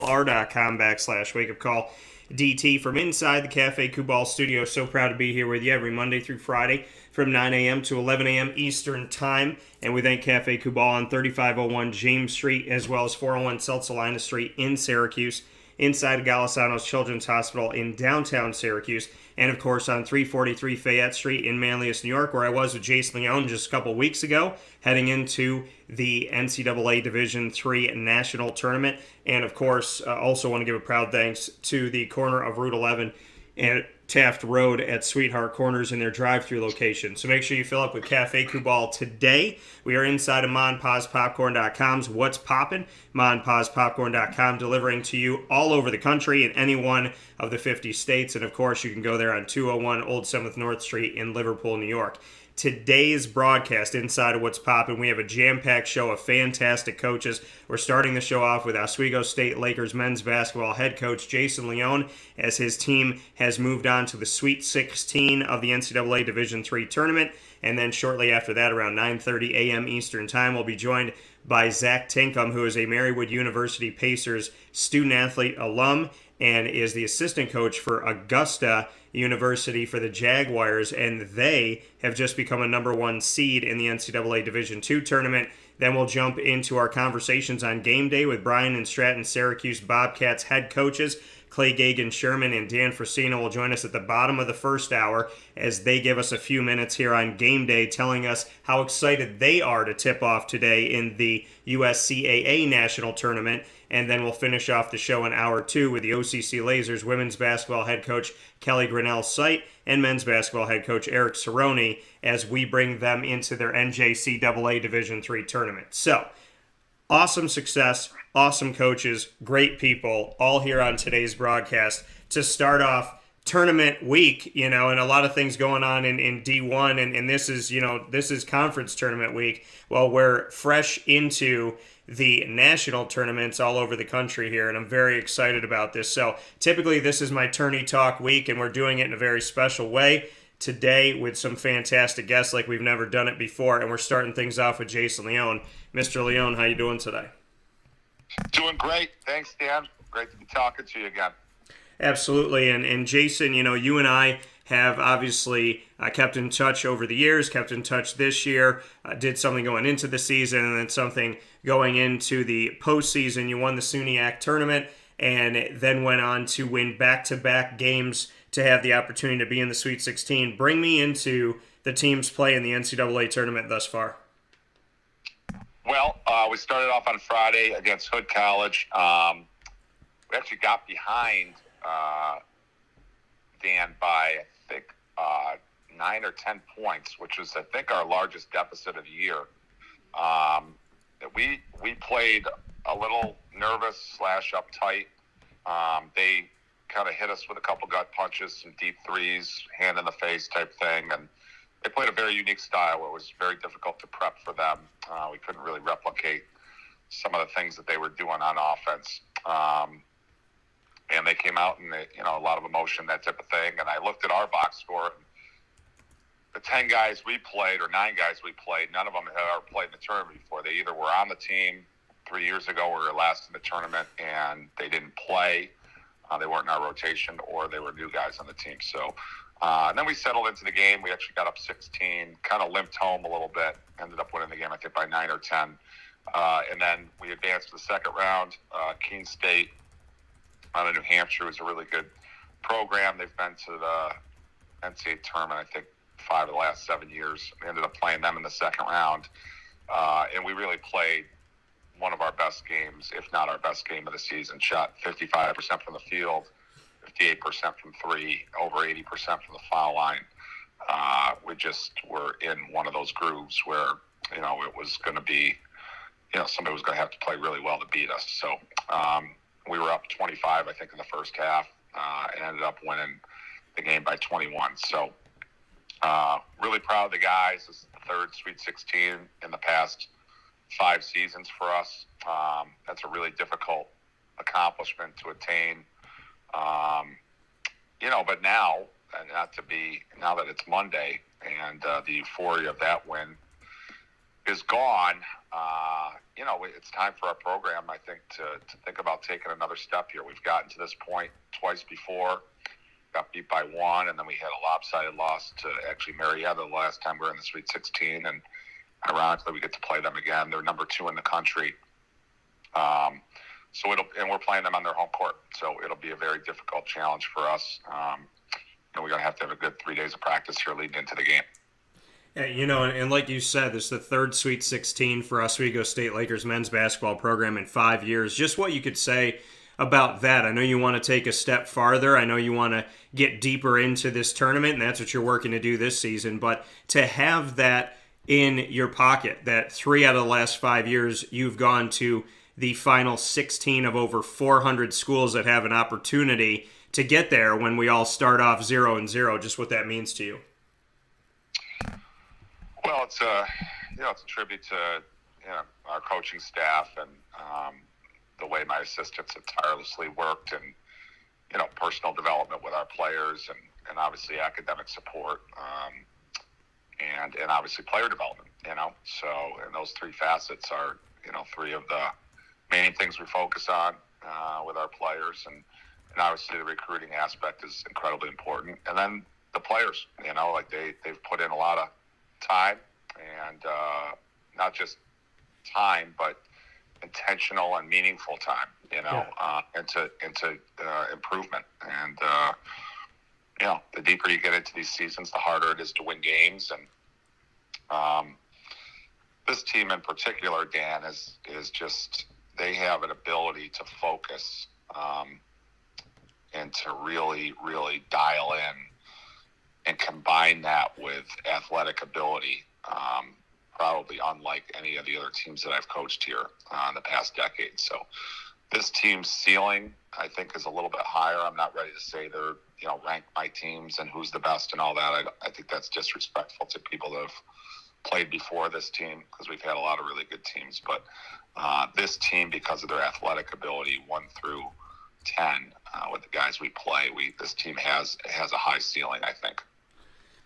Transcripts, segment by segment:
r.com/wakeupcall DT from inside the Cafe Kubal studio. So proud to be here with you every Monday through Friday from 9 a.m. to 11 a.m. Eastern Time. And we thank Cafe Kubal on 3501 James Street as well as 401 South Salina Street in Syracuse, inside Golisano's Children's Hospital in downtown Syracuse, and of course on 343 Fayette Street in Manlius, New York, where I was with Jason Leone just a couple weeks ago, heading into the NCAA Division III National Tournament. And of course, also want to give a proud thanks to the corner of Route 11 and Taft Road at Sweetheart Corners in their drive-thru location. So make sure you fill up with Cafe Kubal today. We are inside of MonPazPopcorn.com's What's Poppin', MonPazPopcorn.com, delivering to you all over the country in any one of the 50 states. And of course, you can go there on 201 Old 7th North Street in Liverpool, New York. Today's broadcast inside of What's Poppin', we have a jam-packed show of fantastic coaches. We're starting the show off with Oswego State Lakers men's basketball head coach Jason Leone, as his team has moved on to the Sweet 16 of the NCAA Division III tournament. And then shortly after that, around 9:30 a.m. Eastern Time, we'll be joined by Zach Tinkham, who is a Marywood University Pacers student-athlete alum and is the assistant coach for Augusta University for the Jaguars, and they have just become a number one seed in the NCAA Division II tournament. Then we'll jump into our conversations on game day with Bryant and Stratton Syracuse Bobcats head coaches. Clay Gagan, Sherman, and Dan Frisina will join us at the bottom of the first hour as they give us a few minutes here on game day, telling us how excited they are to tip off today in the USCAA National Tournament. And then we'll finish off the show in hour two with the OCC Lasers women's basketball head coach Kelly Grinnell-Seibt and men's basketball head coach Erik Saroney as we bring them into their NJCAA Division III tournament. So, awesome success, awesome coaches, great people, all here on today's broadcast to start off tournament week, and a lot of things going on in D1, and this is conference tournament week. Well, we're fresh into the national tournaments all over the country here, and I'm very excited about this. So typically this is my tourney talk week, and we're doing it in a very special way today with some fantastic guests like we've never done it before, and we're starting things off with Jason Leone. Mr. Leone, how you doing today? Doing great. Thanks, Dan. Great to be talking to you again. Absolutely. And Jason, you and I have obviously kept in touch over the years, kept in touch this year, did something going into the season, and then something going into the postseason. You won the SUNYAC tournament and then went on to win back-to-back games to have the opportunity to be in the Sweet 16. Bring me into the team's play in the NCAA tournament thus far. Well, we started off on Friday against Hood College. We actually got behind Dan by, I think, 9 or 10 points, which was, I think, our largest deficit of the year. We played a little nervous / uptight. They kind of hit us with a couple gut punches, some deep threes, hand in the face type thing, and they played a very unique style where it was very difficult to prep for them. We couldn't really replicate some of the things that they were doing on offense. And they came out and, a lot of emotion, that type of thing. And I looked at our box score. And the 10 guys we played, or 9 guys we played, none of them had ever played in the tournament before. They either were on the team 3 years ago or were last in the tournament, and they didn't play. They weren't in our rotation, or they were new guys on the team. So and then we settled into the game. We actually got up 16, kind of limped home a little bit, ended up winning the game, I think, by 9 or 10. And then we advanced to the second round. Keene State out of New Hampshire is a really good program. They've been to the NCAA tournament, I think, 5 of the last 7 years. We ended up playing them in the second round. And we really played one of our best games, if not our best game of the season. Shot 55% from the field, 58% from three, over 80% from the foul line. We just were in one of those grooves where, it was going to be, somebody was going to have to play really well to beat us. So we were up 25, I think, in the first half, and ended up winning the game by 21. So really proud of the guys. This is the third Sweet 16 in the past 5 seasons for us. That's a really difficult accomplishment to attain. But now, now that it's Monday and the euphoria of that win is gone, it's time for our program, I think, to think about taking another step here. We've gotten to this point twice before, got beat by one, and then we had a lopsided loss to actually Marywood the last time we were in the Sweet 16, and ironically, we get to play them again. They're number 2 in the country. And we're playing them on their home court, so it'll be a very difficult challenge for us. We're going to have a good 3 days of practice here leading into the game. Yeah, and like you said, this is the third Sweet 16 for Oswego State Lakers men's basketball program in 5 years. Just what you could say about that. I know you want to take a step farther. I know you want to get deeper into this tournament, and that's what you're working to do this season. But to have that in your pocket, that 3 out of the last 5 years you've gone to the final 16 of over 400 schools that have an opportunity to get there when we all start off 0-0, just what that means to you. Well, it's a tribute to our coaching staff and the way my assistants have tirelessly worked, and personal development with our players, and obviously academic support, and obviously player development. So, and those 3 facets are 3 of the main things we focus on with our players, and obviously the recruiting aspect is incredibly important, and then the players, they've put in a lot of time, and not just time, but intentional and meaningful time, into improvement. And the deeper you get into these seasons, the harder it is to win games. And this team in particular, Dan, is just, they have an ability to focus and to really, really dial in and combine that with athletic ability, probably unlike any of the other teams that I've coached here in the past decade. So this team's ceiling, I think, is a little bit higher. I'm not ready to say they're, rank my teams and who's the best and all that. I think that's disrespectful to people that have played before this team, because we've had a lot of really good teams. But this team, because of their athletic ability, 1 through 10, with the guys we play, this team has a high ceiling, I think.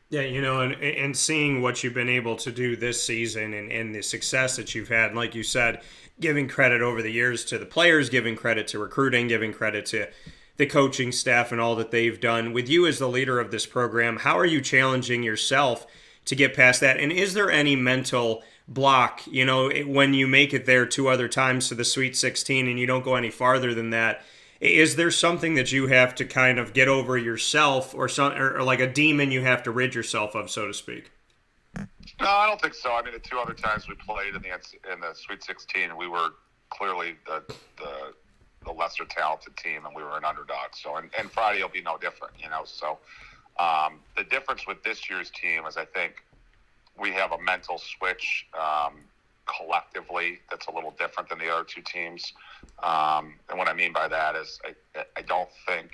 Yeah, and seeing what you've been able to do this season and the success that you've had, and like you said, giving credit over the years to the players, giving credit to recruiting, giving credit to the coaching staff and all that they've done. With you as the leader of this program, how are you challenging yourself to get past that? And is there any mental block, when you make it there 2 other times to the Sweet 16 and you don't go any farther than that? Is there something that you have to kind of get over yourself, or like a demon you have to rid yourself of, so to speak? No, I don't think so. I mean, the 2 other times we played in the Sweet 16, we were clearly the lesser talented team, and we were an underdog. So, and Friday will be no different, So, the difference with this year's team is, I think, we have a mental switch collectively that's a little different than the other 2 teams. And what I mean by that is I don't think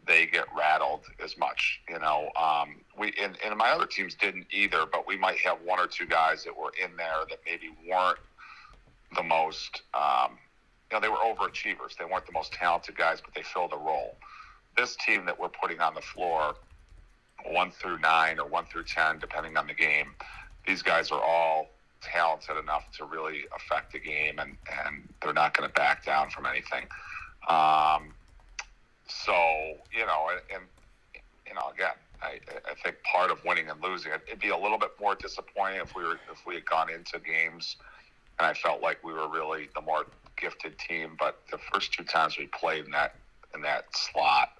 they get rattled as much. And my other teams didn't either, but we might have 1 or 2 guys that were in there that maybe weren't the most, they were overachievers. They weren't the most talented guys, but they filled a role. This team that we're putting on the floor, 1 through 9 or 1 through 10, depending on the game, these guys are all talented enough to really affect the game, and they're not going to back down from anything. Again, I think part of winning and losing, it'd be a little bit more disappointing if we had gone into games and I felt like we were really the more gifted team. But the first 2 times we played in that slot,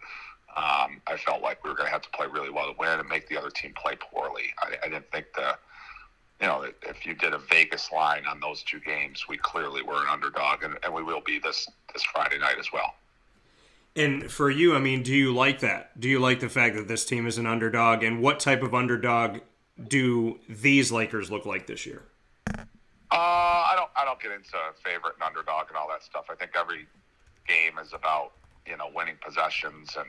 I felt like we were going to have to play really well to win and make the other team play poorly. I didn't think if you did a Vegas line on those 2 games, we clearly were an underdog, and we will be this Friday night as well. And for you, I mean, do you like that? Do you like the fact that this team is an underdog? And what type of underdog do these Lakers look like this year? I don't get into favorite and underdog and all that stuff. I think every game is about winning possessions and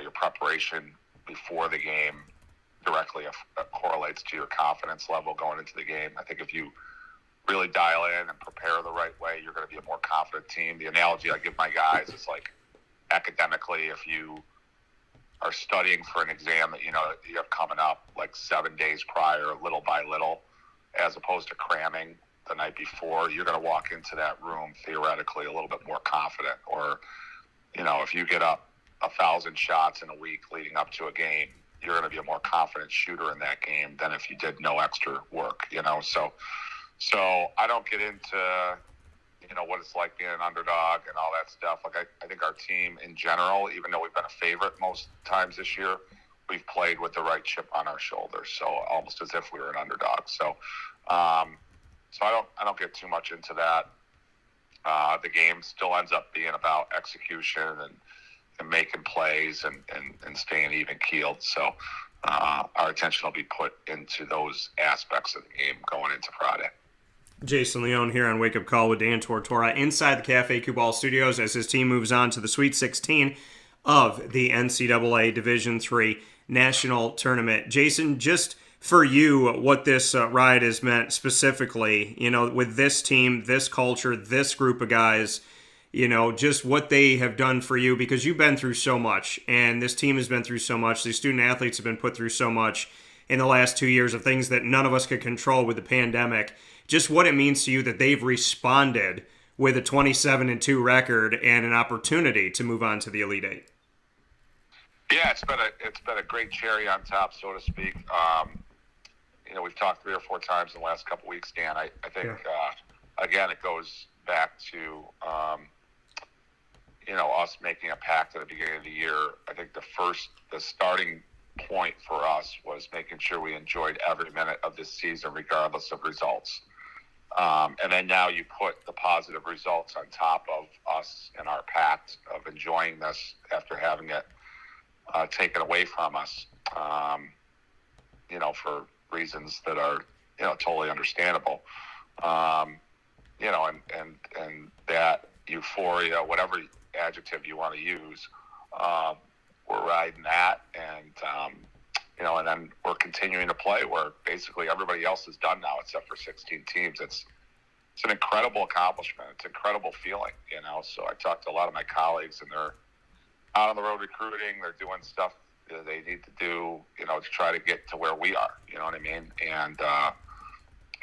your preparation before the game directly correlates to your confidence level going into the game. I think if you really dial in and prepare the right way, you're going to be a more confident team. The analogy I give my guys is like academically, if you are studying for an exam that you have coming up like 7 days prior, little by little, as opposed to cramming the night before, you're going to walk into that room theoretically a little bit more confident. Or, if you get up 1,000 shots in a week leading up to a game, you're going to be a more confident shooter in that game than if you did no extra work, So I don't get into, what it's like being an underdog and all that stuff. Like, I think our team in general, even though we've been a favorite most times this year, we've played with the right chip on our shoulders. So almost as if we were an underdog. So I don't get too much into that. The game still ends up being about execution and making plays and staying even keeled. So our attention will be put into those aspects of the game going into Friday. Jason Leone here on Wake Up Call with Dan Tortora inside the Cafe Cuball studios as his team moves on to the Sweet 16 of the NCAA Division III National Tournament. Jason, just for you, what this ride has meant specifically, with this team, this culture, this group of guys, just what they have done for you, because you've been through so much, and this team has been through so much. These student athletes have been put through so much in the last 2 years of things that none of us could control with the pandemic. Just what it means to you that they've responded with a 27-2 record and an opportunity to move on to the Elite Eight. Yeah, it's been a great cherry on top, so to speak. We've talked 3 or 4 times in the last couple of weeks, Dan. I think again, it goes back to us making a pact at the beginning of the year. I think the starting point for us was making sure we enjoyed every minute of this season, regardless of results. And then now you put the positive results on top of us and our pact of enjoying this after having it taken away from us, for reasons that are, totally understandable. And that euphoria, whatever adjective you want to use, we're riding that, and then we're continuing to play where basically everybody else is done now except for 16 teams. It's an incredible accomplishment. It's an incredible feeling, So I talked to a lot of my colleagues, and they're out on the road recruiting. They're doing stuff that they need to do, to try to get to where we are. You know what I mean? And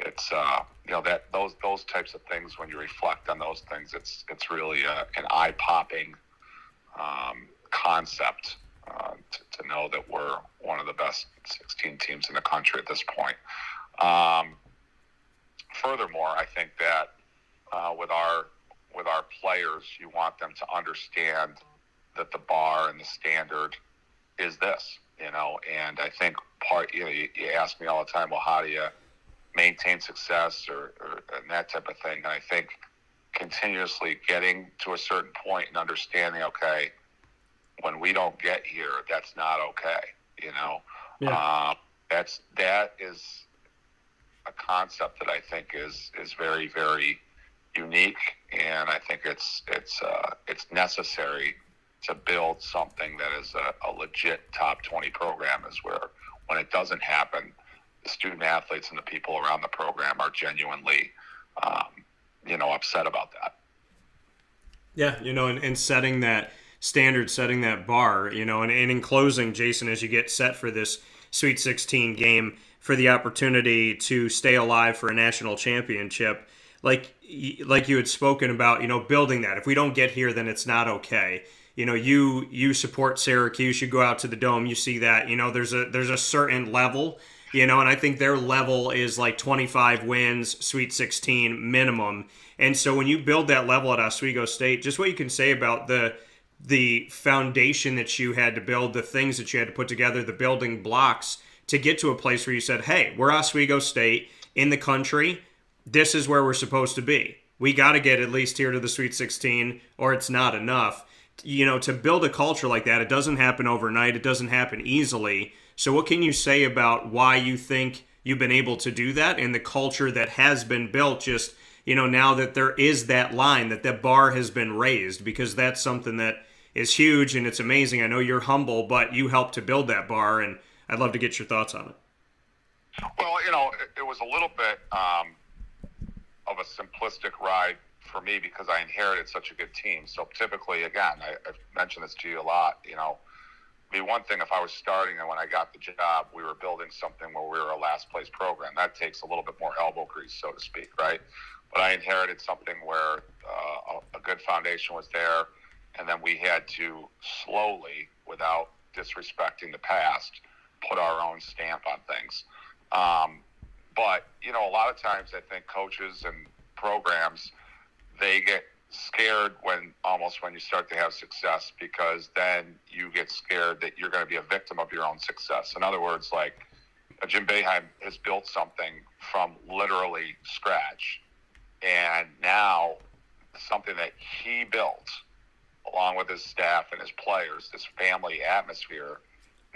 it's that those types of things. When you reflect on those things, it's really an eye-popping concept to know that we're one of the best 16 teams in the country at this point. Furthermore, I think that with our players, you want them to understand that the bar and the standard is this, and I think you ask me all the time, well, how do you maintain success or and that type of thing? And I think continuously getting to a certain point and understanding, okay, when we don't get here, that's not okay. Yeah. That is a concept that I think is very, very unique, and I think it's necessary to build something that is a legit top 20 program. Is where when it doesn't happen, the student athletes and the people around the program are genuinely, upset about that. Yeah, and setting that standard, setting that bar, and in closing, Jason, as you get set for this Sweet 16 game, for the opportunity to stay alive for a national championship, like you had spoken about, building that. If we don't get here, then it's not okay. You support Syracuse, you go out to the Dome, you see that, there's a certain level, and I think their level is like 25 wins, Sweet 16 minimum. And so when you build that level at Oswego State, just what you can say about the foundation that you had to build, the things that you had to put together, the building blocks to get to a place where you said, hey, we're Oswego State in the country. This is where we're supposed to be. We got to get at least here to the Sweet 16 or it's not enough. To build a culture like that, it doesn't happen overnight. It doesn't happen easily. So what can you say about why you think you've been able to do that and the culture that has been built just, now that there is that line, that the bar has been raised? Because that's something that is huge and it's amazing. I know you're humble, but you helped to build that bar, and I'd love to get your thoughts on it. Well, it was a little bit of a simplistic ride for me because I inherited such a good team. So typically, again, I've mentioned this to you a lot, be one thing if I was starting and when I got the job, we were building something where we were a last place program. That takes a little bit more elbow grease, so to speak, right? But I inherited something where a good foundation was there, and then we had to slowly, without disrespecting the past, put our own stamp on things. But, you know, a lot of times I think coaches and programs, they get scared when you start to have success, because then you get scared that you're going to be a victim of your own success. In other words, like Jim Boeheim has built something from literally scratch, and now something that he built along with his staff and his players, this family atmosphere,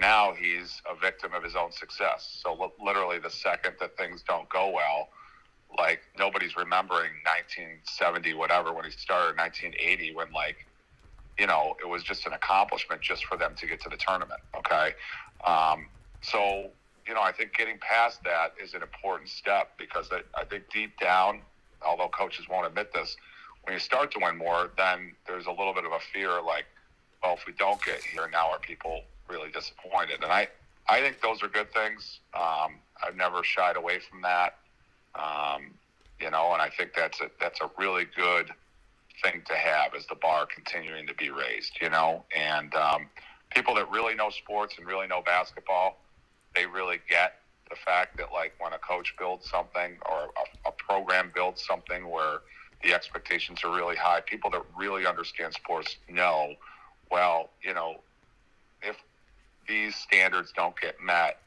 now he's a victim of his own success. So literally the second that things don't go well, like nobody's remembering 1970, whatever, when he started, 1980, when, like, you know, it was just an accomplishment just for them to get to the tournament. Okay. So, you know, I think getting past that is an important step, because I think deep down, although coaches won't admit this, when you start to win more, then there's a little bit of a fear, like, well, if we don't get here, now are people really disappointed? And I think those are good things. I've never shied away from that. You know, and I think that's a really good thing to have, is the bar continuing to be raised, you know, and people that really know sports and really know basketball, they really get the fact that, like, when a coach builds something or a program builds something where the expectations are really high, people that really understand sports know, well, you know, if these standards don't get met,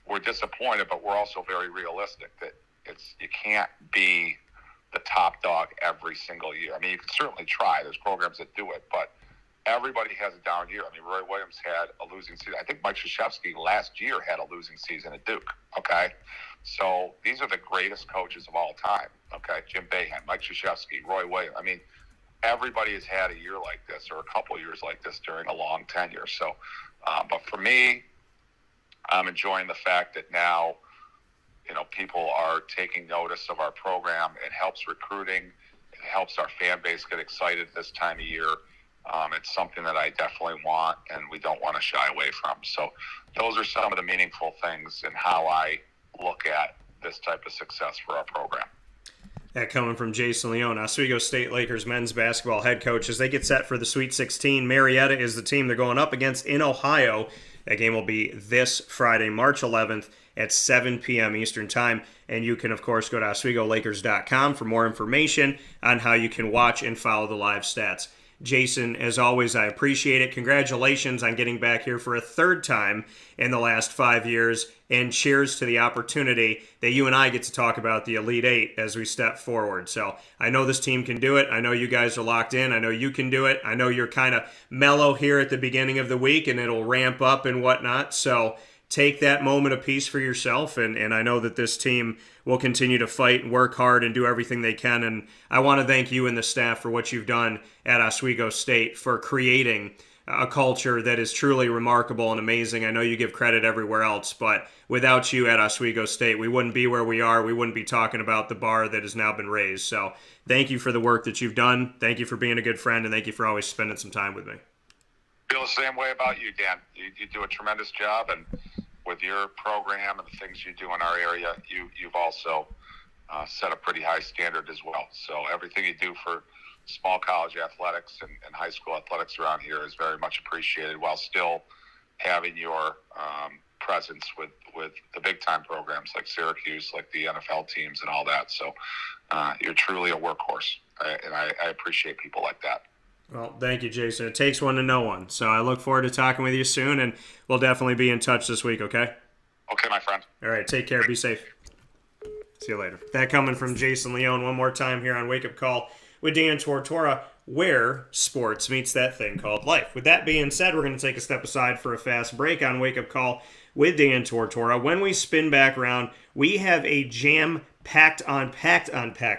we're disappointed, but we're also very realistic that you can't be the top dog every single year. I mean, you can certainly try. There's programs that do it, but everybody has a down year. I mean, Roy Williams had a losing season. I think Mike Krzyzewski last year had a losing season at Duke. Okay, so these are the greatest coaches of all time. Okay, Jim Boeheim, Mike Krzyzewski, Roy Williams. I mean, everybody has had a year like this or a couple of years like this during a long tenure. So, but for me, I'm enjoying the fact that now, you know, people are taking notice of our program. It helps recruiting. It helps our fan base get excited this time of year. It's something that I definitely want, and we don't want to shy away from. So those are some of the meaningful things in how I look at this type of success for our program. That coming from Jason Leone, Oswego State Lakers men's basketball head coach, as they get set for the Sweet 16. Marietta is the team they're going up against in Ohio. That game will be this Friday, March 11th at 7 p.m. Eastern Time. And you can, of course, go to OswegoLakers.com for more information on how you can watch and follow the live stats. Jason, as always, I appreciate it. Congratulations on getting back here for a third time in the last 5 years, and cheers to the opportunity that you and I get to talk about the Elite Eight as we step forward. So I know this team can do it. I know you guys are locked in. I know you can do it. I know you're kind of mellow here at the beginning of the week, and it'll ramp up and whatnot. So take that moment of peace for yourself, and I know that this team will continue to fight and work hard and do everything they can. And I want to thank you and the staff for what you've done at Oswego State for creating a culture that is truly remarkable and amazing. I know you give credit everywhere else, but without you at Oswego State, we wouldn't be where we are. We wouldn't be talking about the bar that has now been raised. So thank you for the work that you've done. Thank you for being a good friend, and thank you for always spending some time with me. Feel the same way about you, Dan. You do a tremendous job, and with your program and the things you do in our area, you've also set a pretty high standard as well. So everything you do for small college athletics and high school athletics around here is very much appreciated, while still having your presence with the big time programs like Syracuse, like the NFL teams and all that. So you're truly a workhorse, and I appreciate people like that. Well, thank you, Jason. It takes one to know one. So I look forward to talking with you soon, and we'll definitely be in touch this week, okay? Okay, my friend. All right, take care. Be safe. See you later. That coming from Jason Leone one more time here on Wake Up Call with Dan Tortora, where sports meets that thing called life. With that being said, we're going to take a step aside for a fast break on Wake Up Call with Dan Tortora. When we spin back around, we have a jam-packed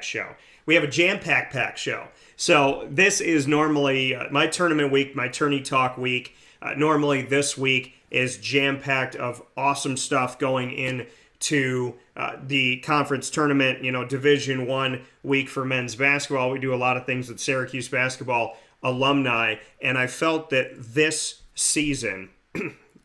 show. We have a jam-packed show. So this is normally my tournament week, my tourney talk week. Normally this week is jam-packed of awesome stuff going into the conference tournament, Division I week for men's basketball. We do a lot of things with Syracuse basketball alumni, and I felt that this season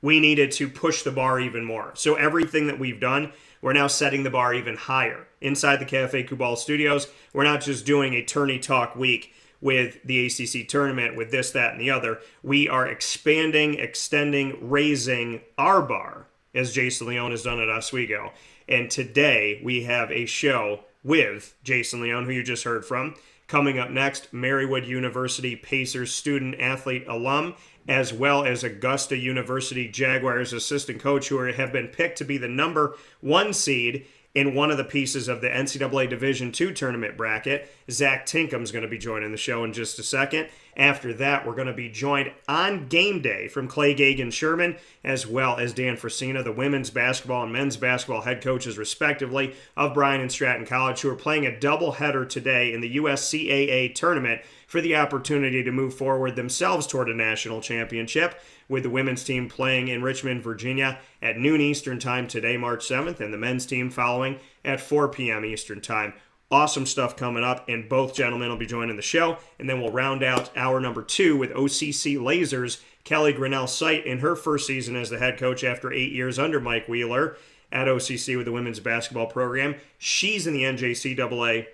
we needed to push the bar even more. So everything that we've done, we're now setting the bar even higher. Inside the Cafe Kubal studios, we're not just doing a tourney talk week with the ACC tournament, with this, that, and the other. We are expanding, extending, raising our bar, as Jason Leone has done at Oswego. And today, we have a show with Jason Leone, who you just heard from. Coming up next, Marywood University Pacers student-athlete alum, as well as Augusta University Jaguars assistant coach, who have been picked to be the number 1 seed in one of the pieces of the NCAA Division II tournament bracket. Zach Tinkham is going to be joining the show in just a second. After that, we're going to be joined on game day from Clay Gagan Sherman, as well as Dan Frisina, the women's basketball and men's basketball head coaches, respectively, of Bryant and Stratton College, who are playing a doubleheader today in the USCAA tournament for the opportunity to move forward themselves toward a national championship, with the women's team playing in Richmond, Virginia at noon Eastern time today, March 7th, and the men's team following at 4 p.m. Eastern time. Awesome stuff coming up, and both gentlemen will be joining the show, and then we'll round out hour number 2 with OCC Lasers, Kelly Grinnell-Seibt, in her first season as the head coach after 8 years under Mike Wheeler at OCC with the women's basketball program. She's in the NJCAA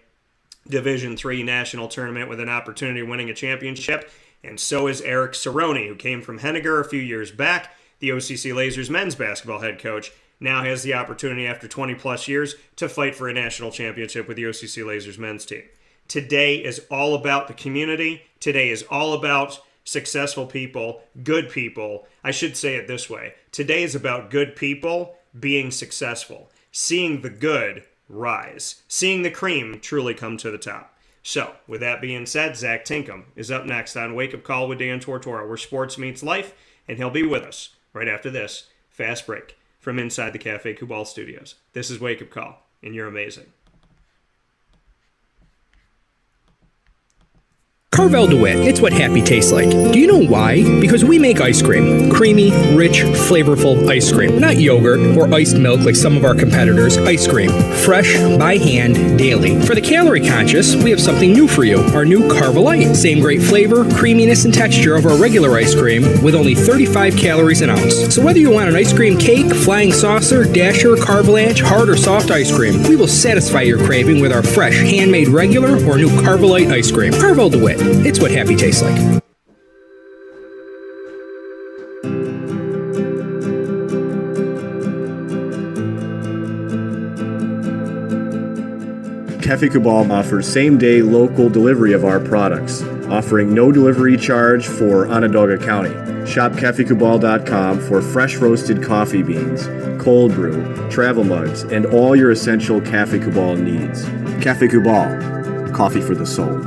Division III National Tournament with an opportunity of winning a championship. And so is Erik Saroney, who came from Henniger a few years back, the OCC Lasers men's basketball head coach. Now has the opportunity after 20-plus years to fight for a national championship with the OCC Lasers men's team. Today is all about the community. Today is all about successful people, good people. I should say it this way. Today is about good people being successful, seeing the good rise, seeing the cream truly come to the top. So, with that being said, Zach Tinkham is up next on Wake Up Call with Dan Tortora, where sports meets life, and he'll be with us right after this fast break from inside the Cafe Kubal studios. This is Wake Up Call, and you're amazing. Carvel DeWitt, it's what happy tastes like. Do you know why? Because we make ice cream. Creamy, rich, flavorful ice cream. Not yogurt or iced milk like some of our competitors. Ice cream. Fresh, by hand, daily. For the calorie conscious, we have something new for you. Our new Carvelite. Same great flavor, creaminess, and texture of our regular ice cream with only 35 calories an ounce. So whether you want an ice cream cake, flying saucer, dasher, carvalanche, hard or soft ice cream, we will satisfy your craving with our fresh, handmade regular or new Carvelite ice cream. Carvel DeWitt. It's what happy tastes like. Cafe Kubal offers same-day local delivery of our products, offering no delivery charge for Onondaga County. Shop cafekubal.com for fresh roasted coffee beans, cold brew, travel mugs, and all your essential Cafe Kubal needs. Cafe Kubal, coffee for the soul.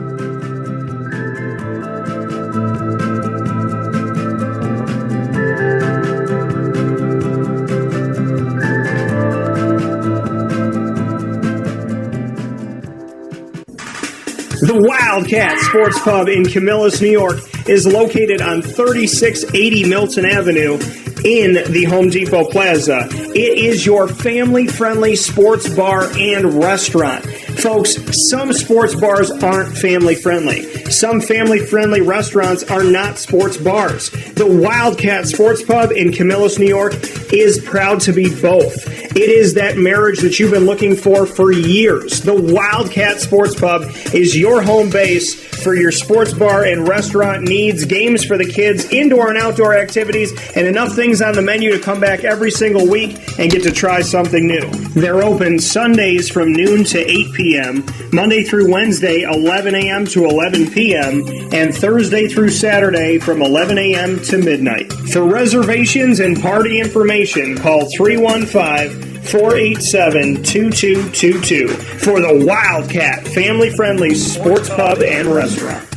The Wildcat Sports Pub in Camillus, New York is located on 3680 Milton Avenue in the Home Depot Plaza. It is your family-friendly sports bar and restaurant. Folks, some sports bars aren't family-friendly. Some family-friendly restaurants are not sports bars. The Wildcat Sports Pub in Camillus, New York is proud to be both. It is that marriage that you've been looking for years. The Wildcat Sports Pub is your home base for your sports bar and restaurant needs, games for the kids, indoor and outdoor activities, and enough things on the menu to come back every single week and get to try something new. They're open Sundays from noon to 8 p.m., Monday through Wednesday, 11 a.m. to 11 p.m., and Thursday through Saturday from 11 a.m. to midnight. For reservations and party information, call 315-487-2222 for the Wildcat family-friendly sports pub and restaurant.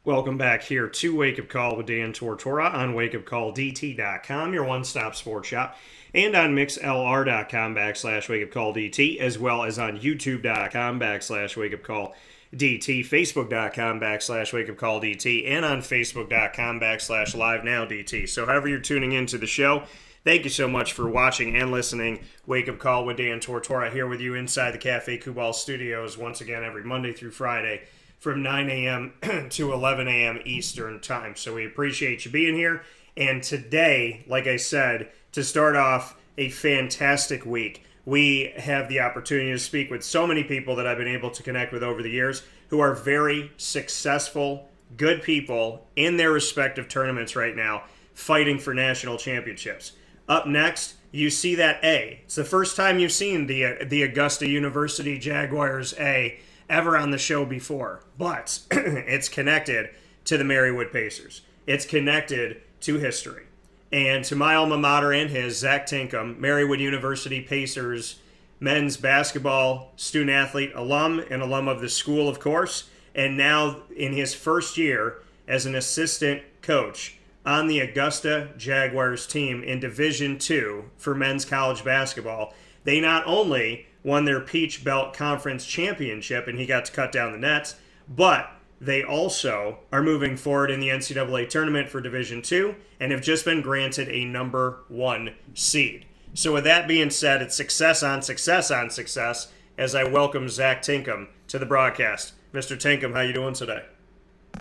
Welcome back here to Wake Up Call with Dan Tortora on wakeupcalldt.com, your one-stop sports shop, and on mixlr.com/wakeupcalldt, as well as on youtube.com/wakeupcalldt, facebook.com/wakeupcalldt, and on facebook.com/livenowdt. So however you're tuning into the show, Thank you so much for watching and listening. Wake Up Call with Dan Tortora here with you inside the Cafe Kubal studios once again every Monday through Friday from 9 a.m. to 11 a.m. Eastern time. So we appreciate you being here. And today, like I said, to start off a fantastic week, we have the opportunity to speak with so many people that I've been able to connect with over the years who are very successful, good people in their respective tournaments right now, fighting for national championships. Up next, you see that A. It's the first time you've seen the Augusta University Jaguars A ever on the show before, but it's connected to the Marywood Pacers. It's connected to history. And to my alma mater and his, Zach Tinkham, Marywood University Pacers men's basketball student athlete, alum, and alum of the school, of course, and now in his first year as an assistant coach on the Augusta Jaguars team in Division II for men's college basketball. They not only won their Peach Belt Conference Championship, and he got to cut down the nets, but they also are moving forward in the NCAA tournament for Division II and have just been granted a number 1 seed. So with that being said, it's success on success on success as I welcome Zach Tinkham to the broadcast. Mr. Tinkham, how you doing today?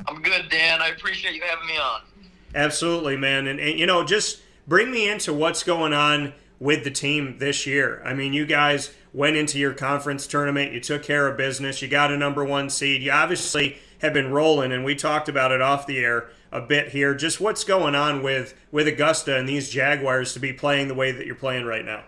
I'm good, Dan. I appreciate you having me on. Absolutely, man. And you know, just bring me into what's going on with the team this year. I mean, you guys went into your conference tournament. You took care of business. You got a number 1 seed. You obviously have been rolling, and we talked about it off the air a bit here. Just what's going on with Augusta and these Jaguars to be playing the way that you're playing right now?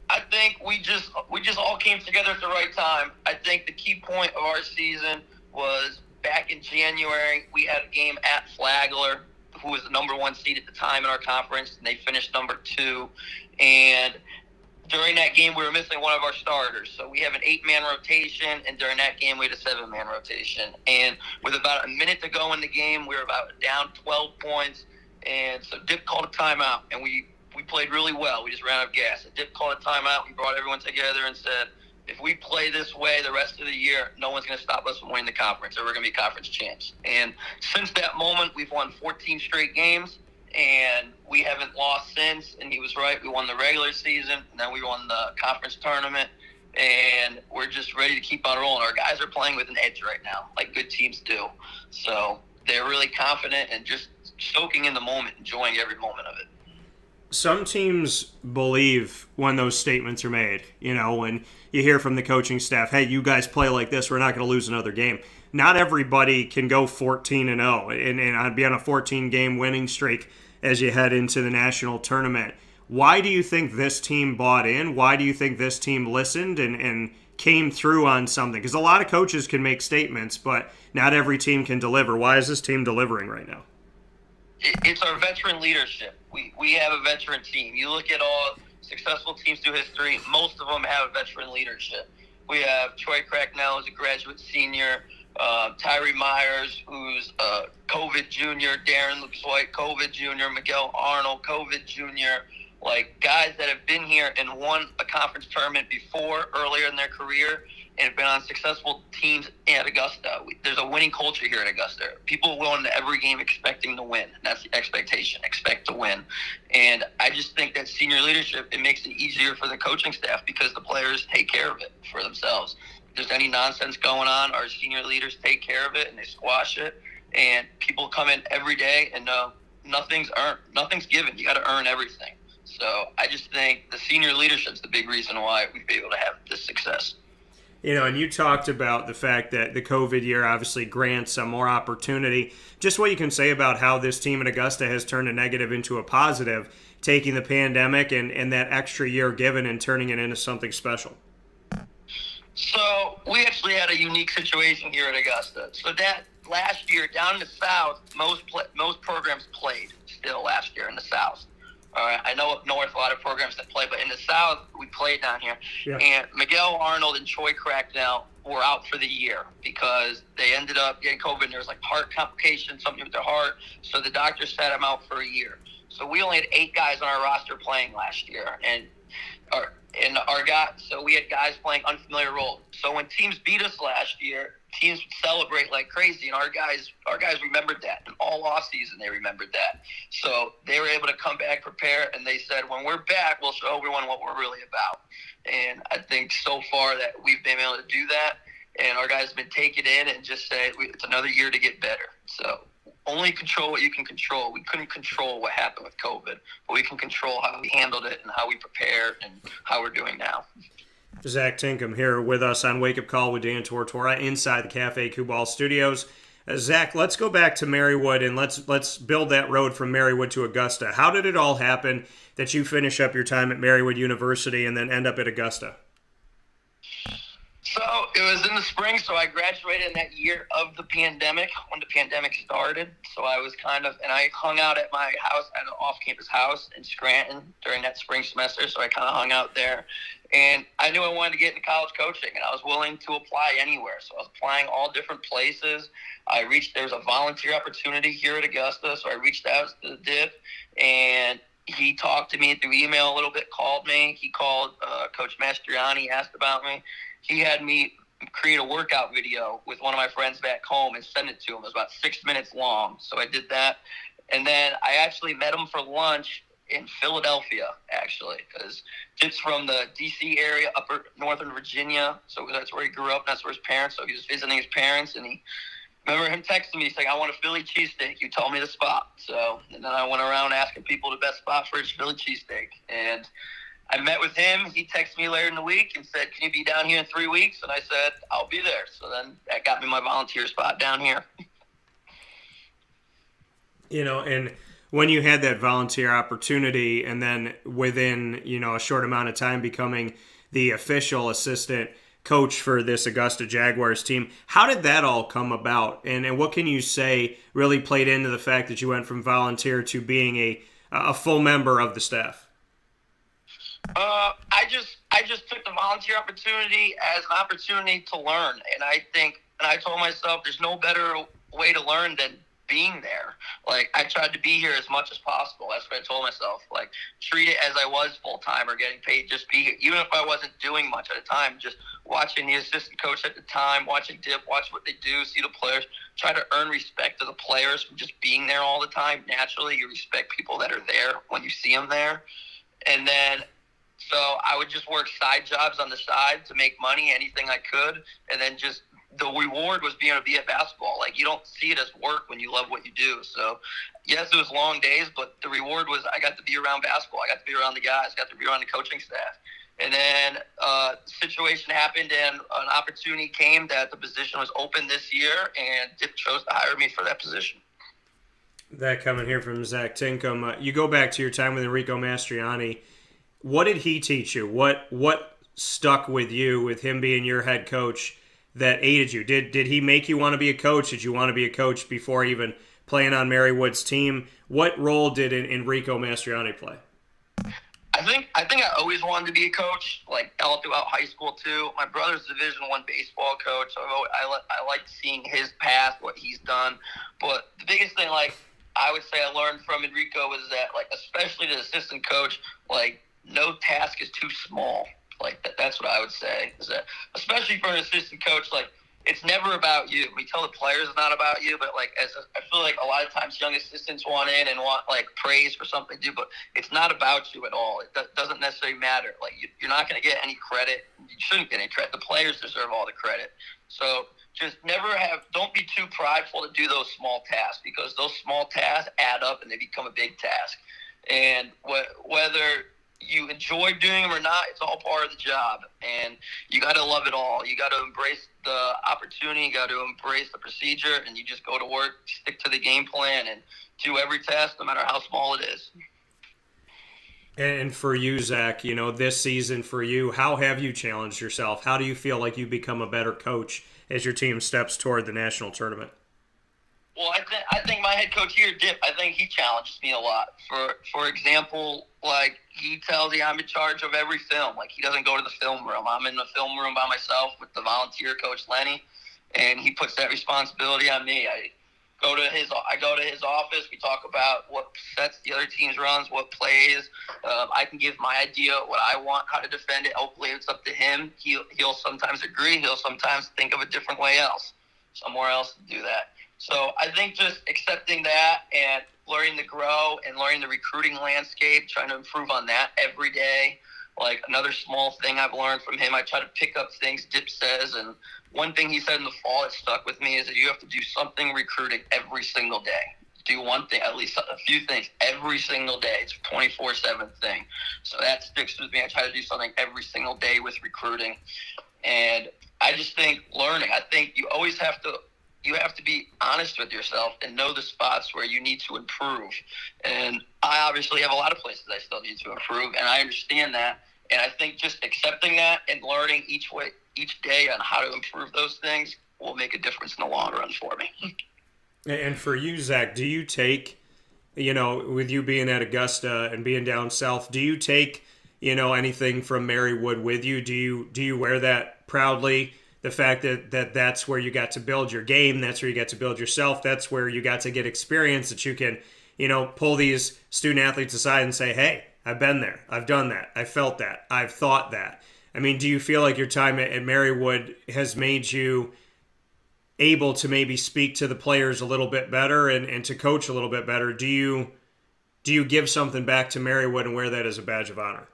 I think we just all came together at the right time. I think the key point of our season was back in January, we had a game at Flagler, who was the number 1 seed at the time in our conference, and they finished number 2. And during that game, we were missing one of our starters. So we have an 8-man rotation, and during that game, we had a 7-man rotation. And with about a minute to go in the game, we were about down 12 points. And so Dip called a timeout, and we played really well. We just ran out of gas. So Dip called a timeout. We brought everyone together and said, if we play this way the rest of the year, no one's going to stop us from winning the conference, or we're going to be conference champs. And since that moment, we've won 14 straight games, and we haven't lost since. And he was right. We won the regular season, and then we won the conference tournament, and we're just ready to keep on rolling. Our guys are playing with an edge right now, like good teams do. So they're really confident and just soaking in the moment, enjoying every moment of it. Some teams believe when those statements are made, you know, when you hear from the coaching staff, hey, you guys play like this, we're not going to lose another game. Not everybody can go 14-0 and be on a 14-game winning streak as you head into the national tournament. Why do you think this team bought in? Why do you think this team listened and came through on something? Because a lot of coaches can make statements, but not every team can deliver. Why is this team delivering right now? It's our veteran leadership. We have a veteran team. You look at all successful teams through history, most of them have veteran leadership. We have Troy Cracknell, who's a graduate senior, Tyree Myers, who's a COVID junior, Darren Lucas White, COVID junior, Miguel Arnold, COVID junior, like guys that have been here and won a conference tournament before earlier in their career and have been on successful teams at Augusta. There's a winning culture here at Augusta. People go into every game expecting to win. That's the expectation, expect to win. And I just think that senior leadership, it makes it easier for the coaching staff because the players take care of it for themselves. If there's any nonsense going on, our senior leaders take care of it and they squash it. And people come in every day and know nothing's earned, nothing's given. You got to earn everything. So I just think the senior leadership's the big reason why we've been able to have this success. You know, and you talked about the fact that the COVID year obviously grants some more opportunity. Just what you can say about how this team at Augusta has turned a negative into a positive, taking the pandemic and that extra year given and turning it into something special. So we actually had a unique situation here at Augusta. So that last year down in the South, most programs played still last year in the South. All right, I know up north a lot of programs that play, but in the South, we played down here. Yeah. And Miguel Arnold and Troy Cracknell were out for the year because they ended up getting COVID, and there was like heart complications, something with their heart. So the doctor sat them out for a year. So we only had 8 guys on our roster playing last year, and so we had guys playing unfamiliar roles. So when teams beat us last year, teams would celebrate like crazy, and our guys remembered that, and all off season they remembered that. So they were able to come back, prepare, and they said, when we're back, we'll show everyone what we're really about. And I think so far that we've been able to do that, and our guys have been taking it in and just say it's another year to get better. So only control what you can control. We couldn't control what happened with COVID, but we can control how we handled it and how we prepared and how we're doing now. Zach Tinkham here with us on Wake Up Call with Dan Tortora inside the Cafe Kubal studios. Zach, let's go back to Marywood and let's build that road from Marywood to Augusta. How did it all happen that you finish up your time at Marywood University and then end up at Augusta? So it was in the spring, so I graduated in that year of the pandemic, when the pandemic started. So I was and I hung out at my house, at an off-campus house in Stratton during that spring semester, so I kind of hung out there. And I knew I wanted to get into college coaching, and I was willing to apply anywhere. So I was applying all different places. There was a volunteer opportunity here at Augusta, so I reached out to the DIP, and he talked to me through email a little bit, called me. He called Coach Mastriani, asked about me. He had me create a workout video with one of my friends back home and send it to him. It was about 6 minutes long. So I did that. And then I actually met him for lunch in Philadelphia, actually, because Chip's from the D.C. area, upper northern Virginia. So that's where he grew up. That's where his parents. So he was visiting his parents, and remember him texting me. He's like, "I want a Philly cheesesteak. You told me the spot." And then I went around asking people the best spot for his Philly cheesesteak. And I met with him. He texted me later in the week and said, "Can you be down here in 3 weeks?" And I said, "I'll be there." So then that got me my volunteer spot down here. And when you had that volunteer opportunity and then within, a short amount of time becoming the official assistant coach for this Augusta Jaguars team, how did that all come about? And what can you say really played into the fact that you went from volunteer to being a full member of the staff? I just took the volunteer opportunity as an opportunity to learn, and I told myself there's no better way to learn than being there. Like, I tried to be here as much as possible. That's what I told myself. Like, treat it as I was full time or getting paid. Just be here, even if I wasn't doing much at the time. Just watching the assistant coach at the time, watching Dip, watch what they do, see the players. Try to earn respect of the players from just being there all the time. Naturally, you respect people that are there when you see them there, and then. So I would just work side jobs on the side to make money, anything I could. And then just the reward was being able to be at basketball. Like, you don't see it as work when you love what you do. So, yes, it was long days, but the reward was I got to be around basketball. I got to be around the guys, got to be around the coaching staff. And then a situation happened and an opportunity came that the position was open this year, and Dip chose to hire me for that position. That coming here from Zach Tinkham. You go back to your time with Enrico Mastriani. What did he teach you? What stuck with you, with him being your head coach, that aided you? Did he make you want to be a coach? Did you want to be a coach before even playing on Marywood's team? What role did Enrico Mastriani play? I think I always wanted to be a coach, like all throughout high school too. My brother's Division I baseball coach. So I like seeing his path, what he's done. But the biggest thing, like I would say, I learned from Enrico was that, like, especially the assistant coach, like, no task is too small. Like, that's what I would say. Is that, especially for an assistant coach, like, it's never about you. We tell the players it's not about you, but, like, I feel like a lot of times young assistants want in and want, like, praise for something to do, but it's not about you at all. It doesn't necessarily matter. Like, you're not going to get any credit. You shouldn't get any credit. The players deserve all the credit. So just don't be too prideful to do those small tasks, because those small tasks add up and they become a big task. And whether you enjoy doing them or not, it's all part of the job, and you got to love it all. You got to embrace the opportunity, you got to embrace the procedure, and you just go to work, stick to the game plan, and do every task no matter how small it is. And for you, Zach, this season for you, how have you challenged yourself? How do you feel like you become a better coach as your team steps toward the national tournament? Well, I think my head coach here, Dip, I think he challenges me a lot. For example, like, he tells me I'm in charge of every film. Like, he doesn't go to the film room. I'm in the film room by myself with the volunteer coach, Lenny, and he puts that responsibility on me. I go to his office. We talk about what sets the other teams runs, what plays. I can give my idea what I want, how to defend it. Hopefully, it's up to him. He'll sometimes agree. He'll sometimes think of a different way somewhere else to do that. So I think just accepting that and learning to grow and learning the recruiting landscape, trying to improve on that every day. Like another small thing I've learned from him, I try to pick up things Dip says, and one thing he said in the fall that stuck with me is that you have to do something recruiting every single day. Do one thing, at least a few things every single day. It's a 24/7 thing. So that sticks with me. I try to do something every single day with recruiting. And I just think learning, I think you always have to be honest with yourself and know the spots where you need to improve. And I obviously have a lot of places I still need to improve, and I understand that. And I think just accepting that and learning each day on how to improve those things will make a difference in the long run for me. And for you, Zach, do you take, with you being at Augusta and being down south, do you take, anything from Marywood with you? Do you wear that proudly? The fact that that's where you got to build your game, that's where you got to build yourself, that's where you got to get experience that you can, pull these student athletes aside and say, hey, I've been there, I've done that, I felt that, I've thought that. I mean, do you feel like your time at Marywood has made you able to maybe speak to the players a little bit better and to coach a little bit better? Do you give something back to Marywood and wear that as a badge of honor?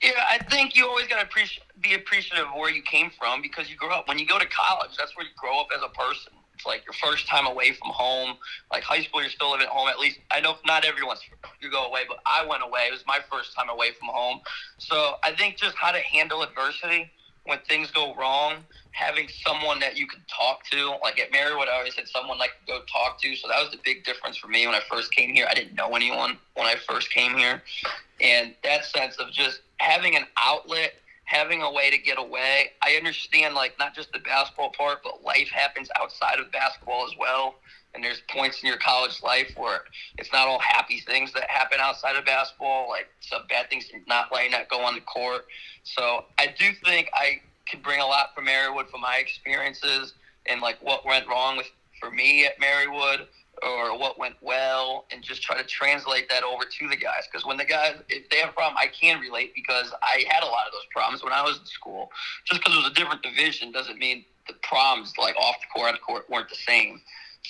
Yeah, I think you always got to be appreciative of where you came from because you grow up. When you go to college, that's where you grow up as a person. It's like your first time away from home. Like high school, you're still living at home. At least I know not everyone's you go away, but I went away. It was my first time away from home. So I think just how to handle adversity when things go wrong, having someone that you can talk to. Like at Marywood, I always had someone like to go talk to. So that was the big difference for me when I first came here. I didn't know anyone when I first came here. And that sense of just having an outlet, having a way to get away. I understand, like, not just the basketball part, but life happens outside of basketball as well. And there's points in your college life where it's not all happy things that happen outside of basketball, like some bad things not letting that go on the court. So I do think I can bring a lot from Marywood from my experiences and, like, what went wrong for me at Marywood or what went well, and just try to translate that over to the guys. Because when the guys, if they have a problem, I can relate because I had a lot of those problems when I was in school. Just because it was a different division doesn't mean the problems, like off the court, on the court, weren't the same.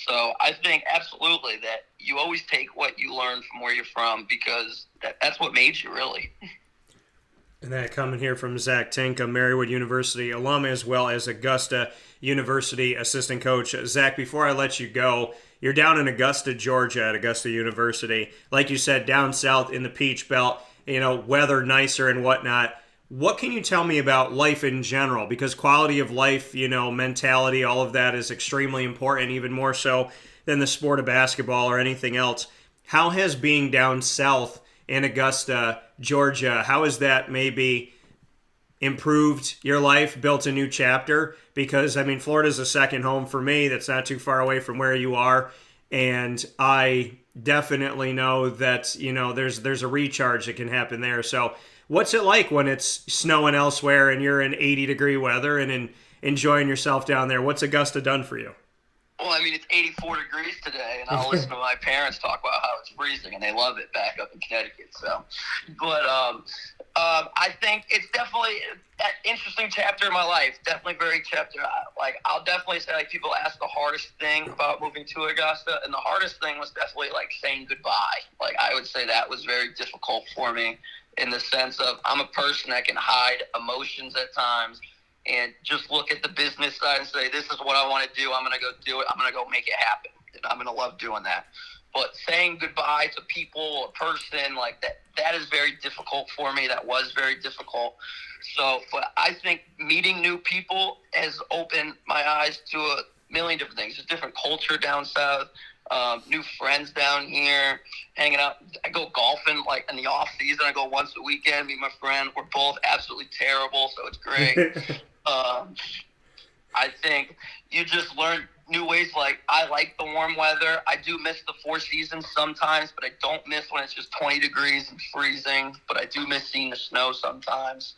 So I think absolutely that you always take what you learn from where you're from because that's what made you, really. And that coming here from Zach Tinkham, Marywood University alum, as well as Augusta University assistant coach. Zach, before I let you go, you're down in Augusta, Georgia at Augusta University. Like you said, down south in the Peach Belt, weather nicer and whatnot. What can you tell me about life in general? Because quality of life, mentality, all of that is extremely important, even more so than the sport of basketball or anything else. How has being down south in Augusta, Georgia, how has that maybe improved your life, built a new chapter? Because, Florida's a second home for me. That's not too far away from where you are. And I definitely know that, there's a recharge that can happen there. So what's it like when it's snowing elsewhere and you're in 80-degree weather and enjoying yourself down there? What's Augusta done for you? Well, it's 84 degrees today, and I'll listen to my parents talk about how it's freezing, and they love it back up in Connecticut. So, but I think it's definitely an interesting chapter in my life. Definitely very chapter. I'll definitely say, people ask the hardest thing about moving to Augusta, and the hardest thing was definitely saying goodbye. I would say that was very difficult for me in the sense of I'm a person that can hide emotions at times and just look at the business side and say, this is what I want to do. I'm going to go do it. I'm going to go make it happen. And I'm going to love doing that. But saying goodbye to people, a person like that is very difficult for me. That was very difficult. So, but I think meeting new people has opened my eyes to a million different things. There's different culture down south, new friends down here, hanging out. I go golfing in the off season. I go once a weekend, meet my friend. We're both absolutely terrible, so it's great. I think you just learn new ways. I like the warm weather. I do miss the four seasons sometimes, but I don't miss when it's just 20 degrees and freezing. But I do miss seeing the snow sometimes.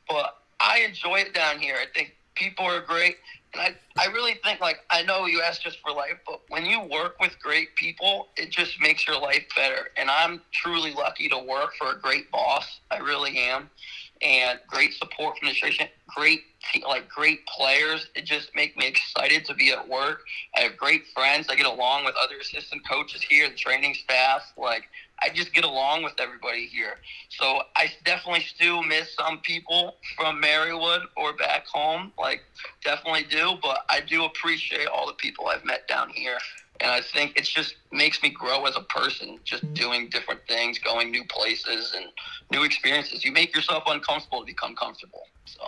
But I enjoy it down here. I think people are great. And I really think, like, I know you asked just for life, but when you work with great people, it just makes your life better. And I'm truly lucky to work for a great boss. I really am. And great support from the administration, great players. It just makes me excited to be at work. I have great friends. I get along with other assistant coaches here, the training staff. Like, I just get along with everybody here. So I definitely still miss some people from Marywood or back home. Like, definitely do. But I do appreciate all the people I've met down here. And I think it just makes me grow as a person, just doing different things, going new places and new experiences. You make yourself uncomfortable to become comfortable. So,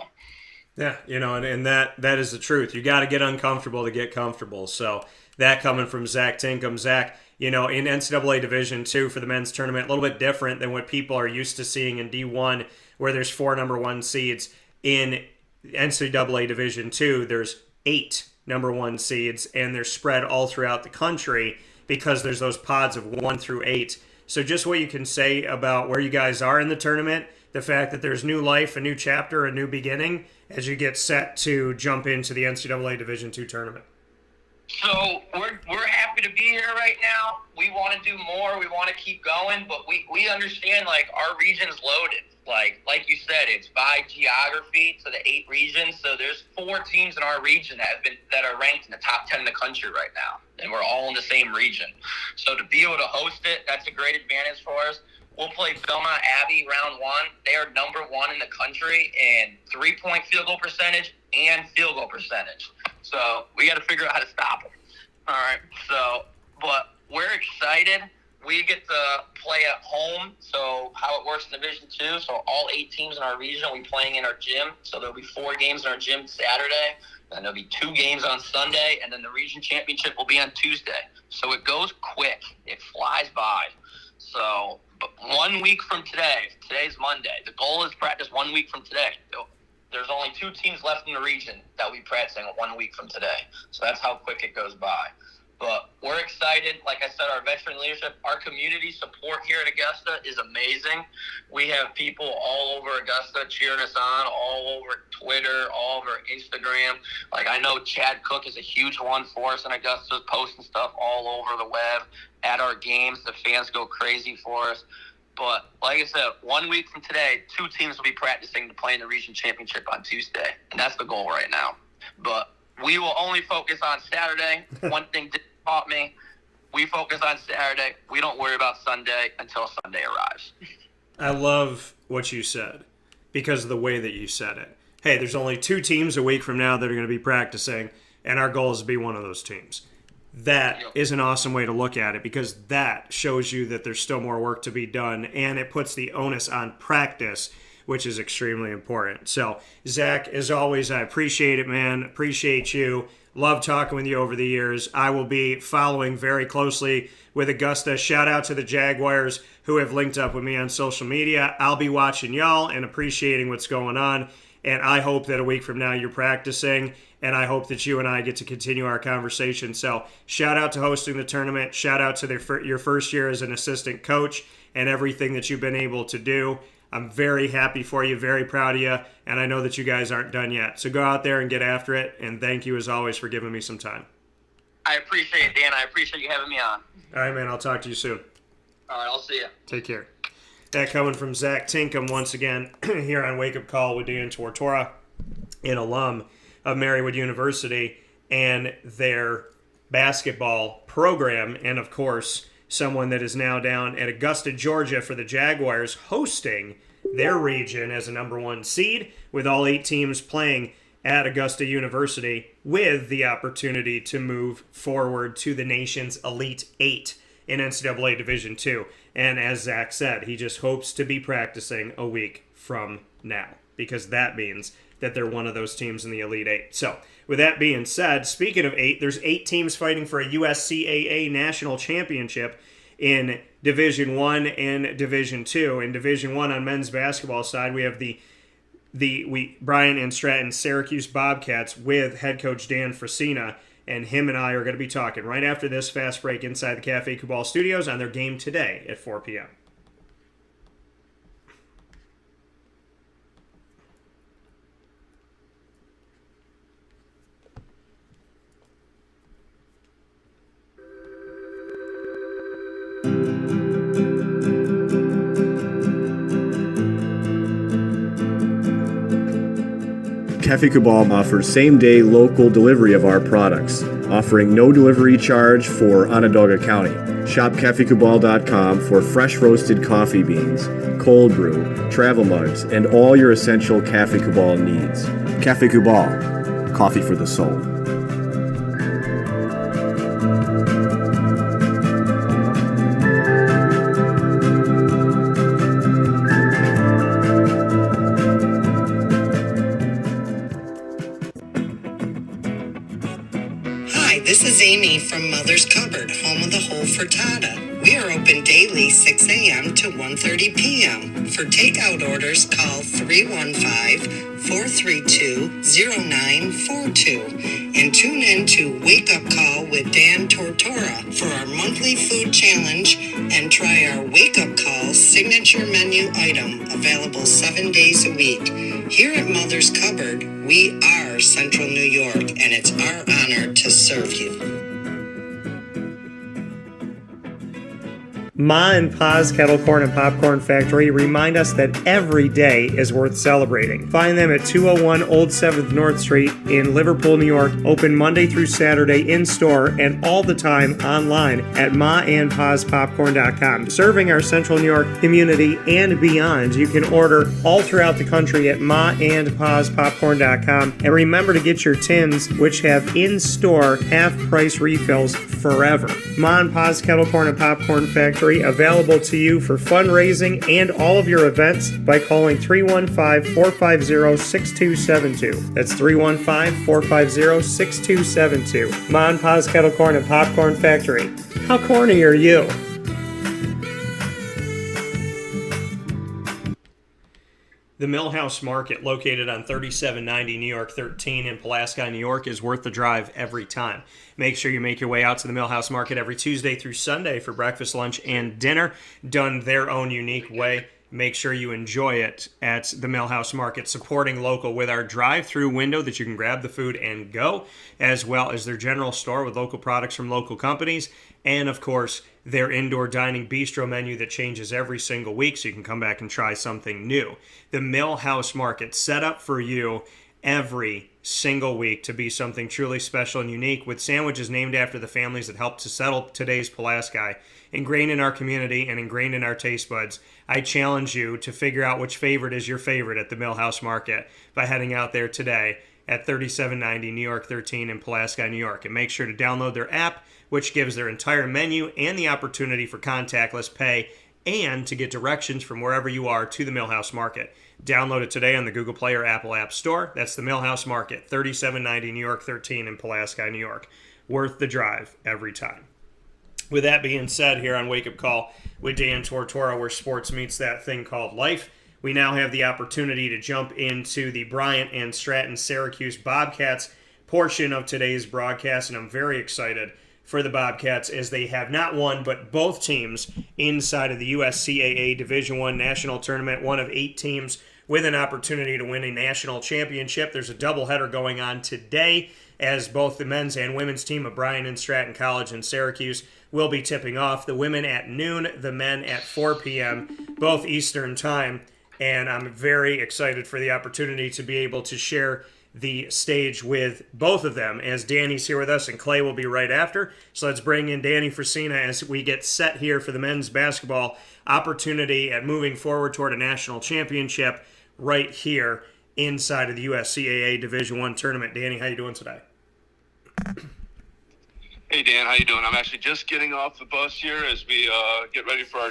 yeah, and that is the truth. You got to get uncomfortable to get comfortable. So that coming from Zach Tinkham. Zach, in NCAA Division II for the men's tournament, a little bit different than what people are used to seeing in D1, where there's 4 number 1 seeds. In NCAA Division II, there's 8 number 1 seeds, and they're spread all throughout the country because there's those pods of 1 through 8. So just what you can say about where you guys are in the tournament, the fact that there's new life, a new chapter, a new beginning as you get set to jump into the NCAA Division II tournament. So we're happy to be here right now. We want to do more. We want to keep going, but we understand, like, our region's loaded. Like you said, it's by geography to the 8 regions. So there's 4 teams in our region that are ranked in the top 10 in the country right now, and we're all in the same region. So to be able to host it, that's a great advantage for us. We'll play Belmont Abbey round 1. They are number 1 in the country in 3-point field goal percentage and field goal percentage. So we got to figure out how to stop them. All right. So, but we're excited. We get to play at home. So how it works in Division II. So all 8 teams in our region will be playing in our gym. So there'll be 4 games in our gym Saturday. And there'll be 2 games on Sunday. And then the region championship will be on Tuesday. So it goes quick. It flies by. So, but 1 week from today, today's Monday, the goal is practice 1 week from today. There's only 2 teams left in the region that we practicing 1 week from today. So that's how quick it goes by. But we're excited. Like I said, our veteran leadership, our community support here at Augusta is amazing. We have people all over Augusta cheering us on, all over Twitter, all over Instagram. Like, I know Chad Cook is a huge one for us in Augusta, posting stuff all over the web at our games. The fans go crazy for us. But like I said, 1 week from today, 2 teams will be practicing to play in the region championship on Tuesday. And that's the goal right now. But we will only focus on Saturday. One thing Dick taught me, we focus on Saturday. We don't worry about Sunday until Sunday arrives. I love what you said because of the way that you said it. Hey, there's only 2 teams a week from now that are going to be practicing, and our goal is to be one of those teams. That is an awesome way to look at it because that shows you that there's still more work to be done, and it puts the onus on practice, which is extremely important. So, Zach, as always, I appreciate it, man. Appreciate you. Love talking with you over the years. I will be following very closely with Augusta. Shout out to the Jaguars who have linked up with me on social media. I'll be watching y'all and appreciating what's going on. And I hope that a week from now you're practicing, and I hope that you and I get to continue our conversation. So shout out to hosting the tournament. Shout out to your first year as an assistant coach and everything that you've been able to do. I'm very happy for you, very proud of you, and I know that you guys aren't done yet. So go out there and get after it, and thank you as always for giving me some time. I appreciate it, Dan. I appreciate you having me on. All right, man. I'll talk to you soon. All right, I'll see you. Take care. That coming from Zach Tinkham once again here on Wake Up Call with Dan Tortora, an alum of Marywood University and their basketball program, and of course someone that is now down at Augusta, Georgia for the Jaguars, hosting their region as a number 1 seed with all 8 teams playing at Augusta University with the opportunity to move forward to the nation's Elite 8 in NCAA Division II. And as Zach said, he just hopes to be practicing a week from now because that means that they're one of those teams in the Elite 8. So, with that being said, speaking of 8, there's 8 teams fighting for a USCAA national championship in Division I and Division II. In Division I on men's basketball side, we have the Bryant and Stratton Syracuse Bobcats with head coach Dan Frisina, and him and I are going to be talking right after this fast break inside the Cafe Kubal Studios on their game today at 4 p.m. Cafe Kubal offers same-day local delivery of our products, offering no delivery charge for Onondaga County. Shop cafekubal.com for fresh roasted coffee beans, cold brew, travel mugs, and all your essential Cafe Kubal needs. Cafe Kubal, coffee for the soul. Hi, this is Amy from Mother's Cupboard, home of the whole frittata. We are open daily 6 a.m. to 1:30 p.m. For takeout orders, call 315-432-0942 and tune in to Wake Up Call with Dan Tortora for our monthly food challenge and try our Wake Up Call signature menu item available 7 days a week. Here at Mother's Cupboard, we are Central New York, and it's our honor to serve you. Ma and Pa's Kettle Corn and Popcorn Factory remind us that every day is worth celebrating. Find them at 201 Old 7th North Street in Liverpool, New York, open Monday through Saturday in-store and all the time online at maandpaspopcorn.com. Serving our Central New York community and beyond, you can order all throughout the country at maandpaspopcorn.com. And remember to get your tins, which have in-store half-price refills forever. Ma and Pa's Kettle Corn and Popcorn Factory, available to you for fundraising and all of your events by calling 315-450-6272. That's 315-450-6272. Ma and Pa's Kettle Corn and Popcorn Factory. How corny are you? The Millhouse Market, located on 3790 New York 13 in Pulaski, New York, is worth the drive every time. Make sure you make your way out to the Millhouse Market every Tuesday through Sunday for breakfast, lunch, and dinner, done their own unique way. Make sure you enjoy it at the Millhouse Market, supporting local with our drive-through window that you can grab the food and go, as well as their general store with local products from local companies, and, of course, their indoor dining bistro menu that changes every single week so you can come back and try something new. The Millhouse Market, set up for you every single week to be something truly special and unique, with sandwiches named after the families that helped to settle today's Pulaski, ingrained in our community and ingrained in our taste buds. I challenge you to figure out which favorite is your favorite at the Millhouse Market by heading out there today at 3790 New York 13 in Pulaski, New York. And make sure to download their app, which gives their entire menu and the opportunity for contactless pay and to get directions from wherever you are to the Millhouse Market. Download it today on the Google Play or Apple App Store. That's the Millhouse Market, 3790 New York 13 in Pulaski, New York. Worth the drive every time. With that being said, here on Wake Up Call with Dan Tortora, where sports meets that thing called life, we now have the opportunity to jump into the Bryant and Stratton Syracuse Bobcats portion of today's broadcast, and I'm very excited for the Bobcats as they have not one but both teams inside of the USCAA Division I National Tournament, one of 8 teams with an opportunity to win a national championship. There's a doubleheader going on today as both the men's and women's team of Bryant and Stratton College and Syracuse will be tipping off. The women at noon, the men at 4 p.m., both Eastern time. And I'm very excited for the opportunity to be able to share the stage with both of them, as Danny's here with us and Clay will be right after. So let's bring in Danny Frisina as we get set here for the men's basketball opportunity at moving forward toward a national championship right here inside of the USCAA Division I tournament. Danny, how you doing today? Hey, Dan, how you doing? I'm actually just getting off the bus here as we get ready for our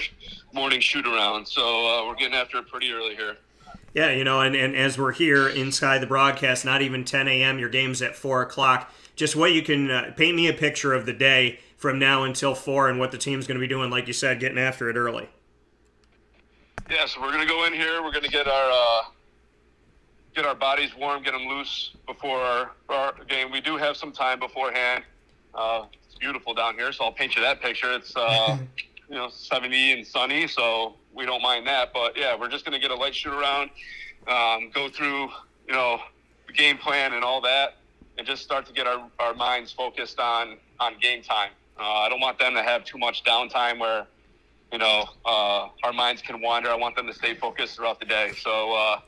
morning shoot-around. So we're getting after it pretty early here. Yeah, you know, and as we're here inside the broadcast, not even 10 a.m., your game's at 4 o'clock. Just what you can paint me a picture of the day from now until 4 and what the team's going to be doing, like you said, getting after it early. Yeah, so we're going to go in here. We're going to get our bodies warm, get them loose before our game. We do have some time beforehand. It's beautiful down here, so I'll paint you that picture. It's 70 and sunny, so we don't mind that. But yeah, we're just going to get a light shoot around, go through the game plan and all that, and just start to get our minds focused on game time. I don't want them to have too much downtime where our minds can wander. I want them to stay focused throughout the day. So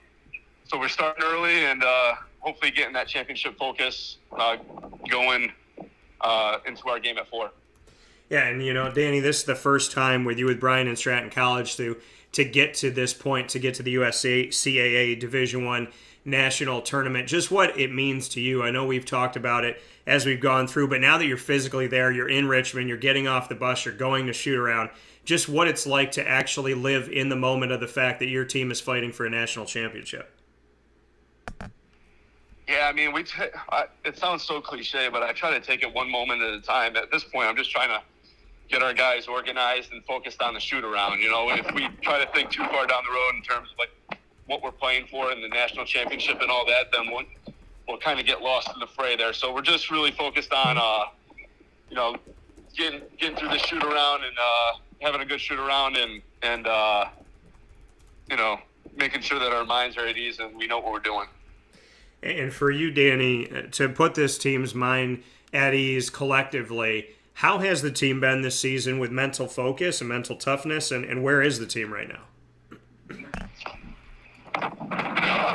we're starting early, and hopefully getting that championship focus going into our game at 4. Yeah, and Danny, this is the first time with you with Bryant and Stratton College to get to this point, to get to the USCAA Division I national tournament. Just what it means to you. I know we've talked about it as we've gone through, but now that you're physically there, you're in Richmond, you're getting off the bus, you're going to shoot around, just what it's like to actually live in the moment of the fact that your team is fighting for a national championship. Yeah, I mean, it sounds so cliche, but I try to take it one moment at a time. At this point, I'm just trying to get our guys organized and focused on the shoot around. If we try to think too far down the road in terms of like what we're playing for in the national championship and all that, then we'll kind of get lost in the fray there. So we're just really focused on, getting through the shoot around and having a good shoot around and making sure that our minds are at ease and we know what we're doing. And for you, Danny, to put this team's mind at ease collectively, how has the team been this season with mental focus and mental toughness, and where is the team right now? I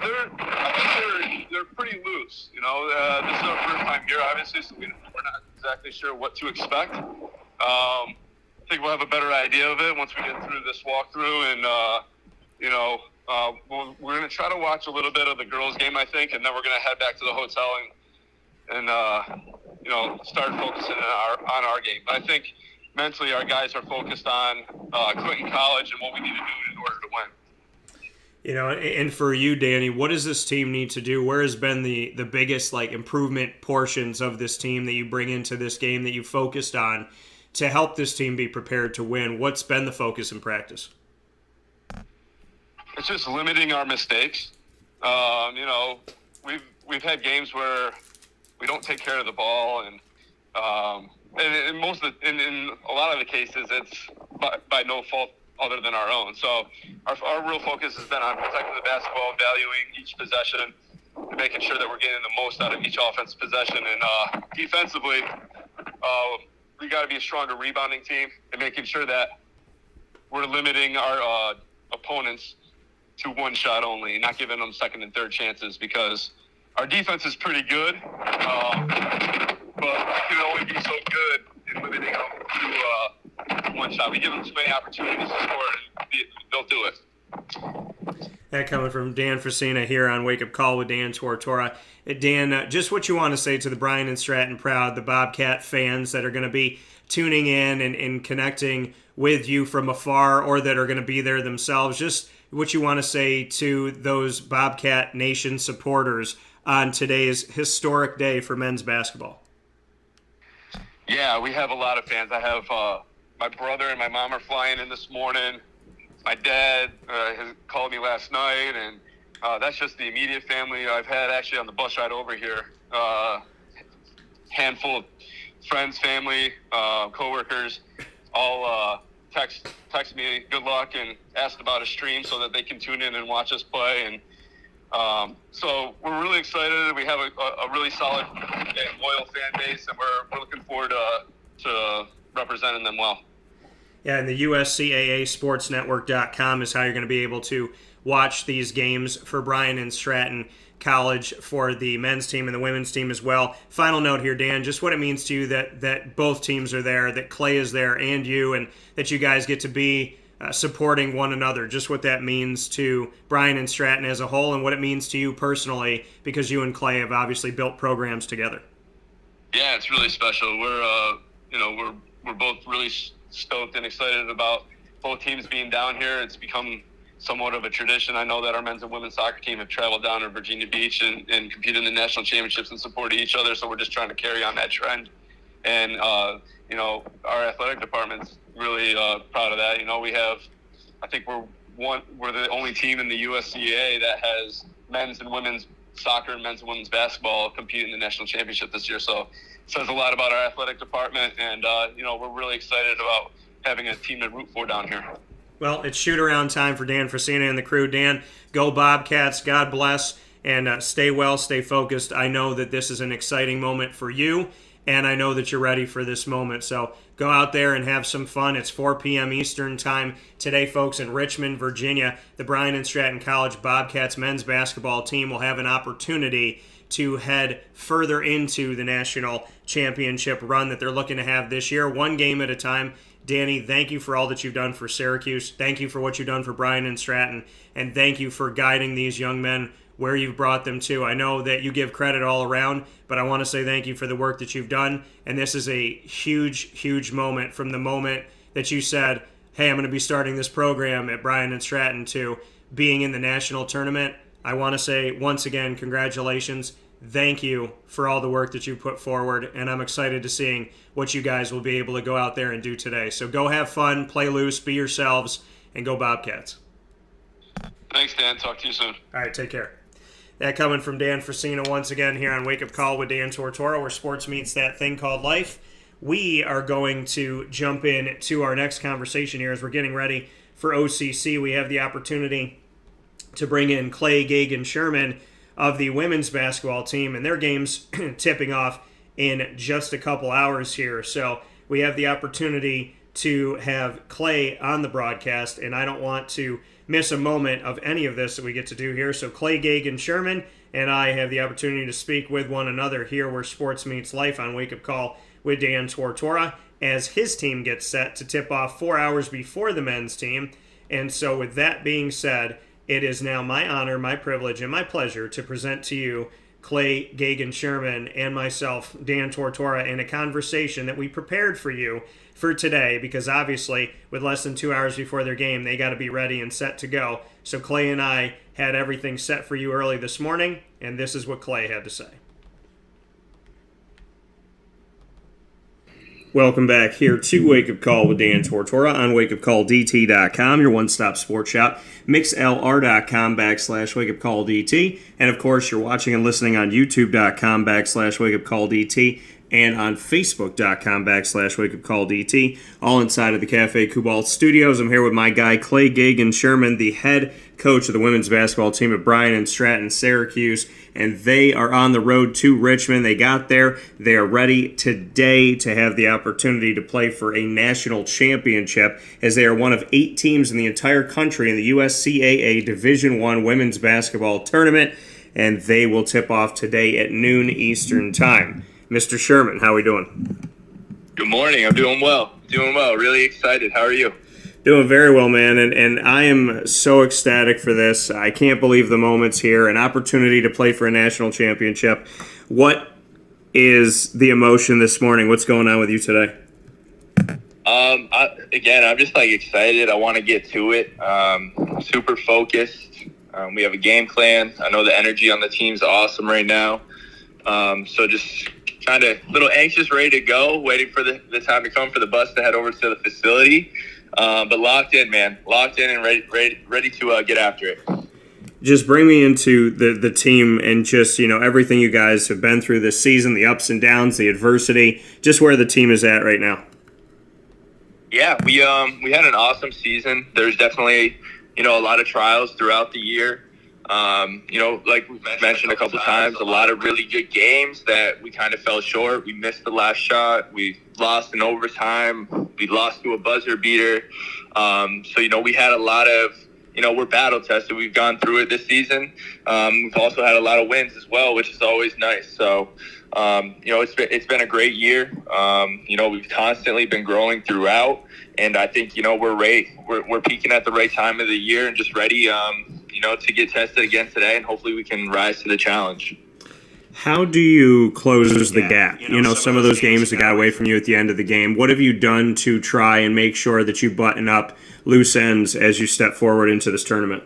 think they're pretty loose. This is our first time here, obviously, so we're not exactly sure what to expect. I think we'll have a better idea of it once we get through this walkthrough, and we're going to try to watch a little bit of the girls' game, I think, and then we're going to head back to the hotel and start focusing on our game. But I think mentally our guys are focused on Clinton College and what we need to do in order to win. And for you, Danny, what does this team need to do? Where has been the biggest improvement portions of this team that you bring into this game that you focused on to help this team be prepared to win? What's been the focus in practice? It's just limiting our mistakes. We've had games where we don't take care of the ball, and in a lot of the cases, it's by no fault other than our own. So our real focus has been on protecting the basketball, valuing each possession, and making sure that we're getting the most out of each offensive possession. And defensively, we got to be a stronger rebounding team and making sure that we're limiting our opponents to one shot only, not giving them second and third chances, because our defense is pretty good, but we can only be so good in limiting them to one shot. We give them too many opportunities to score, and they'll do it. That coming from Dan Frisina here on Wake Up Call with Dan Tortora. Dan, just what you want to say to the Bryant and Stratton Proud, the Bobcat fans that are going to be tuning in and connecting with you from afar, or that are going to be there themselves, just what you want to say to those Bobcat Nation supporters on today's historic day for men's basketball. Yeah, we have a lot of fans. I have my brother and my mom are flying in this morning. My dad has called me last night, and that's just the immediate family. I've had actually on the bus ride over here, handful of friends, family, coworkers, all text me good luck and asked about a stream so that they can tune in and watch us play. And so we're really excited. We have a really solid and loyal fan base, and we're looking forward to representing them well. Yeah, and the USCAASportsNetwork.com is how you're going to be able to watch these games for Bryant and Stratton College for the men's team and the women's team as well. Final note here, Dan, just what it means to you that both teams are there, that Clay is there and you, and that you guys get to be supporting one another, just what that means to Bryant and Stratton as a whole, and what it means to you personally, because you and Clay have obviously built programs together. Yeah, it's really special. We're both really stoked and excited about both teams being down here. It's become somewhat of a tradition. I know that our men's and women's soccer team have traveled down to Virginia Beach and competed in the national championships and supported each other, so we're just trying to carry on that trend. And our athletic department's really proud of that. I think we're the only team in the USCAA that has men's and women's soccer and men's and women's basketball compete in the national championship this year. So it says a lot about our athletic department, and we're really excited about having a team to root for down here. Well, it's shoot-around time for Dan Frisina and the crew. Dan, go Bobcats. God bless, and stay well, stay focused. I know that this is an exciting moment for you and I know that you're ready for this moment. So go out there and have some fun. It's 4 p.m. Eastern time today, folks, in Richmond, Virginia. The Bryant and Stratton College Bobcats men's basketball team will have an opportunity to head further into the national championship run that they're looking to have this year, one game at a time. Danny, thank you for all that you've done for Syracuse. Thank you for what you've done for Bryant and Stratton. And thank you for guiding these young men where you've brought them to. I know that you give credit all around, but I want to say thank you for the work that you've done. And this is a huge, huge moment from the moment that you said, hey, I'm going to be starting this program at Bryant and Stratton to being in the national tournament. I want to say once again, congratulations. Thank you for all the work that you put forward, and I'm excited to seeing what you guys will be able to go out there and do today. So go have fun, play loose, be yourselves, and go Bobcats. Thanks, Dan. Talk to you soon. All right, take care. That coming from Dan Frisina once again here on Wake Up Call with Dan Tortora, where sports meets that thing called life. We are going to jump in to our next conversation here as we're getting ready for OCC. We have the opportunity to bring in Clay Gagan Sherman of the women's basketball team, and their game's tipping off in just a couple hours here. So we have the opportunity to have Clay on the broadcast, and I don't want to miss a moment of any of this that we get to do here. So Clay Gagan Sherman and I have the opportunity to speak with one another here where sports meets life on Wake Up Call with Dan Tortora as his team gets set to tip off 4 hours before the men's team. And so with that being said, it is now my honor, my privilege, and my pleasure to present to you Clay Gagan Sherman and myself, Dan Tortora, in a conversation that we prepared for you for today because obviously with less than 2 hours before their game, they got to be ready and set to go. So Clay and I had everything set for you early this morning, and this is what Clay had to say. Welcome back here to Wake Up Call with Dan Tortora on wakeupcalldt.com, your one-stop sports shop, mixlr.com/wakeupcalldt, and of course you're watching and listening on youtube.com/wakeupcalldt and on facebook.com/wakeupcalldt, all inside of the Cafe Kubal studios. I'm here with my guy Clay Gagan Sherman, the head coach of the women's basketball team at Bryant and Stratton, Syracuse, and they are on the road to Richmond. They got there. They are ready today to have the opportunity to play for a national championship as they are one of 8 teams in the entire country in the USCAA Division I women's basketball tournament, and they will tip off today at noon Eastern time. Mr. Sherman, how are we doing? Good morning. I'm doing well. Really excited. How are you? Doing very well, man, and I am so ecstatic for this. I can't believe the moment's here, an opportunity to play for a national championship. What is the emotion this morning? What's going on with you today? I'm just excited. I want to get to it. Super focused. We have a game plan. I know the energy on the team's awesome right now. So just kind of a little anxious, ready to go, waiting for the time to come for the bus to head over to the facility. But locked in, man. Locked in and ready to get after it. Just bring me into the team and just, everything you guys have been through this season, the ups and downs, the adversity, just where the team is at right now. Yeah, we had an awesome season. There's definitely, a lot of trials throughout the year. Like we've mentioned a couple times, a lot of really good games that we kind of fell short. We missed the last shot. We lost in overtime. We lost to a buzzer beater. So, we had a lot of, we're battle tested. We've gone through it this season. We've also had a lot of wins as well, which is always nice. So, it's been a great year. We've constantly been growing throughout, and I think, we're peaking at the right time of the year and just ready, to get tested again today, and hopefully we can rise to the challenge. How do you close the gap? Some of those games that got away from you at the end of the game. What have you done to try and make sure that you button up loose ends as you step forward into this tournament?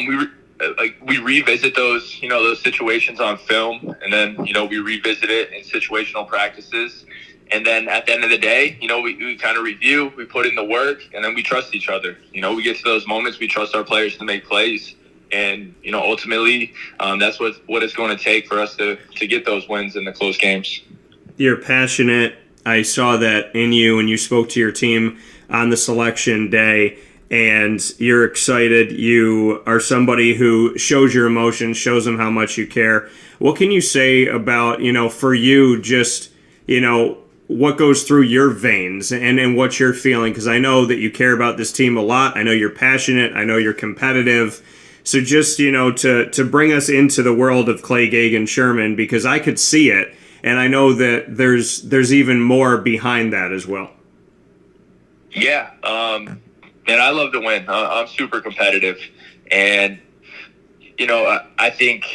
We revisit those situations on film, and then we revisit it in situational practices. And then at the end of the day, we kind of review, we put in the work, and then we trust each other. We get to those moments, we trust our players to make plays. And, ultimately, that's what it's going to take for us to get those wins in the close games. You're passionate. I saw that in you, and you spoke to your team on the selection day. and you're excited. You are somebody who shows your emotions, shows them how much you care. What can you say about, for you, just, what goes through your veins and what you're feeling? Because I know that you care about this team a lot. I know you're passionate. I know you're competitive. So just, to bring us into the world of Clay Gagan Sherman, because I could see it, and I know that there's even more behind that as well. Yeah, and I love to win. I'm super competitive, and I think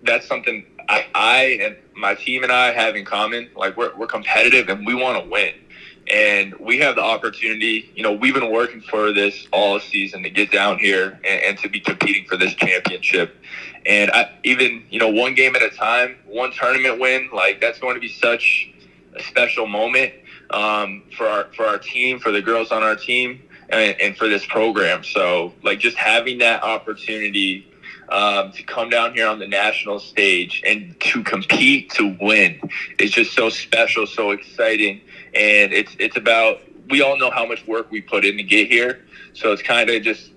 that's something I and my team and I have in common. Like we're competitive and we want to win, and we have the opportunity. We've been working for this all season to get down here and to be competing for this championship. And one game at a time, one tournament win, like that's going to be such a special moment for our team, for the girls on our team, and for this program. So like just having that opportunity to come down here on the national stage and to compete, to win, is just so special, so exciting. And it's about, we all know how much work we put in to get here. So it's kind of just,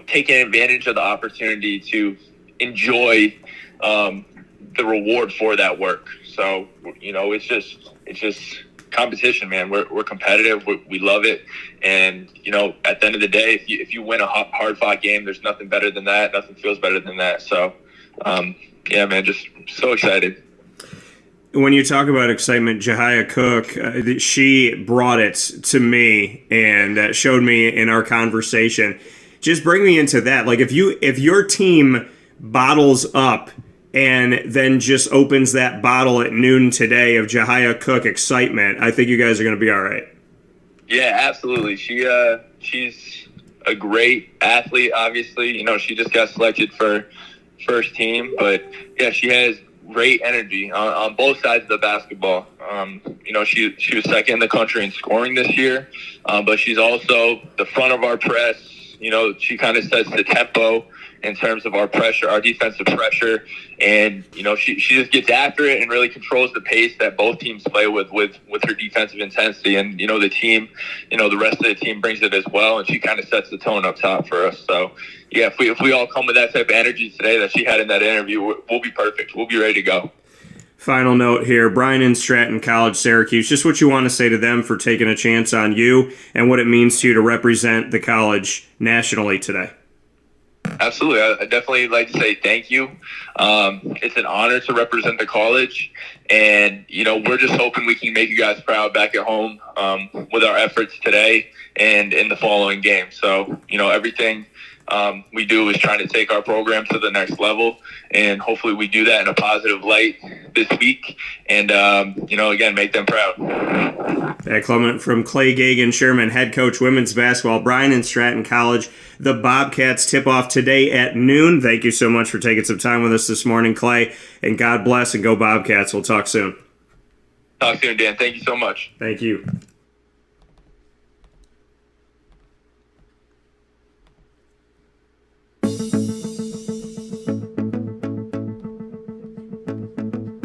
taking advantage of the opportunity to enjoy the reward for that work. So, it's just competition, man. We're competitive. We love it. And, at the end of the day, if you win a hard-fought game, there's nothing better than that. Nothing feels better than that. So, yeah, man, just so excited. When you talk about excitement, Jahia Cook, she brought it to me and showed me in our conversation. Just bring me into that. Like if your team bottles up and then just opens that bottle at noon today of Jahia Cook excitement, I think you guys are going to be all right. Yeah, absolutely. She's a great athlete, obviously. She just got selected for first team, but yeah, she has great energy on both sides of the basketball. She was second in the country in scoring this year, but she's also the front of our press. She kind of sets the tempo in terms of our pressure, our defensive pressure, and she just gets after it and really controls the pace that both teams play with her defensive intensity. And the team, the rest of the team brings it as well, and she kind of sets the tone up top for us. So yeah, if we all come with that type of energy today that she had in that interview, we'll be perfect. We'll be ready to go. Final note here, Bryant and Stratton College, Syracuse, just what you want to say to them for taking a chance on you and what it means to you to represent the college nationally today. Absolutely. I definitely like to say thank you. It's an honor to represent the college, and we're just hoping we can make you guys proud back at home with our efforts today and in the following game. So everything we do is trying to take our program to the next level, and hopefully we do that in a positive light this week, and again, make them proud. That comment from Clay Gagan Sherman, head coach women's basketball, Bryant and Stratton College. The Bobcats tip off today at noon. Thank you so much for taking some time with us this morning, Clay, and God bless and go Bobcats. We'll talk soon. Talk soon, Dan. Thank you so much. Thank you.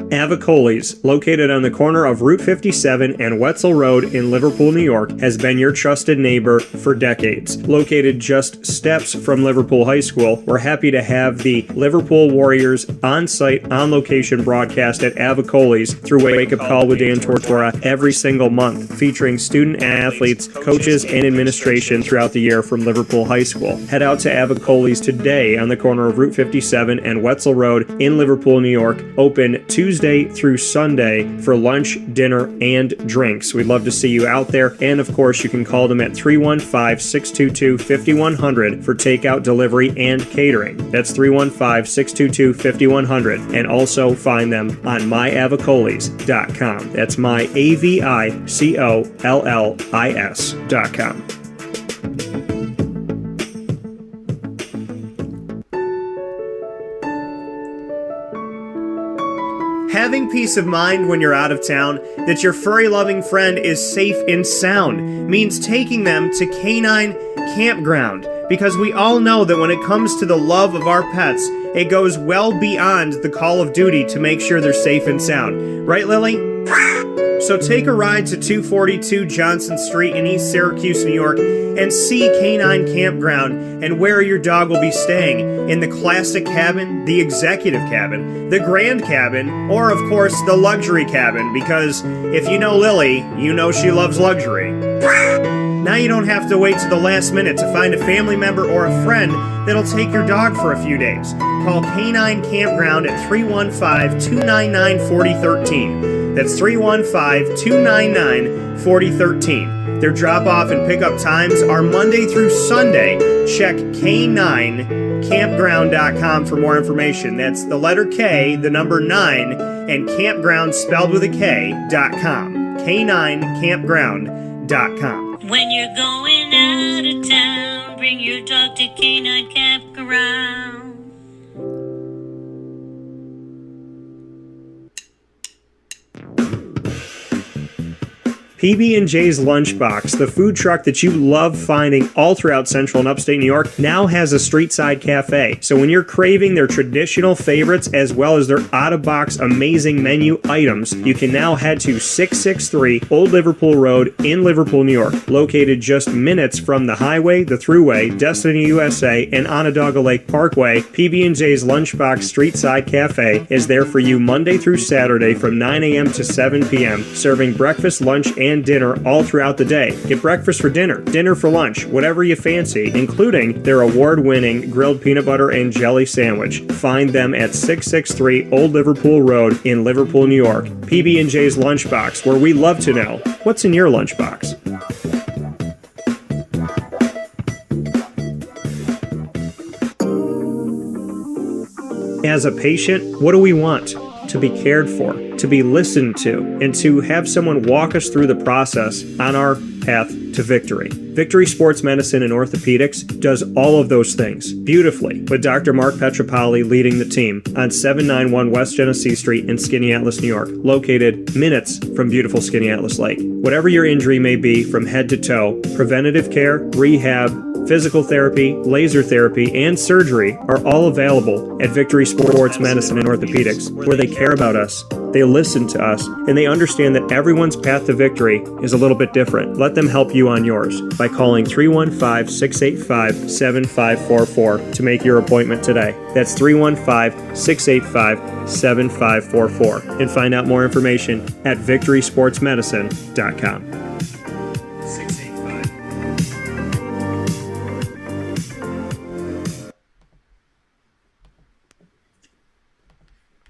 Avicoli's, located on the corner of Route 57 and Wetzel Road in Liverpool, New York, has been your trusted neighbor for decades. Located just steps from Liverpool High School, we're happy to have the Liverpool Warriors on-site, on-location broadcast at Avicoli's through Wake Up Call with Dan Tortora every single month, featuring student athletes, coaches, and administration throughout the year from Liverpool High School. Head out to Avicoli's today on the corner of Route 57 and Wetzel Road in Liverpool, New York, open Tuesday through Sunday for lunch, dinner, and drinks. We'd love to see you out there, and of course you can call them at 315-622-5100 for takeout, delivery, and catering. That's 315-622-5100, and also find them on myavicolis.com. That's myavicollis.com. Having peace of mind when you're out of town that your furry-loving friend is safe and sound means taking them to Canine Campground, because we all know that when it comes to the love of our pets, it goes well beyond the call of duty to make sure they're safe and sound. Right, Lily? So take a ride to 242 Johnson Street in East Syracuse, New York, and see Canine Campground and where your dog will be staying. In the classic cabin, the executive cabin, the grand cabin, or of course the luxury cabin, because if you know Lily, you know she loves luxury. Now you don't have to wait to the last minute to find a family member or a friend that'll take your dog for a few days. Call Canine Campground at 315-299-4013. That's 315-299-4013. Their drop-off and pickup times are Monday through Sunday. Check K9campground.com for more information. That's the letter K, the number 9, and campground spelled with a K.com. K9campground.com. When you're going out of town, bring your dog to Canine Campground. PB&J's Lunchbox, the food truck that you love finding all throughout central and upstate New York, now has a street-side cafe. So when you're craving their traditional favorites as well as their out-of-box amazing menu items, you can now head to 663 Old Liverpool Road in Liverpool, New York. Located just minutes from the highway, the Thruway, Destiny USA, and Onondaga Lake Parkway, PB&J's Lunchbox Street-Side Cafe is there for you Monday through Saturday from 9 a.m. to 7 p.m., serving breakfast, lunch, and dinner all throughout the day. Get breakfast for dinner, dinner for lunch, whatever you fancy, including their award-winning grilled peanut butter and jelly sandwich. Find them at 663 Old Liverpool Road in Liverpool, New York. PB&J's Lunchbox, where we love to know what's in your lunchbox. As a patient, what do we want? To be cared for, to be listened to, and to have someone walk us through the process on our path to victory. Victory Sports Medicine and Orthopedics does all of those things beautifully, with Dr. Mark Petropoli leading the team on 791 West Genesee Street in Skaneateles, New York, located minutes from beautiful Skaneateles Lake. Whatever your injury may be from head to toe, preventative care, rehab, physical therapy, laser therapy, and surgery are all available at Victory Sports Medicine and Orthopedics, where they care about us, they listen to us, and they understand that everyone's path to victory is a little bit different. Let them help you on yours by calling 315-685-7544 to make your appointment today. That's 315-685-7544. And find out more information at victorysportsmedicine.com.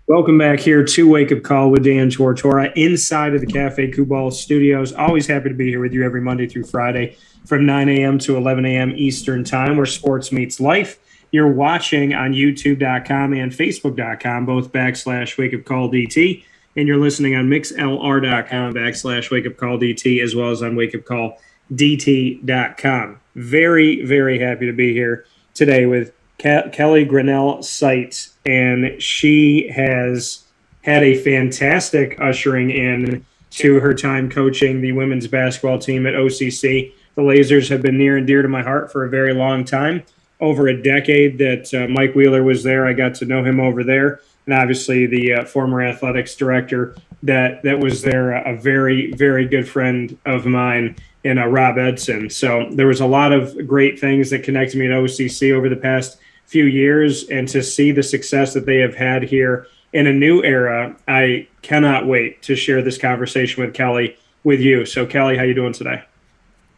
Welcome back here to Wake Up Call with Dan Tortora inside of the Cafe Kubal studios. Always happy to be here with you every Monday through Friday from 9 a.m. to 11 a.m. Eastern Time, where sports meets life. You're watching on YouTube.com and Facebook.com, both /Wake Up Call DT, and you're listening on MixLR.com /Wake Up Call DT, as well as on WakeUpCallDT.com. Very, very happy to be here today with Kelly Grinnell-Seibt, and she has had a fantastic ushering in to her time coaching the women's basketball team at OCC. The Lasers have been near and dear to my heart for a very long time. Over a decade that Mike Wheeler was there, I got to know him over there, and obviously the former athletics director that was there, a very, very good friend of mine, in Rob Edson. So there was a lot of great things that connected me to OCC over the past few years, and to see the success that they have had here in a new era, I cannot wait to share this conversation with Kelly with you. So Kelly, how you doing today?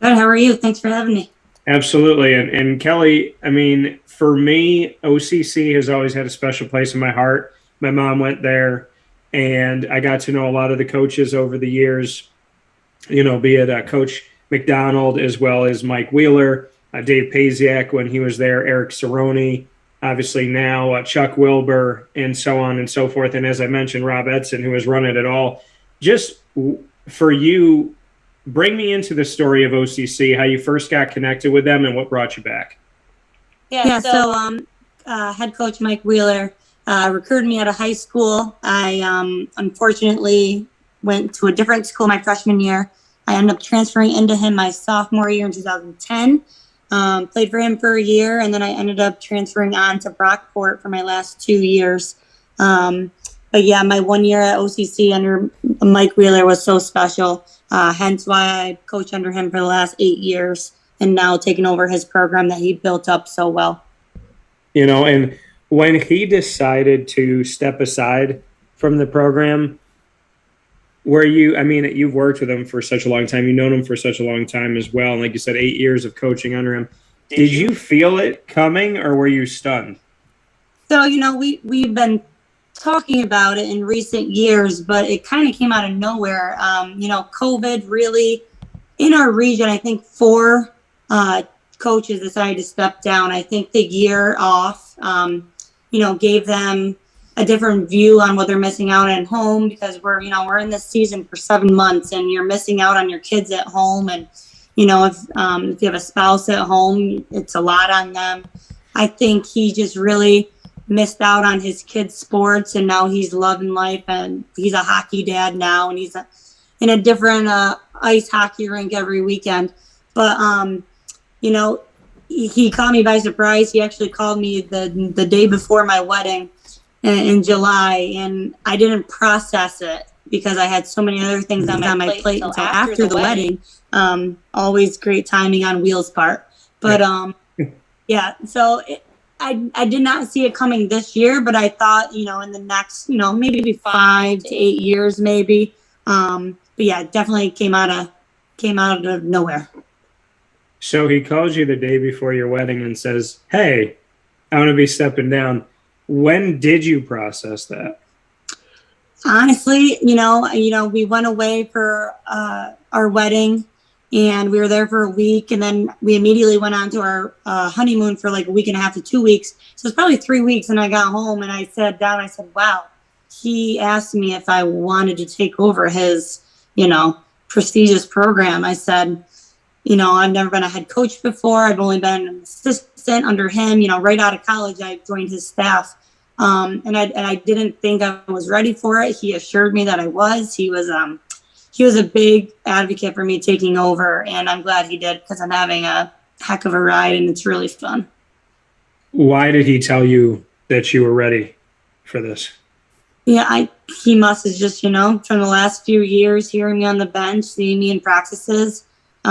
Good. How are you? Thanks for having me. Absolutely. And Kelly, I mean, for me, OCC has always had a special place in my heart. My mom went there, and I got to know a lot of the coaches over the years, you know, be it Coach McDonald as well as Mike Wheeler, Dave Paziak when he was there, Erik Saroney, obviously now Chuck Wilbur, and so on and so forth. And as I mentioned, Rob Edson, who has run it all. Just for you, bring me into the story of OCC, how you first got connected with them and what brought you back. So head coach Mike Wheeler recruited me out of high school. I unfortunately went to a different school my freshman year. I ended up transferring into him my sophomore year in 2010. Played for him for a year, and then I ended up transferring on to Brockport for my last 2 years. but yeah, my 1 year at OCC under Mike Wheeler was so special. Hence why I coached under him for the last 8 years and now taking over his program that he built up so well. And when he decided to step aside from the program, you've worked with him for such a long time. You've known him for such a long time as well. And like you said, 8 years of coaching under him. Did you feel it coming or were you stunned? So, we've been talking about it in recent years, but it kind of came out of nowhere. COVID really, in our region, I think 4 coaches decided to step down. I think the year off, gave them a different view on what they're missing out at home, because we're in this season for 7 months and you're missing out on your kids at home. And, if you have a spouse at home, it's a lot on them. I think he just really missed out on his kids' sports, and now he's loving life, and he's a hockey dad now, and he's in a different ice hockey rink every weekend. But, he caught me by surprise. He actually called me the day before my wedding in July, and I didn't process it because I had so many other things on my plate until after the wedding. Always great timing on Wheel's part. But, yeah, so I did not see it coming this year, but I thought, in the next, maybe 5 to 8 years, maybe. But yeah, it definitely came out of nowhere. So he calls you the day before your wedding and says, "Hey, I'm going to be stepping down." When did you process that? Honestly, we went away for our wedding, and we were there for a week, and then we immediately went on to our honeymoon for like a week and a half to 2 weeks. So it's probably 3 weeks, and I got home and I sat down. I said, "Wow." He asked me if I wanted to take over his, prestigious program. I said, I've never been a head coach before. I've only been an assistant under him. Right out of college, I joined his staff. And I didn't think I was ready for it. He assured me that I was. He was a big advocate for me taking over, and I'm glad he did, because I'm having a heck of a ride and it's really fun. Why did he tell you that you were ready for this? Yeah, he must have just, from the last few years, hearing me on the bench, seeing me in practices. We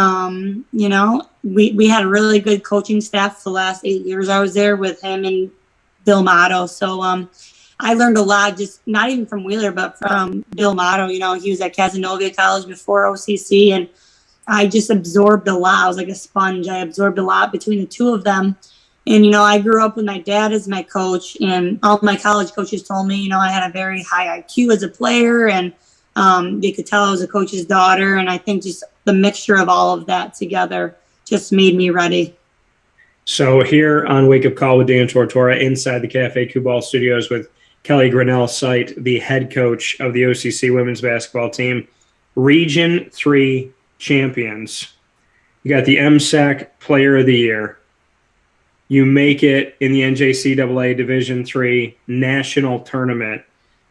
had a really good coaching staff the last 8 years I was there with him and Bill Motto. So I learned a lot, just not even from Wheeler, but from Bill Motto. He was at Casanova College before OCC, and I just absorbed a lot. I was like a sponge. I absorbed a lot between the two of them. And, I grew up with my dad as my coach, and all my college coaches told me, I had a very high IQ as a player, and they could tell I was a coach's daughter. And I think just the mixture of all of that together just made me ready. So here on Wake Up Call with Dan Tortora, inside the Cafe Kubal studios with Kelly Grinnell-Seibt, the head coach of the OCC women's basketball team, Region 3 champions. You got the MSAC Player of the Year. You make it in the NJCAA Division 3 national tournament.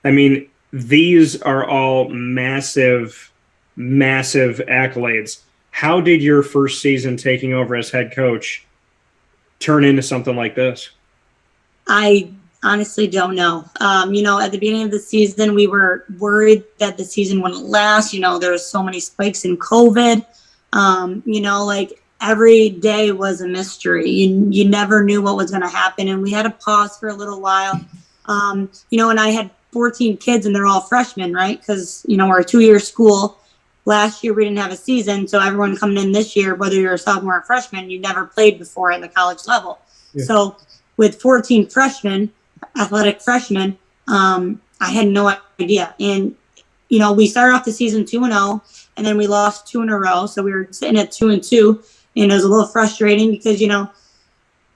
I mean, these are all massive, massive accolades. How did your first season taking over as head coach turn into something like this? I honestly don't know. At the beginning of the season, we were worried that the season wouldn't last. There was so many spikes in COVID. Every day was a mystery. You never knew what was going to happen. And we had to pause for a little while. And I had 14 kids and they're all freshmen, right? Because, we're a 2-year school. Last year, we didn't have a season. So everyone coming in this year, whether you're a sophomore or freshman, you never played before in the college level. Yeah. So with 14 freshmen, athletic freshmen, I had no idea. And, we started off the season 2-0, and then we lost 2 in a row. So we were sitting at 2-2. And it was a little frustrating because,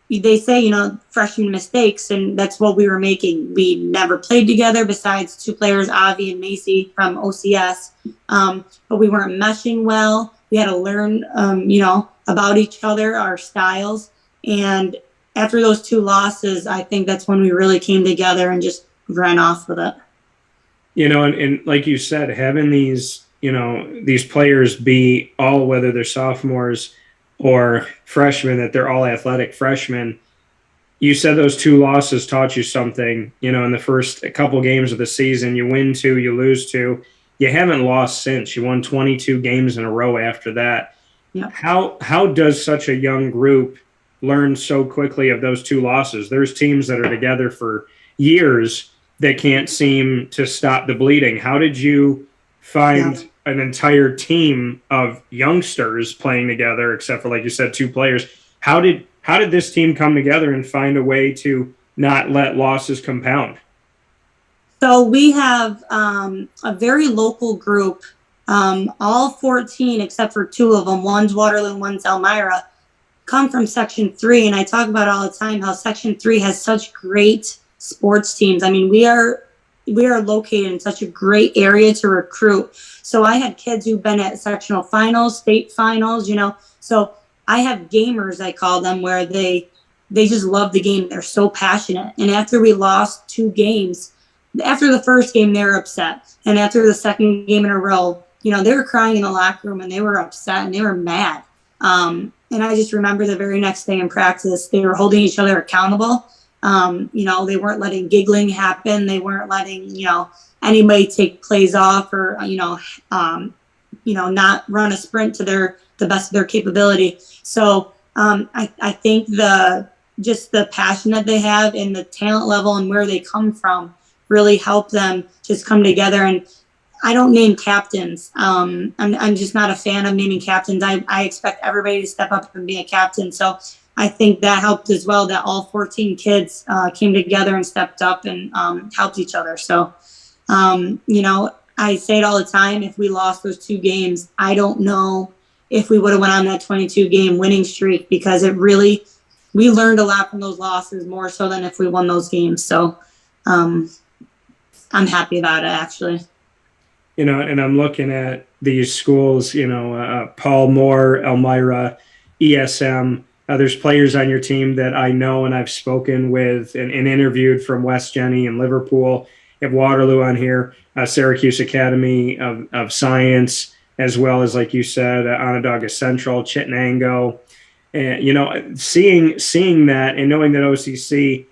they say, freshman mistakes, and that's what we were making. We never played together besides 2 players, Avi and Macy from OCS. But we weren't meshing well. We had to learn, about each other, our styles. And after those 2 losses, I think that's when we really came together and just ran off with it. And like you said, having these, these players be all, whether they're sophomores or freshmen, that they're all athletic freshmen, you said those 2 losses taught you something, in the first couple games of the season. You win 2, you lose 2. You haven't lost since. You won 22 games in a row after that. Yeah. How does such a young group learn so quickly of those 2 losses? There's teams that are together for years that can't seem to stop the bleeding. How did you find an entire team of youngsters playing together, except for, like you said, 2 players? How did this team come together and find a way to not let losses compound? So we have a very local group. All 14, except for 2 of them, one's Waterloo, one's Elmira, come from Section 3. And I talk about all the time how Section 3 has such great sports teams. I mean, we are located in such a great area to recruit. So I had kids who've been at sectional finals, state finals, So I have gamers, I call them, where they just love the game. They're so passionate. And after we lost 2 games, after the first game, they were upset. And after the second game in a row, they were crying in the locker room and they were upset and they were mad. And I just remember the very next day in practice, they were holding each other accountable. They weren't letting giggling happen. They weren't letting, anybody take plays off or, not run a sprint to the best of their capability. So I think the passion that they have and the talent level and where they come from really help them just come together. And I don't name captains. I'm just not a fan of naming captains. I expect everybody to step up and be a captain. So I think that helped as well, that all 14 kids came together and stepped up and helped each other. So, I say it all the time. If we lost those 2 games, I don't know if we would have went on that 22 game winning streak, because we learned a lot from those losses, more so than if we won those games. So I'm happy about it, actually. And I'm looking at these schools, Paul Moore, Elmira, ESM. There's players on your team that I know and I've spoken with and interviewed from West Jenny and Liverpool. You have Waterloo on here, Syracuse Academy of Science, as well as, like you said, Onondaga Central, Chittenango. And, seeing that and knowing that OCC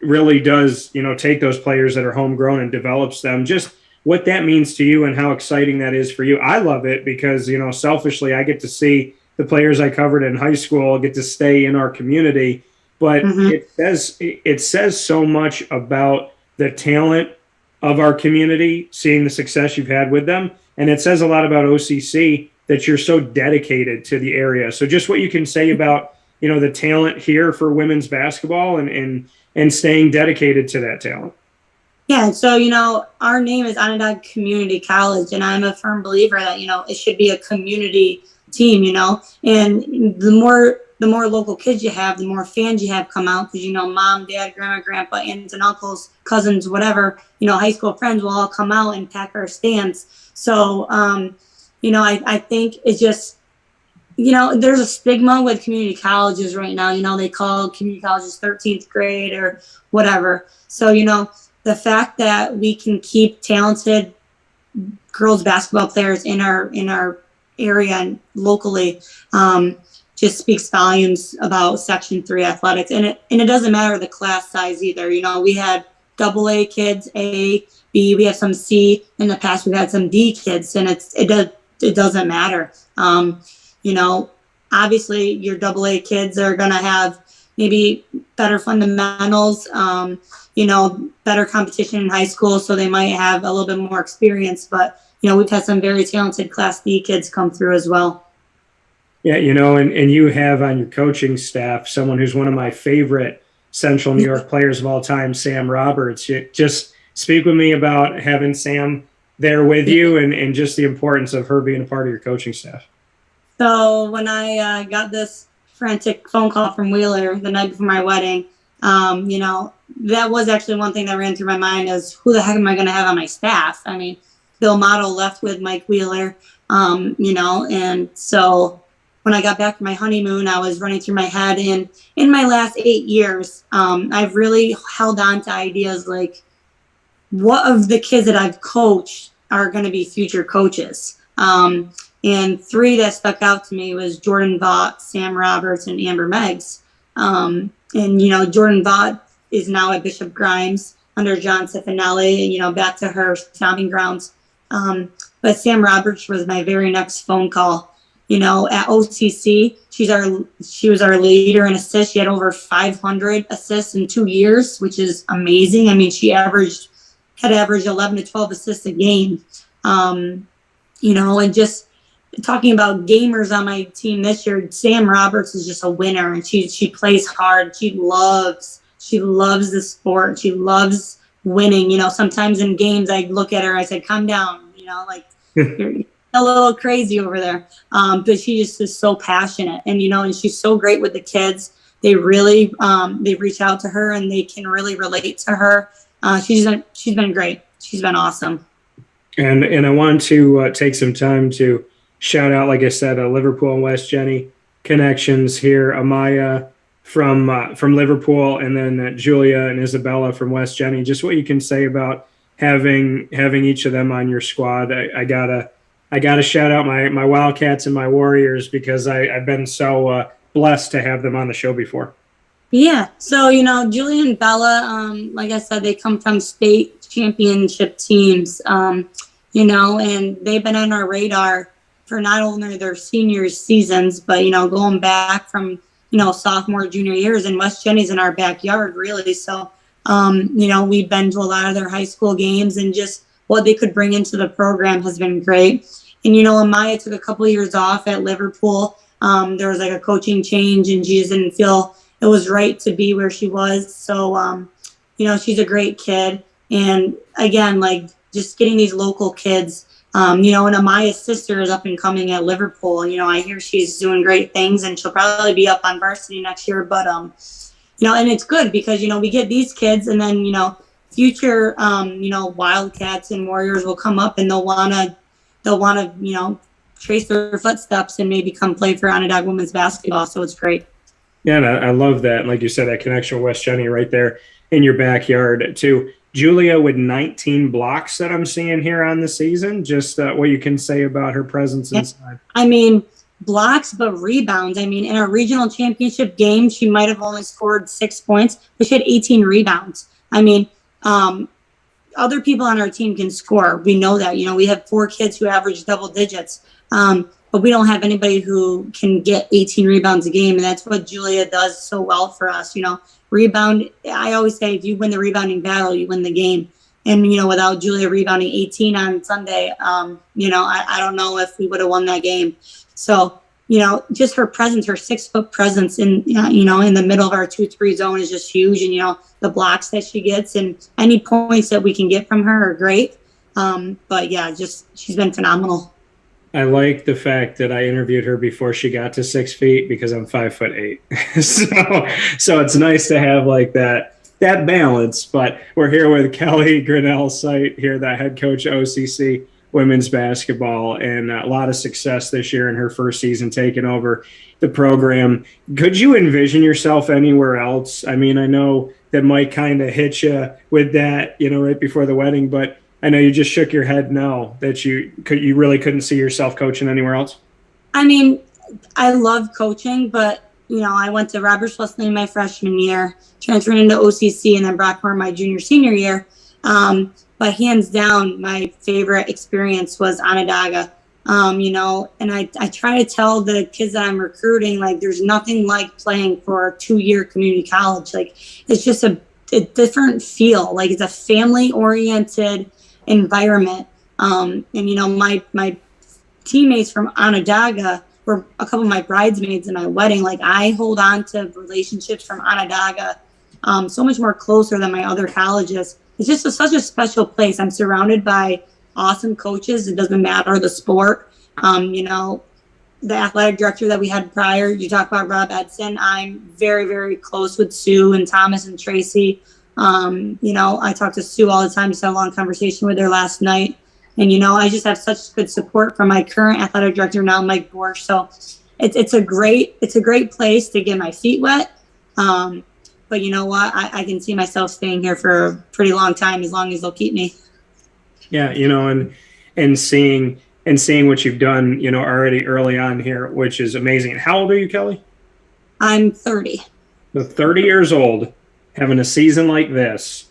really does, take those players that are homegrown and develops them, just what that means to you and how exciting that is for you. I love it because, selfishly, I get to see the players I covered in high school get to stay in our community, but it says so much about the talent of our community, seeing the success you've had with them. And it says a lot about OCC that you're so dedicated to the area. So just what you can say about, the talent here for women's basketball and staying dedicated to that talent. Yeah, so, our name is Onondaga Community College, and I'm a firm believer that, it should be a community team, and the more local kids you have, the more fans you have come out, because, mom, dad, grandma, grandpa, aunts and uncles, cousins, whatever, high school friends will all come out and pack our stands. So, I think it's just, there's a stigma with community colleges right now. They call community colleges 13th grade or whatever. So, the fact that we can keep talented girls basketball players in our area and locally just speaks volumes about Section 3 athletics. And it doesn't matter the class size either. We had AA kids, A, B, we have some C. In the past, we've had some D kids, and it doesn't matter. Obviously your AA kids are going to have maybe better fundamentals, better competition in high school, so they might have a little bit more experience. But, we've had some very talented Class D kids come through as well. Yeah, and you have on your coaching staff someone who's one of my favorite Central New York players of all time, Sam Roberts. Just speak with me about having Sam there with you and just the importance of her being a part of your coaching staff. So when I got this frantic phone call from Wheeler the night before my wedding, that was actually one thing that ran through my mind is, who the heck am I going to have on my staff? I mean, Bill Motto left with Mike Wheeler, and so when I got back from my honeymoon, I was running through my head. And in my last 8 years, I've really held on to ideas like, what of the kids that I've coached are going to be future coaches? And 3 that stuck out to me was Jordan Vaught, Sam Roberts, and Amber Meggs. Jordan Vaught is now at Bishop Grimes under John Cifanelli, back to her stomping grounds. But Sam Roberts was my very next phone call. At OCC, she was our leader in assists. She had over 500 assists in 2 years, which is amazing. I mean, she had averaged 11 to 12 assists a game. And just talking about gamers on my team this year, Sam Roberts is just a winner, and she plays hard. She loves the sport. She loves winning. Sometimes in games I look at her, I say, calm down, you're a little crazy over there. But she just is so passionate, and and she's so great with the kids. They really they reach out to her and they can really relate to her. She's been great. She's been awesome. And I want to take some time to shout out, like I said, Liverpool and West Jenny connections here. Amaya from Liverpool, and then Julia and Isabella from West Jenny. Just what you can say about having each of them on your squad. I gotta shout out my Wildcats and my Warriors, because I've been so blessed to have them on the show before. Yeah. So, Julia and Bella, like I said, they come from state championship teams, and they've been on our radar for not only their senior seasons, but, going back from, sophomore, junior years, and West Jenny's in our backyard, really. So, we've been to a lot of their high school games, and just what they could bring into the program has been great. And, Amaya took a couple of years off at Liverpool. There was like a coaching change, and she just didn't feel it was right to be where she was. So, she's a great kid. And again, like just getting these local kids, and Amaya's sister is up and coming at Liverpool. I hear she's doing great things, and she'll probably be up on varsity next year. But, and it's good because, we get these kids, and then, future, Wildcats and Warriors will come up, and they'll want to, trace their footsteps and maybe come play for Onondaga women's basketball. So it's great. Yeah, and I love that. Like you said, that connection with West Jenny right there in your backyard too. Julia with 19 blocks that I'm seeing here on the season. Just what you can say about her presence inside. I mean, blocks, but rebounds. I mean, in a regional championship game, she might have only scored 6 points, but she had 18 rebounds. I mean, other people on our team can score. We know that. We have 4 kids who average double digits. But we don't have anybody who can get 18 rebounds a game, and that's what Julia does so well for us. Rebound. I always say, if you win the rebounding battle, you win the game. And without Julia rebounding 18 on Sunday, I don't know if we would have won that game. So just her presence, her 6-foot presence in in the middle of our 2-3 zone is just huge. And the blocks that she gets and any points that we can get from her are great. But yeah, she's been phenomenal. I like the fact that I interviewed her before she got to 6 feet, because I'm 5'8". So it's nice to have like that balance. But we're here with Kelly Grinnell-Seibt here, the head coach of OCC women's basketball, and a lot of success this year in her first season taking over the program. Could you envision yourself anywhere else? I mean, I know that Mike kind of hit you with that, right before the wedding, but I know you just shook your head no, that you really couldn't see yourself coaching anywhere else. I mean, I love coaching, but I went to Robert Schlessley my freshman year, transferred into OCC, and then Brockmore my senior year. But hands down, my favorite experience was Onondaga. And I try to tell the kids that I'm recruiting, like, there's nothing like playing for a 2-year community college. Like, it's just a different feel. Like, it's a family-oriented environment. And my teammates from Onondaga were a couple of my bridesmaids in my wedding. Like, I hold on to relationships from Onondaga so much more closer than my other colleges. It's just such a special place. I'm surrounded by awesome coaches. It doesn't matter the sport. The athletic director that we had prior, you talk about Rob Edson. I'm very, very close with Sue and Thomas and Tracy. I talk to Sue all the time. Just had a long conversation with her last night. And, I just have such good support from my current athletic director now, Mike Borsch. So it's a great place to get my feet wet. But you know what? I can see myself staying here for a pretty long time, as long as they'll keep me. Yeah, and seeing what you've done, already early on here, which is amazing. How old are you, Kelly? I'm 30. So 30 years old, having a season like this,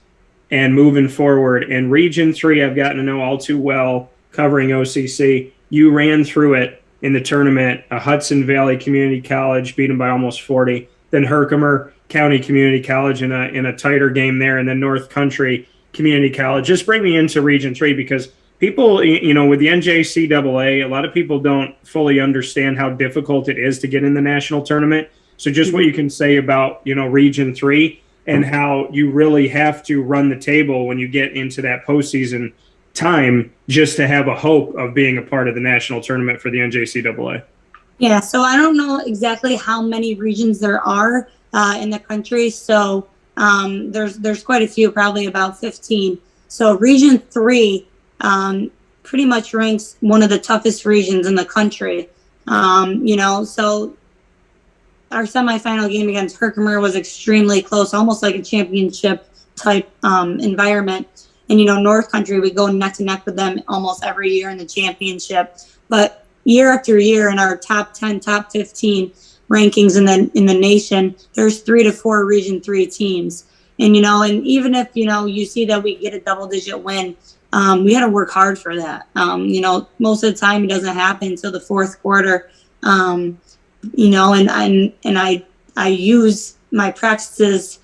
and moving forward. And Region 3, I've gotten to know all too well, covering OCC. You ran through it in the tournament. Hudson Valley Community College beat them by almost 40. Then Herkimer County Community College in a tighter game there, and then North Country Community College. Just bring me into Region 3 because people, you know, with the NJCAA, a lot of people don't fully understand how difficult it is to get in the national tournament. So just what you can say about, you know, Region 3 and how you really have to run the table when you get into that postseason time just to have a hope of being a part of the national tournament for the NJCAA. Yeah, so I don't know exactly how many regions there are in the country. So there's quite a few, probably about 15. So Region 3 pretty much ranks one of the toughest regions in the country. You know, so our semifinal game against Herkimer was extremely close, almost like a championship type environment. And, you know, North Country, we go neck to neck with them almost every year in the championship. But year after year in our top 10, top 15 rankings in the nation, there's 3 to 4 Region 3 teams. And, you know, and even if, you know, you see that we get a double-digit win, we had to work hard for that. You know, most of the time it doesn't happen until the fourth quarter. You know, and I use my practices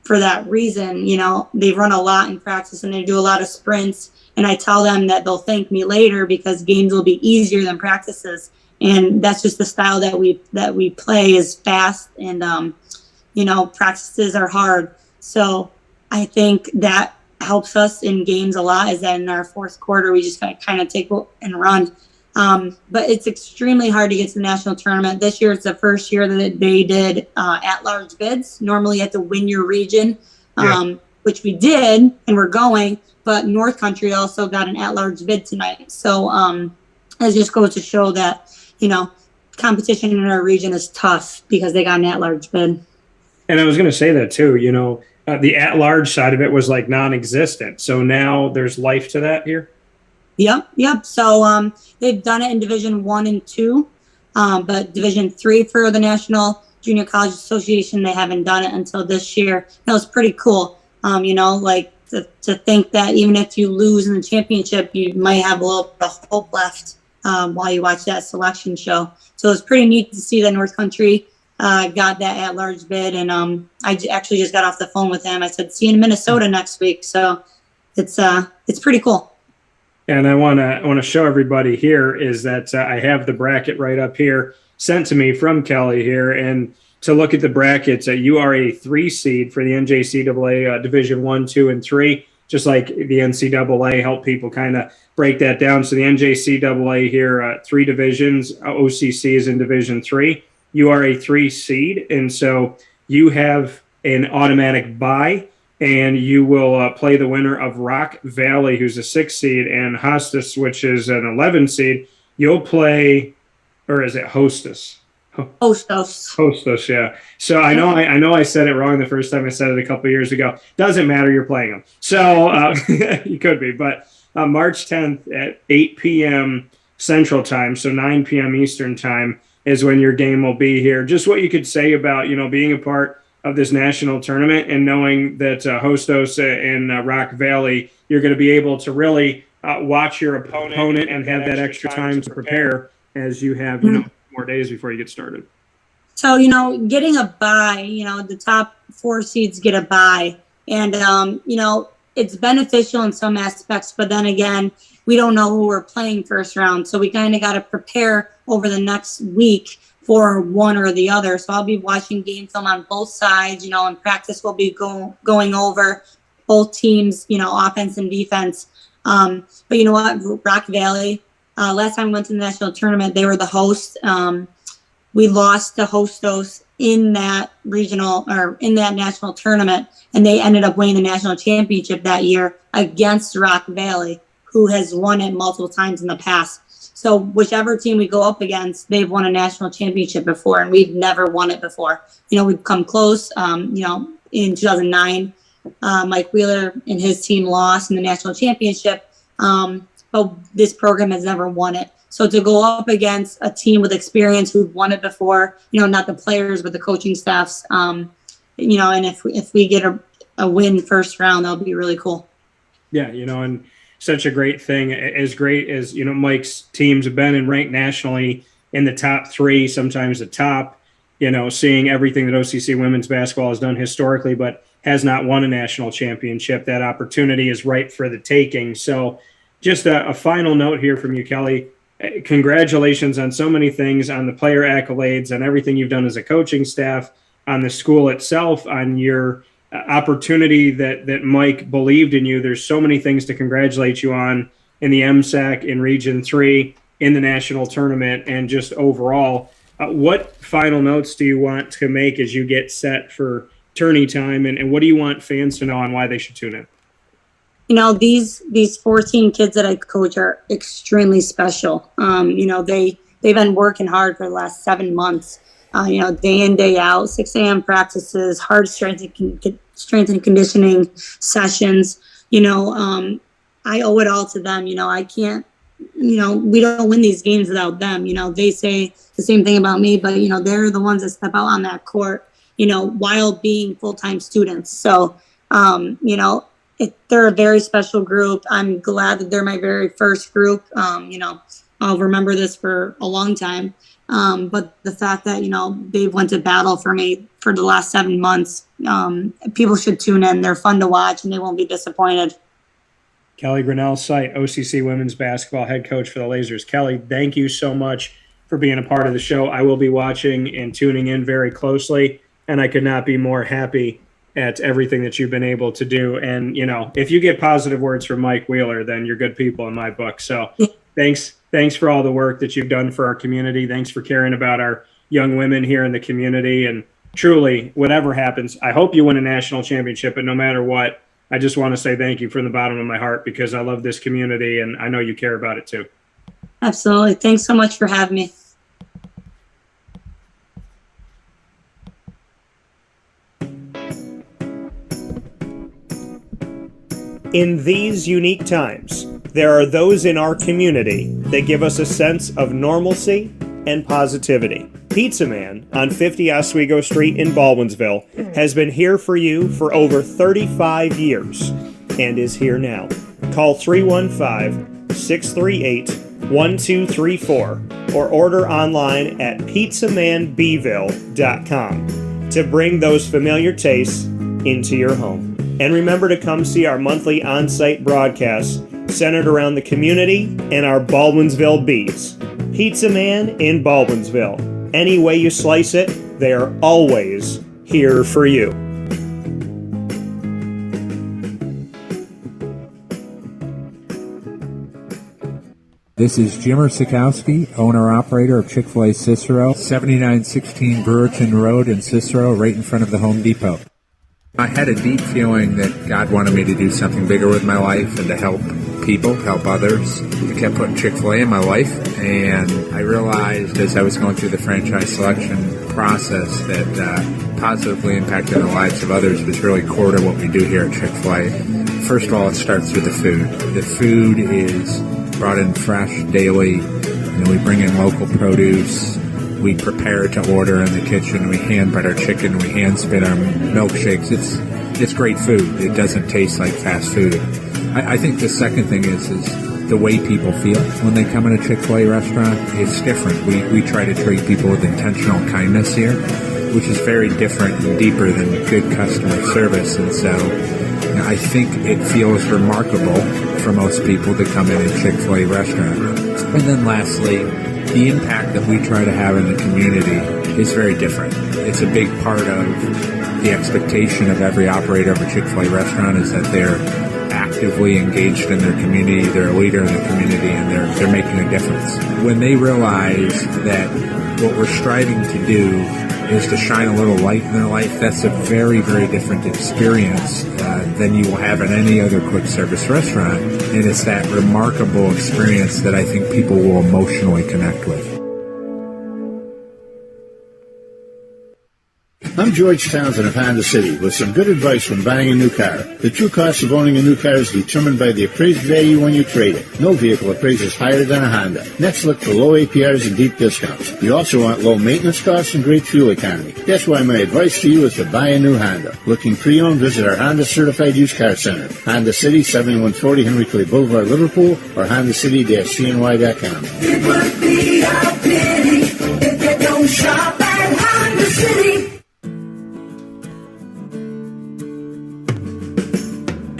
for that reason. You know, they run a lot in practice and they do a lot of sprints, and I tell them that they'll thank me later because games will be easier than practices. And that's just the style that we play is fast, and you know, practices are hard. So I think that helps us in games a lot, is that in our fourth quarter we just kind of take and run. But it's extremely hard to get to the national tournament. This year, it's the first year that they did at-large bids. Normally, you have to win your region, which we did, and we're going. But North Country also got an at-large bid tonight. So it just goes to show that, you know, competition in our region is tough because they got an at-large bid. And I was going to say that, too. You know, the at-large side of it was like non-existent. So now there's life to that here? Yep. So they've done it in Division 1 and 2, but Division 3 for the National Junior College Association, they haven't done it until this year. That was pretty cool. You know, like to think that even if you lose in the championship, you might have a little bit of hope left while you watch that selection show. So it's pretty neat to see that North Country got that at-large bid, and I actually just got off the phone with him. I said, "See you in Minnesota next week." So it's pretty cool. And I want to show everybody here is that I have the bracket right up here sent to me from Kelly here. And to look at the brackets, you are a 3 seed for the NJCAA Division 1, 2, and 3, just like the NCAA help people kind of break that down. So the NJCAA here, 3 divisions, OCC is in Division 3. You are a 3 seed, and so you have an automatic bye. And you will play the winner of Rock Valley, who's a 6 seed, and Hostas, which is an 11 seed. You'll play, or is it Hostas? Hostas, yeah. So I know I said it wrong the first time I said it a couple of years ago. Doesn't matter, you're playing them. So you could be. But March 10th at 8 p.m. Central Time, so 9 p.m. Eastern Time, is when your game will be here. Just what you could say about, you know, being a part of this national tournament and knowing that Hostos and Rock Valley, you're going to be able to really watch your opponent and have that extra time to prepare as you have, you know, more days before you get started. So, you know, getting a bye, you know, the top 4 seeds get a bye, and, you know, it's beneficial in some aspects, but then again, we don't know who we're playing first round. So we kind of got to prepare over the next week for one or the other. So I'll be watching game film on both sides, you know, in practice we'll be going over both teams, you know, offense and defense. But you know what, Rock Valley, last time we went to the national tournament, they were the host. We lost to Hostos in that regional or in that national tournament, and they ended up winning the national championship that year against Rock Valley, who has won it multiple times in the past. So whichever team we go up against, they've won a national championship before, and we've never won it before. You know, we've come close. You know, in 2009, Mike Wheeler and his team lost in the national championship, but this program has never won it. So to go up against a team with experience who've won it before, you know, not the players, but the coaching staffs, and if we get a win first round, that'll be really cool. Yeah, and such a great thing. As great as, Mike's teams have been and ranked nationally in the top 3, sometimes the top, seeing everything that OCC women's basketball has done historically, but has not won a national championship. That opportunity is ripe for the taking. So just a final note here from you, Kelly. Congratulations on so many things, on the player accolades, on everything you've done as a coaching staff, on the school itself, on your opportunity that Mike believed in you. There's so many things to congratulate you on in the MSAC, in Region 3, in the national tournament, and just overall. What final notes do you want to make as you get set for tourney time, and what do you want fans to know on why they should tune in? These 14 kids that I coach are extremely special. They've been working hard for the last 7 months. Day in, day out, 6 a.m. practices, hard strength and conditioning sessions. I owe it all to them. I can't, we don't win these games without them. They say the same thing about me, but, they're the ones that step out on that court, while being full-time students. So, they're a very special group. I'm glad that they're my very first group. I'll remember this for a long time. But the fact that, they went to battle for me for the last 7 months, people should tune in. They're fun to watch, and they won't be disappointed. Kelly Grinnell-Seibt, OCC women's basketball head coach for the Lasers. Kelly, thank you so much for being a part of the show. I will be watching and tuning in very closely, and I could not be more happy at everything that you've been able to do. And, if you get positive words from Mike Wheeler, then you're good people in my book. So thanks for all the work that you've done for our community. Thanks for caring about our young women here in the community. And truly, whatever happens, I hope you win a national championship. But no matter what, I just want to say thank you from the bottom of my heart, because I love this community and I know you care about it too. Absolutely. Thanks so much for having me. In these unique times, there are those in our community that give us a sense of normalcy and positivity. Pizza Man on 50 Oswego Street in Baldwinsville has been here for you for over 35 years and is here now. Call 315-638-1234 or order online at pizzamanbville.com to bring those familiar tastes into your home. And remember to come see our monthly on-site broadcasts centered around the community and our Baldwinsville beats. Pizza Man in Baldwinsville. Any way you slice it, they are always here for you. This is Jimmer Sikowski, owner-operator of Chick-fil-A Cicero, 7916 Brewerton Road in Cicero, right in front of the Home Depot. I had a deep feeling that God wanted me to do something bigger with my life and to help people, help others. I kept putting Chick-fil-A in my life, and I realized as I was going through the franchise selection process that positively impacting the lives of others was really core to what we do here at Chick-fil-A. First of all, it starts with the food. The food is brought in fresh daily. We bring in local produce. We prepare it to order in the kitchen. We hand bread our chicken. We hand spin our milkshakes. It's great food. It doesn't taste like fast food. I think the second thing is the way people feel when they come in a Chick-fil-A restaurant. It's different. We try to treat people with intentional kindness here, which is very different and deeper than good customer service. And so I think it feels remarkable for most people to come in a Chick-fil-A restaurant. And then lastly, the impact that we try to have in the community is very different. It's a big part of the expectation of every operator of a Chick-fil-A restaurant is that they're actively engaged in their community, they're a leader in the community, and they're making a difference. When they realize that what we're striving to do is to shine a little light in their life, that's a very, very different experience than you will have in any other quick service restaurant. And it's that remarkable experience that I think people will emotionally connect with. I'm I'm George Townsend of Honda City with some good advice when buying a new car. The true cost of owning a new car is determined by the appraised value when you trade it. No vehicle appraises higher than a Honda. Next, look for low APRs and deep discounts. You also want low maintenance costs and great fuel economy. That's why my advice to you is to buy a new Honda. Looking pre-owned, visit our Honda Certified Used Car Center. Honda City, 7140 Henry Clay Boulevard, Liverpool, or HondaCity-CNY.com. It would be a pity if you don't shop at Honda City.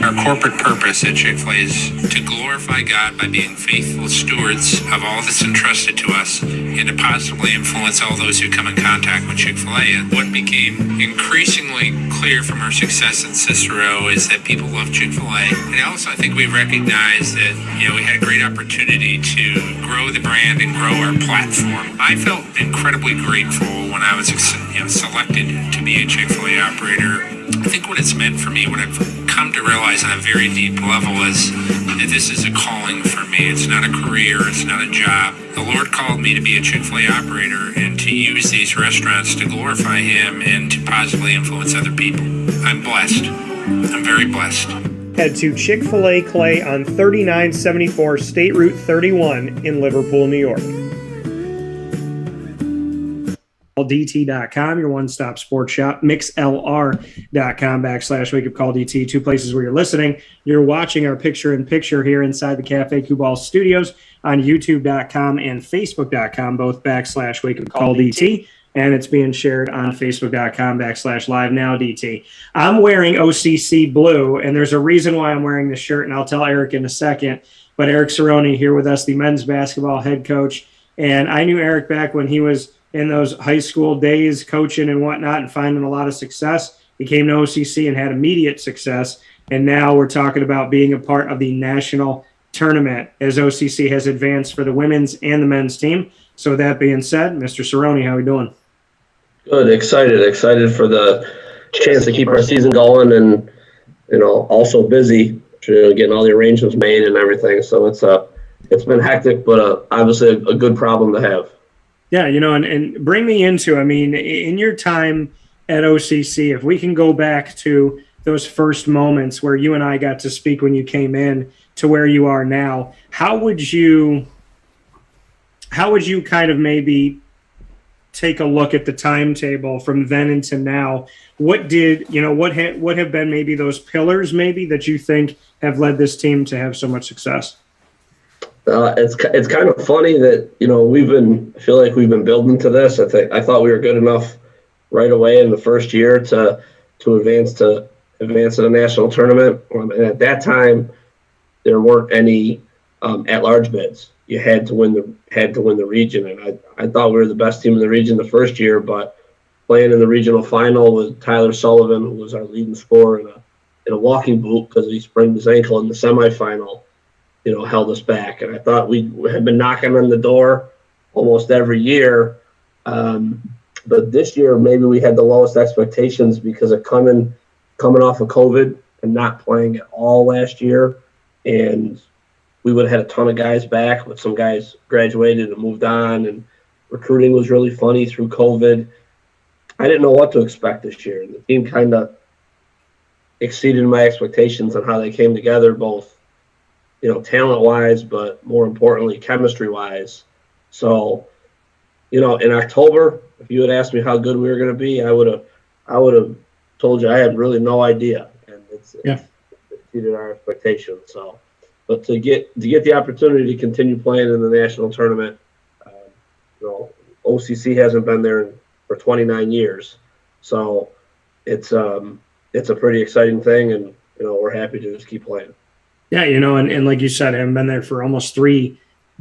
Our corporate purpose at Chick-fil-A is to glorify God by being faithful stewards of all that's entrusted to us and to positively influence all those who come in contact with Chick-fil-A. And what became increasingly clear from our success in Cicero is that people love Chick-fil-A. And also I think we recognized that, we had a great opportunity to grow the brand and grow our platform. I felt incredibly grateful when I was selected to be a Chick-fil-A operator. I think what it's meant for me, what I've come to realize on a very deep level is that this is a calling for me. It's not a career. It's not a job. The Lord called me to be a Chick-fil-A operator and to use these restaurants to glorify Him and to positively influence other people. I'm blessed. I'm very blessed. Head to Chick-fil-A Clay on 3974 State Route 31 in Liverpool, New York. DT.com, your one-stop sports shop, mixlr.com/Wake Up Call DT, two places where you're listening. You're watching our picture-in-picture here inside the Cafe Kubal studios on youtube.com and facebook.com, both /Wake Up Call DT, and it's being shared on facebook.com/Live Now DT. I'm wearing OCC blue, and there's a reason why I'm wearing this shirt, and I'll tell Erik in a second, but Erik Saroney here with us, the men's basketball head coach, and I knew Erik back when he was in those high school days, coaching and whatnot, and finding a lot of success. He came to OCC and had immediate success, and now we're talking about being a part of the national tournament as OCC has advanced for the women's and the men's team. So with that being said, Mr. Saroney, how are we doing? Good, excited for the chance to keep our season going, and also busy, getting all the arrangements made and everything. So it's been hectic, but obviously a good problem to have. Yeah, and bring me into, in your time at OCC, if we can go back to those first moments where you and I got to speak when you came in to where you are now, how would you kind of maybe take a look at the timetable from then into now? What have been maybe those pillars maybe that you think have led this team to have so much success? It's kind of funny that I feel like we've been building to this. I thought we were good enough right away in the first year to advance to the national tournament. And at that time, there weren't any at-large bids. You had to win the region, and I thought we were the best team in the region the first year. But playing in the regional final with Tyler Sullivan, who was our leading scorer in a walking boot because he sprained his ankle in the semifinal, held us back. And I thought we had been knocking on the door almost every year. But this year, maybe we had the lowest expectations because of coming off of COVID and not playing at all last year. And we would have had a ton of guys back, but some guys graduated and moved on. And recruiting was really funny through COVID. I didn't know what to expect this year. And the team kind of exceeded my expectations on how they came together, both talent-wise, but more importantly, chemistry-wise. So, in October, if you had asked me how good we were going to be, I would have told you I had really no idea, and it's exceeded our expectations. So, but to get the opportunity to continue playing in the national tournament, OCC hasn't been there for 29 years, so it's a pretty exciting thing, and we're happy to just keep playing. Yeah, and like you said, I haven't been there for almost 3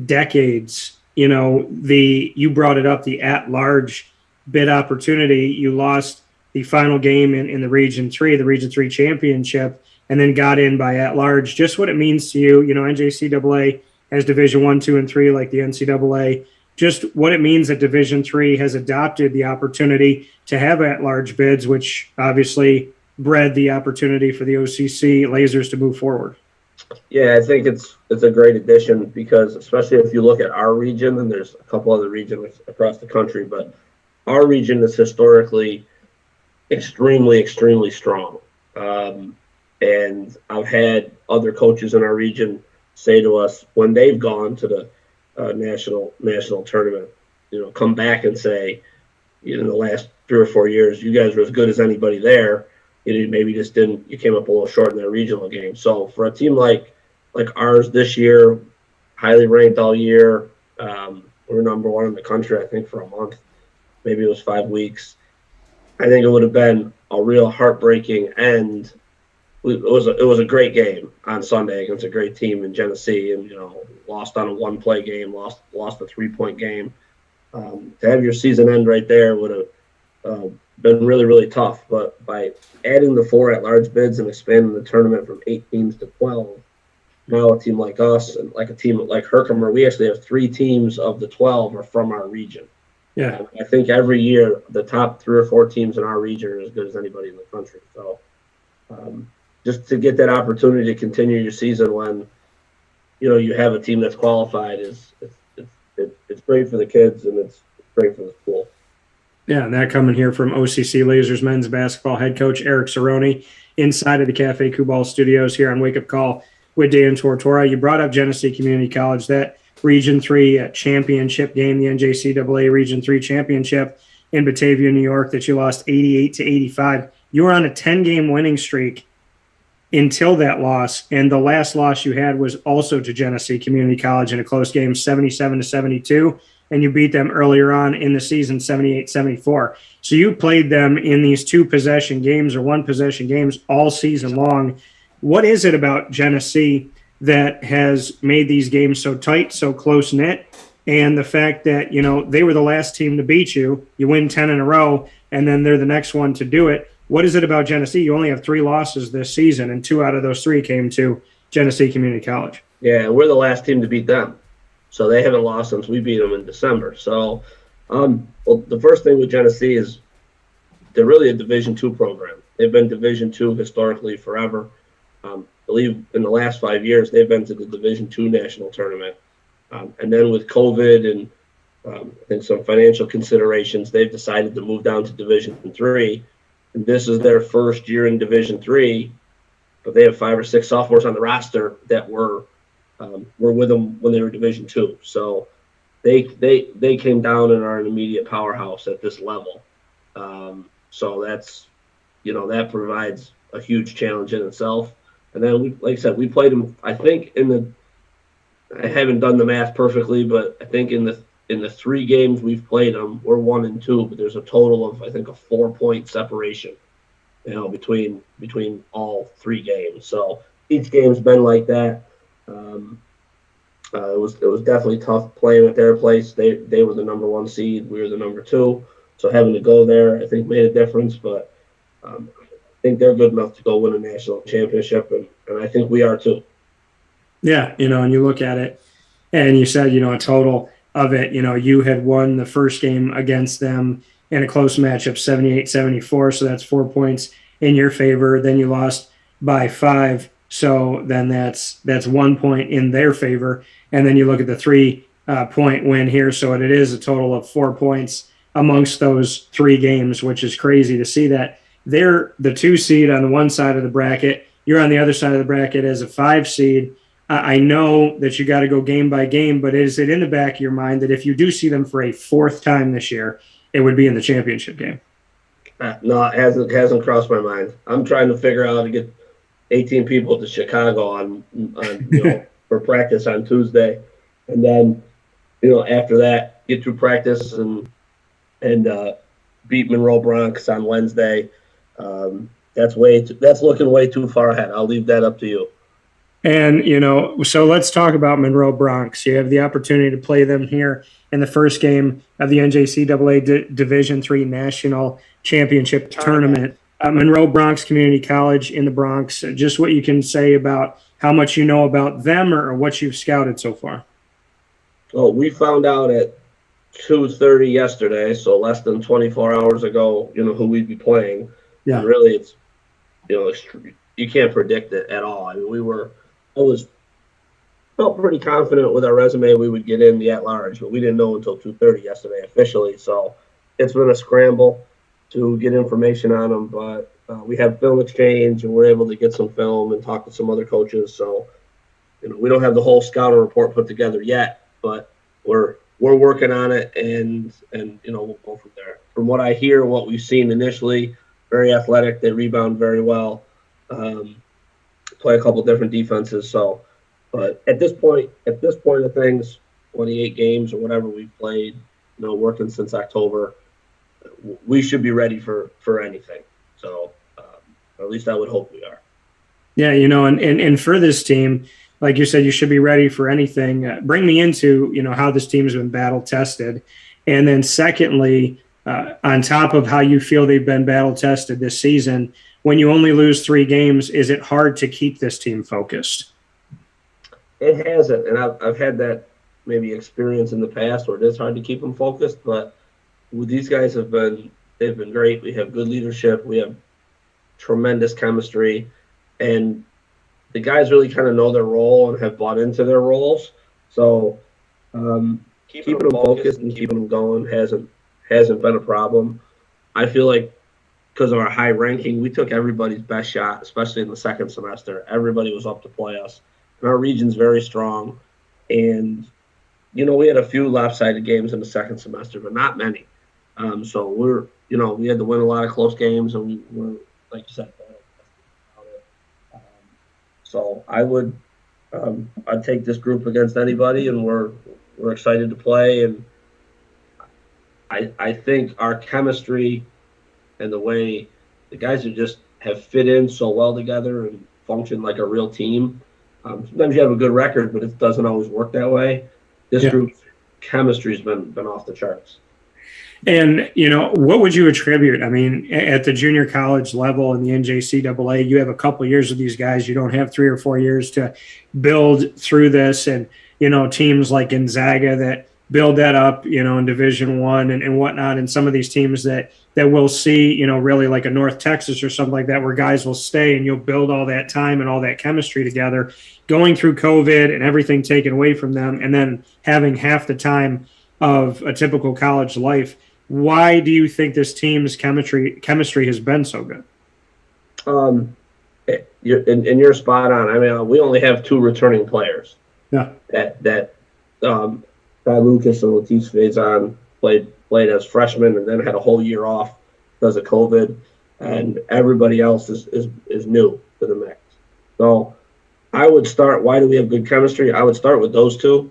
decades. You brought it up, the at-large bid opportunity. You lost the final game in the Region 3, the Region 3 championship, and then got in by at-large. Just what it means to you, NJCAA has Division 1, 2, and 3 like the NCAA. Just what it means that Division 3 has adopted the opportunity to have at-large bids, which obviously bred the opportunity for the OCC Lasers to move forward. Yeah, I think it's a great addition because especially if you look at our region, and there's a couple other regions across the country, but our region is historically extremely, extremely strong. And I've had other coaches in our region say to us when they've gone to the national tournament, come back and say, in the last 3 or 4 years, you guys were as good as anybody there. Maybe just didn't. You came up a little short in that regional game. So for a team like ours this year, highly ranked all year, we're number 1 in the country, I think, for a month. Maybe it was 5 weeks. I think it would have been a real heartbreaking end. It was a great game on Sunday against a great team in Genesee, and lost on a 1-play game, lost a 3-point game. To have your season end right there would have been really, really tough. But by adding the 4 at-large bids and expanding the tournament from 8 teams to 12, now a team like us and like a team like Herkimer, we actually have 3 teams of the 12 are from our region. Yeah. I think every year the top 3 or 4 teams in our region are as good as anybody in the country. So just to get that opportunity to continue your season when you have a team that's qualified it's great for the kids and it's great for the school. Yeah, and that coming here from OCC Lasers men's basketball head coach Erik Saroney inside of the Cafe Kubal studios here on Wake Up Call with Dan Tortora. You brought up Genesee Community College, that Region 3 championship game, the NJCAA Region 3 championship in Batavia, New York, that you lost 88-85. You were on a 10-game winning streak until that loss, and the last loss you had was also to Genesee Community College in a close game, 77-72, and you beat them earlier on in the season, 78-74. So you played them in these 2-possession games or 1-possession games all season long. What is it about Genesee that has made these games so tight, so close-knit, and the fact that, they were the last team to beat you, you win 10 in a row, and then they're the next one to do it? What is it about Genesee? You only have 3 losses this season, and 2 out of those 3 came to Genesee Community College. Yeah, we're the last team to beat them. So they haven't lost since we beat them in December. So well, the first thing with Genesee is they're really a Division II program. They've been Division II historically forever. I believe in the last 5 years, they've been to the Division II national tournament. And then with COVID and I think some financial considerations, they've decided to move down to Division III. And this is their first year in Division III, but they have 5 or 6 sophomores on the roster that were with them when they were Division II. So they came down and are an immediate powerhouse at this level. So that's that provides a huge challenge in itself. And then like I said, we played them. I think I haven't done the math perfectly, but I think in the 3 games we've played them, we're 1-2, but there's a total of, I think, a 4-point separation, between all 3 games. So each game's been like that. It was definitely tough playing at their place. They were the number 1 seed. We were the number 2. So having to go there, I think, made a difference. But I think they're good enough to go win a national championship, and I think we are too. Yeah, and you look at it, and you said, a total of it, you had won the first game against them in a close matchup, 78-74, so that's 4 points in your favor. Then you lost by 5, so then that's 1 point in their favor. And then you look at the 3-point win here, so it is a total of 4 points amongst those 3 games, which is crazy to see that. They're the 2 seed on the one side of the bracket. You're on the other side of the bracket as a 5 seed. I know that you got to go game by game, but is it in the back of your mind that if you do see them for a 4th time this year, it would be in the championship game? No, it hasn't crossed my mind. I'm trying to figure out how to get 18 people to Chicago on for practice on Tuesday, and then after that get through practice and beat Monroe Bronx on Wednesday. That's looking way too far ahead. I'll leave that up to you. And, so let's talk about Monroe Bronx. You have the opportunity to play them here in the first game of the NJCAA Division III National Championship Tournament. Monroe Bronx Community College in the Bronx, just what you can say about how much you know about them or what you've scouted so far. Well, we found out at 2:30 yesterday, so less than 24 hours ago, who we'd be playing. Yeah. And really, it's, you can't predict it at all. I mean, felt pretty confident with our resume we would get in the at-large, but we didn't know until 2:30 yesterday officially. So it's been a scramble. to get information on them, but we have film exchange and we're able to get some film and talk to some other coaches. So, we don't have the whole scouting report put together yet, but we're working on it, and we'll go from there. From what I hear, what we've seen initially, very athletic. They rebound very well. Play a couple different defenses. So, but at this point of things, 28 games or whatever we've played, working since October, we should be ready for anything. So, or at least I would hope we are. Yeah, and for this team, like you said, you should be ready for anything. Bring me into, how this team's been battle tested. And then secondly, on top of how you feel they've been battle tested this season, when you only lose 3 games, is it hard to keep this team focused? It hasn't. And I've had that maybe experience in the past where it is hard to keep them focused, but these guys they've been great. We have good leadership. We have tremendous chemistry, and the guys really kind of know their role and have bought into their roles. So keeping them focused and keeping them going hasn't been a problem. I feel like because of our high ranking, we took everybody's best shot, especially in the second semester. Everybody was up to play us. And our region's very strong. And, we had a few lopsided games in the second semester, but not many. So we had to win a lot of close games, and we were, like you said, so I'd take this group against anybody, and we're excited to play. And I think our chemistry and the way the guys have fit in so well together and function like a real team. Sometimes you have a good record, but it doesn't always work that way. This group's chemistry's been off the charts. And, what would you attribute? I mean, at the junior college level in the NJCAA, you have a couple of years with these guys. You don't have 3 or 4 years to build through this. And, teams like Gonzaga that build that up, in Division I and whatnot. And some of these teams that we'll see, really like a North Texas or something like that, where guys will stay and you'll build all that time and all that chemistry together, going through COVID and everything taken away from them, and then having half the time of a typical college life. Why do you think this team's chemistry has been so good? You're spot on. I mean, we only have 2 returning players. Yeah. That Guy Lucas and Latif Faison played as freshmen and then had a whole year off because of COVID, and everybody else is new to the mix. So I would start. Why do we have good chemistry? I would start with those 2.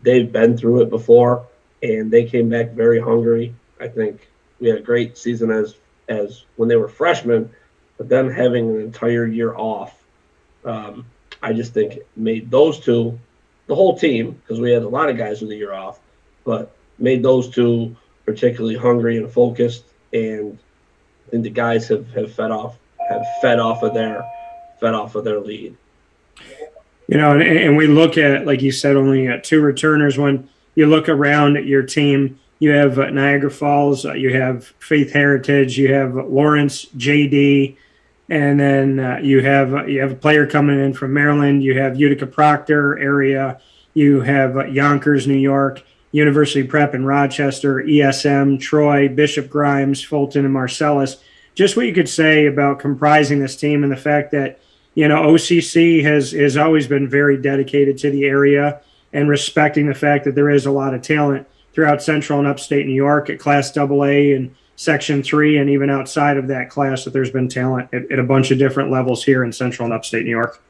They've been through it before, and they came back very hungry. I think we had a great season as when they were freshmen, but then having an entire year off, I just think it made those 2, the whole team, because we had a lot of guys with a year off, but made those 2 particularly hungry and focused. And I think the guys have fed off of their lead. And we look at, like you said, only 2 returners. When you look around at your team, you have Niagara Falls, you have Faith Heritage, you have Lawrence, JD, and then you have a player coming in from Maryland. You have Utica Proctor area. You have Yonkers, New York, University Prep in Rochester, ESM, Troy, Bishop Grimes, Fulton, and Marcellus. Just what you could say about comprising this team and the fact that, OCC has always been very dedicated to the area and respecting the fact that there is a lot of talent throughout Central and Upstate New York at Class AA and Section 3, and even outside of that class, that there's been talent at a bunch of different levels here in Central and Upstate New York.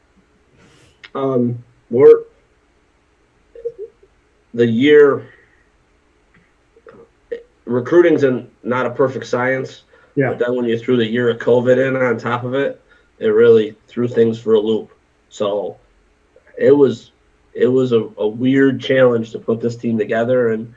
Recruiting's not a perfect science. Yeah. But then when you threw the year of COVID in on top of it, it really threw things for a loop. So it was a weird challenge to put this team together, and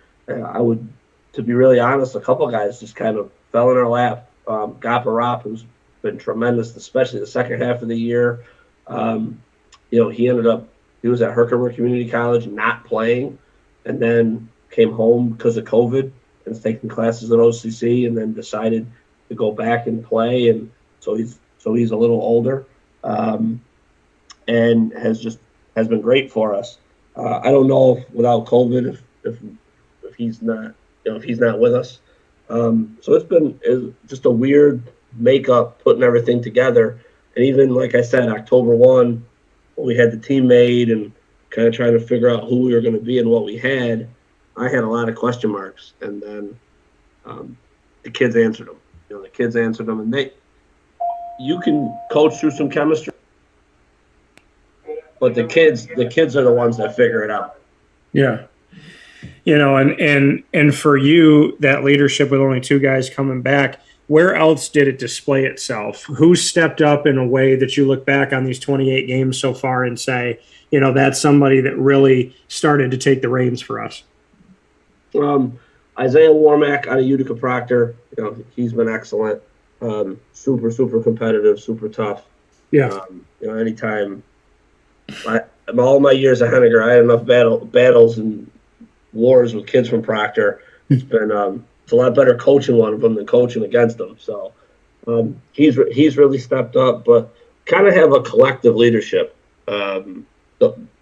to be really honest, a couple guys just kind of fell in our lap. Gaparop, who's been tremendous, especially the second half of the year. He was at Herkimer Community College not playing, and then came home because of COVID and was taking classes at OCC, and then decided to go back and play. And so he's a little older, and has been great for us. I don't know if without COVID if he's not with us. So it's just a weird makeup, putting everything together. And even, like I said, October 1, when we had the team made and kind of trying to figure out who we were going to be and what we had, I had a lot of question marks. And then the kids answered them. The kids answered them, and you can coach through some chemistry, but the kids are the ones that figure it out. Yeah. And for you, that leadership with only 2 guys coming back, where else did it display itself? Who stepped up in a way that you look back on these 28 games so far and say, that's somebody that really started to take the reins for us? Isaiah Warmack out of Utica Proctor, he's been excellent. Super, super competitive, super tough. Yeah. Anytime, all my years at Henniger, I had enough battles and wars with kids from Proctor. It's been it's a lot better coaching one of them than coaching against them. So he's really stepped up, but kind of have a collective leadership. Like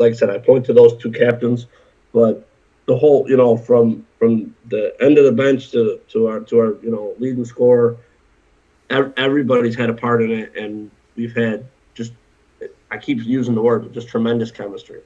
I said, I point to those 2 captains, but the whole, from the end of the bench to our leading scorer, everybody's had a part in it, and we've had I keep using the word, but just tremendous chemistry.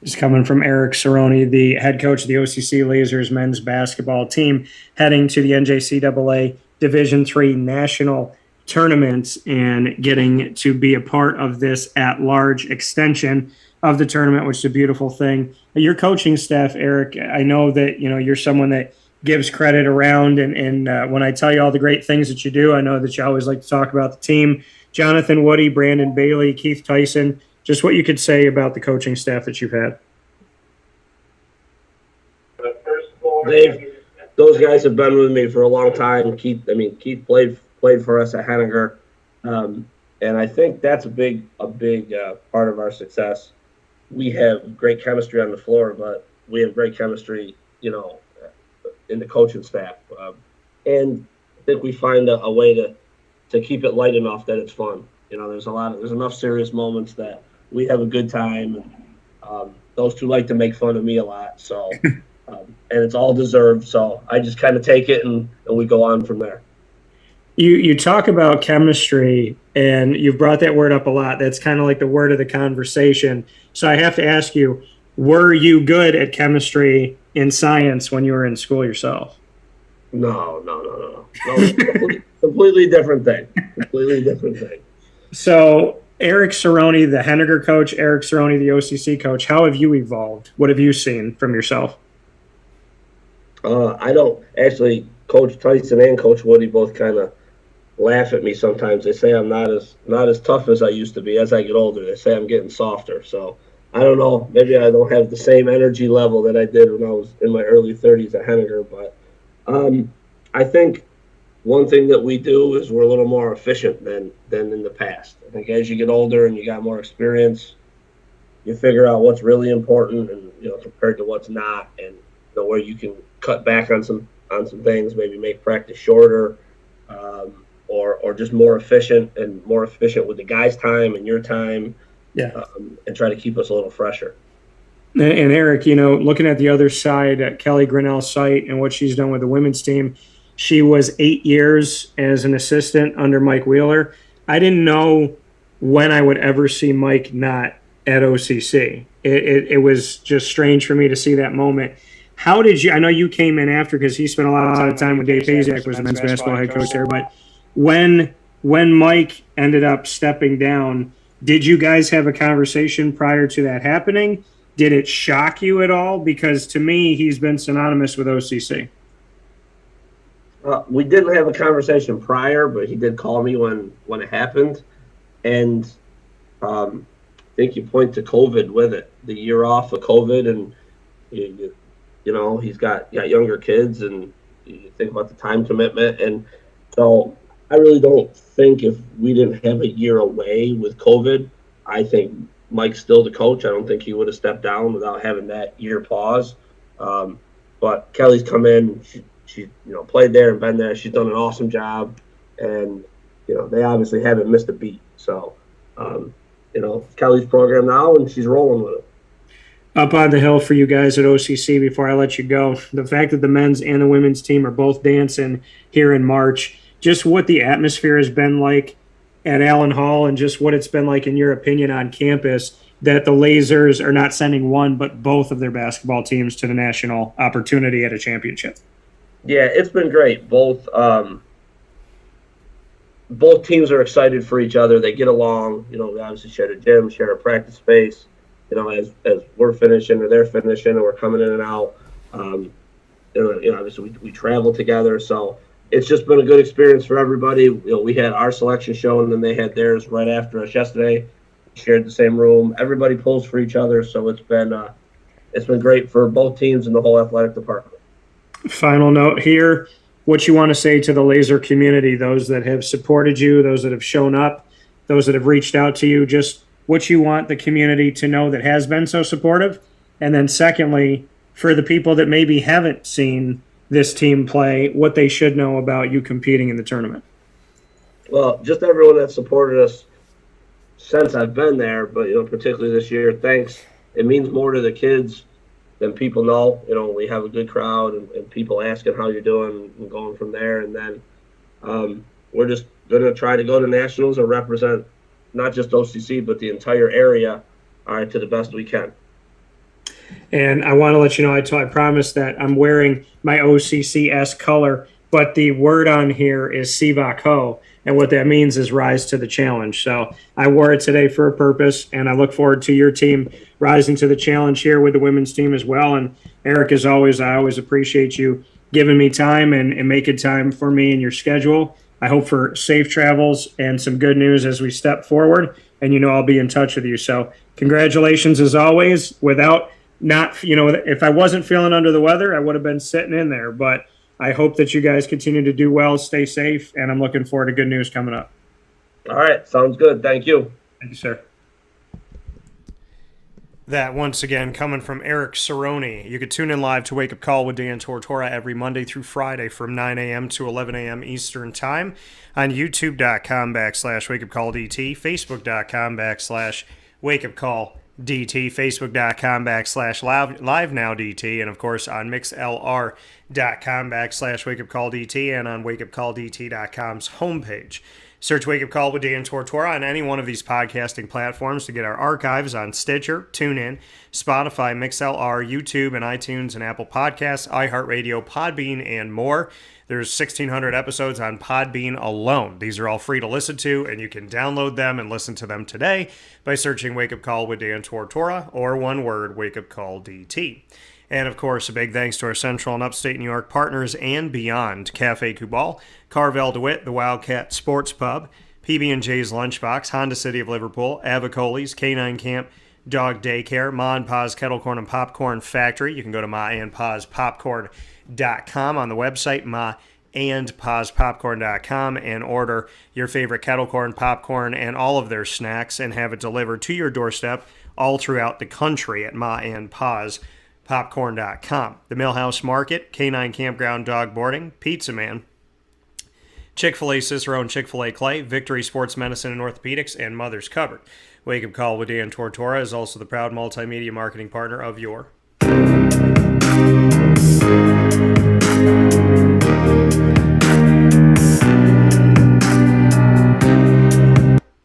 Is coming from Erik Saroney, the head coach of the OCC Lasers men's basketball team, heading to the NJCAA Division III national tournament and getting to be a part of this at-large extension of the tournament, which is a beautiful thing. Your coaching staff, Erik, I know that you're someone that gives credit around, and when I tell you all the great things that you do, I know that you always like to talk about the team. Jonathan Woody, Brandon Bailey, Keith Tyson, just what you could say about the coaching staff that you've had. Those guys have been with me for a long time. Keith played for us at Henniger, and I think that's a big part of our success. We have great chemistry on the floor, but we have great chemistry, in the coaching staff, and I think we find a way to keep it light enough that it's fun. There's enough serious moments that we have a good time, and those 2 like to make fun of me a lot. So, and it's all deserved. So I just kind of take it and we go on from there. You talk about chemistry, and you've brought that word up a lot. That's kind of like the word of the conversation. So I have to ask you, were you good at chemistry in science when you were in school yourself? No. Completely different thing. So Erik Saroney, the Henniger coach, Erik Saroney, the OCC coach, how have you evolved? What have you seen from yourself? I don't actually. Coach Tyson and Coach Woody both kind of laugh at me sometimes. They say I'm not as tough as I used to be. As I get older, they say I'm getting softer. So I don't know. Maybe I don't have the same energy level that I did when I was in my early 30s at Henniger. But I think one thing that we do is we're a little more efficient than in the past. I think as you get older and you got more experience, you figure out what's really important and compared to what's not, and where you can cut back on some things, maybe make practice shorter, or just more efficient with the guys' time and your time, and try to keep us a little fresher. And Erik, looking at the other side at Kelly Grinnell-Seibt and what she's done with the women's team, she was 8 years as an assistant under Mike Wheeler. I didn't know when I would ever see Mike not at OCC. It was just strange for me to see that moment. How did you – I know you came in after because he spent a lot of time with Dave Pazak, was the men's basketball head coach there. But when Mike ended up stepping down, did you guys have a conversation prior to that happening? Did it shock you at all? Because to me, he's been synonymous with OCC. We didn't have a conversation prior, but he did call me when it happened. And I think you point to COVID with it, the year off of COVID, and he's got younger kids, and you think about the time commitment. And so I really don't think if we didn't have a year away with COVID, I think Mike's still the coach. I don't think he would have stepped down without having that year pause. But Kelly's come in. She played there and been there. She's done an awesome job, and they obviously haven't missed a beat. So Kelly's program now, and she's rolling with it. up on the hill for you guys at OCC before I let you go. The fact that the men's and the women's team are both dancing here in March, just what the atmosphere has been like at Allen Hall and just what it's been like in your opinion on campus that the Lasers are not sending one but both of their basketball teams to the national opportunity at a championship. Yeah, it's been great. Both teams are excited for each other. They get along. We obviously share a gym, share a practice space. As we're finishing or they're finishing and we're coming in and out. Obviously we travel together. So it's just been a good experience for everybody. We had our selection show and then they had theirs right after us yesterday. Shared the same room. Everybody pulls for each other. So it's been great for both teams and the whole athletic department. Final note here, what you want to say to the Laser community, those that have supported you, those that have shown up, those that have reached out to you, just what you want the community to know that has been so supportive. And then secondly, for the people that maybe haven't seen this team play, what they should know about you competing in the tournament. Well, just everyone that supported us since I've been there, but particularly this year, thanks. It means more to the kids than people know. We have a good crowd and people asking how you're doing and going from there. And then we're just going to try to go to nationals and represent not just OCC, but the entire area, to the best we can. And I want to let you know, I promise that I'm wearing my OCCS color, but the word on here is Sivak Ho, and what that means is rise to the challenge. So I wore it today for a purpose, and I look forward to your team rising to the challenge here with the women's team as well. And Erik, as always, I always appreciate you giving me time and making time for me in your schedule. I hope for safe travels and some good news as we step forward. And I'll be in touch with you. So congratulations as always. If I wasn't feeling under the weather, I would have been sitting in there. But I hope that you guys continue to do well, stay safe, and I'm looking forward to good news coming up. All right, sounds good. Thank you. Thank you, sir. That, once again, coming from Erik Saroney. You can tune in live to Wake Up Call with Dan Tortora every Monday through Friday from 9 a.m. to 11 a.m. Eastern Time on youtube.com/wakeupcalldt, facebook.com/wakeupcalldt, facebook.com/livenowdt, and of course on mixlr.com/wakeupcalldt and on wakeupcalldt.com's homepage. Search Wake Up Call with Dan Tortora on any one of these podcasting platforms to get our archives on Stitcher, TuneIn, Spotify, MixLR, YouTube, and iTunes and Apple Podcasts, iHeartRadio, Podbean, and more. There's 1,600 episodes on Podbean alone. These are all free to listen to, and you can download them and listen to them today by searching Wake Up Call with Dan Tortora, or one word, Wake Up Call DT. And, of course, a big thanks to our Central and Upstate New York partners and beyond, Cafe Kubal, Carvel DeWitt, the Wildcat Sports Pub, PB&J's Lunchbox, Honda City of Liverpool, Avicoli's, Canine Camp, Dog Daycare, Ma and Pa's Kettle Corn and Popcorn Factory. You can go to maandpazpopcorn.com on the website, maandpazpopcorn.com, and order your favorite kettle corn, popcorn, and all of their snacks and have it delivered to your doorstep all throughout the country at maandpazpopcorn.com. The Millhouse Market, Canine Campground Dog Boarding, Pizza Man, Chick-fil-A Cicero and Chick-fil-A Clay, Victory Sports Medicine and Orthopedics, and Mother's Cupboard. Wake Up Call with Dan Tortora is also the proud multimedia marketing partner of your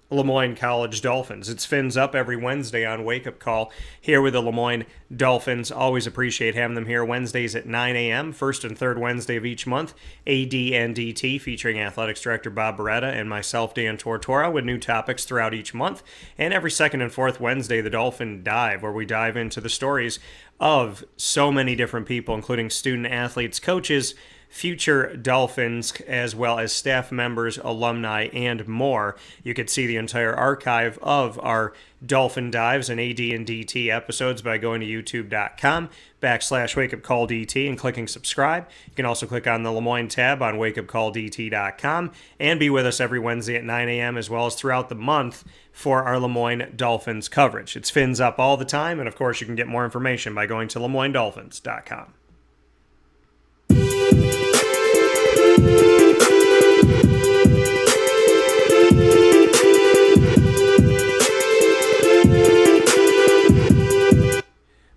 Lemoyne College Dolphins. It's Fins Up every Wednesday on Wake Up Call here with the Lemoyne Dolphins. Always appreciate having them here Wednesdays at 9 a.m., first and third Wednesday of each month. AD and DT featuring Athletics Director Bob Beretta and myself, Dan Tortora, with new topics throughout each month. And every second and fourth Wednesday, the Dolphin Dive, where we dive into the stories of so many different people, including student athletes, coaches, future Dolphins, as well as staff members, alumni, and more. You could see the entire archive of our Dolphin Dives and AD and DT episodes by going to youtube.com/wakeupcalldt and clicking subscribe. You can also click on the Lemoyne tab on wakeupcalldt.com and be with us every Wednesday at 9 a.m. as well as throughout the month for our Lemoyne Dolphins coverage. It's Fins Up all the time, and of course you can get more information by going to LemoyneDolphins.com.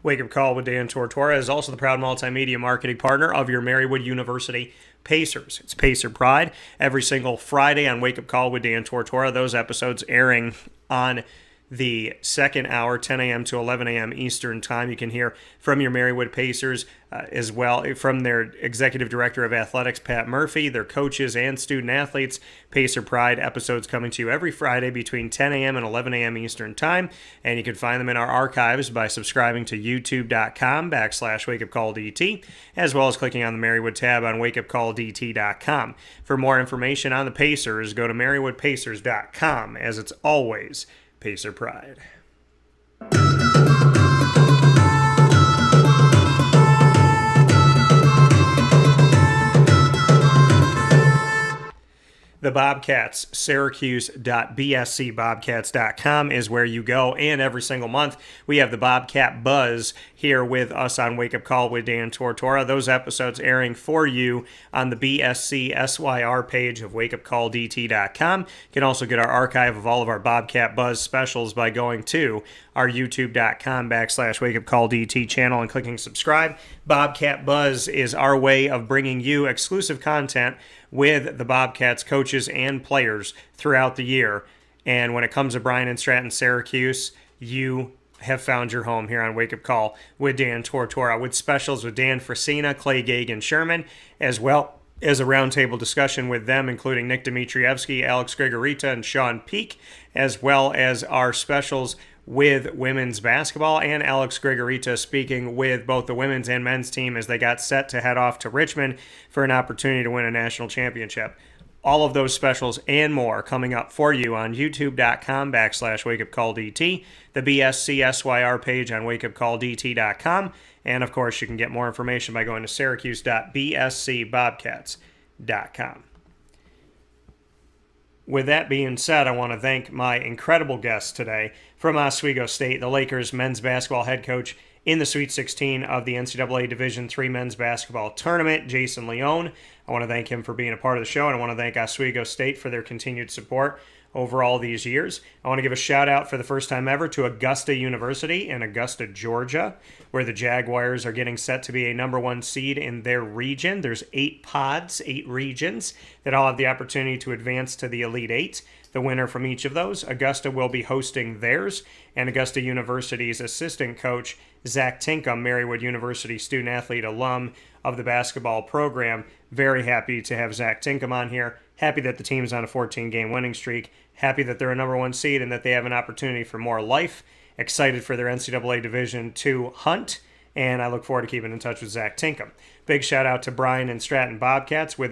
Wake Up Call with Dan Tortora is also the proud multimedia marketing partner of your Marywood University Pacers. It's Pacer Pride every single Friday on Wake Up Call with Dan Tortora. Those episodes airing on the second hour, 10 a.m. to 11 a.m. Eastern Time. You can hear from your Marywood Pacers as well, from their Executive Director of Athletics, Pat Murphy, their coaches and student athletes. Pacer Pride episodes coming to you every Friday between 10 a.m. and 11 a.m. Eastern Time. And you can find them in our archives by subscribing to youtube.com/wakeupcalldt, as well as clicking on the Marywood tab on wakeupcalldt.com. For more information on the Pacers, go to marywoodpacers.com, as it's always Pacer Pride. The Bobcats, Syracuse.bscbobcats.com is where you go. And every single month, we have the Bobcat Buzz here with us on Wake Up Call with Dan Tortora. Those episodes airing for you on the BSC SYR page of wakeupcalldt.com. You can also get our archive of all of our Bobcat Buzz specials by going to our youtube.com/wakeupcalldt channel and clicking subscribe. Bobcat Buzz is our way of bringing you exclusive content with the Bobcats coaches and players throughout the year. And when it comes to Bryant and Stratton, Syracuse, you have found your home here on Wake Up Call with Dan Tortora, with specials with Dan Frisina, Clay Gage, and Sherman, as well as a roundtable discussion with them, including Nick Dmitrievsky, Alex Gregorita, and Sean Peak, as well as our specials with women's basketball, and Alex Gregorita speaking with both the women's and men's team as they got set to head off to Richmond for an opportunity to win a national championship. All of those specials and more coming up for you on youtube.com/wakeupcalldt, the BSCSYR page on wakeupcalldt.com, and of course you can get more information by going to syracuse.bscbobcats.com. With that being said, I want to thank my incredible guest today from Oswego State, the Lakers men's basketball head coach in the Sweet 16 of the NCAA Division III men's basketball tournament, Jason Leone. I want to thank him for being a part of the show, and I want to thank Oswego State for their continued support over all these years. I want to give a shout out for the first time ever to Augusta University in Augusta, Georgia, where the Jaguars are getting set to be a number one seed in their region. There's 8 pods, 8 regions that all have the opportunity to advance to the Elite Eight. The winner from each of those, Augusta will be hosting theirs, and Augusta University's assistant coach, Zach Tinkham, Marywood University student-athlete alum of the basketball program. Very happy to have Zach Tinkham on here. Happy that the team's on a 14-game winning streak. Happy that they're a number one seed and that they have an opportunity for more life. Excited for their NCAA Division II hunt, and I look forward to keeping in touch with Zach Tinkham. Big shout out to Bryant and Stratton Bobcats with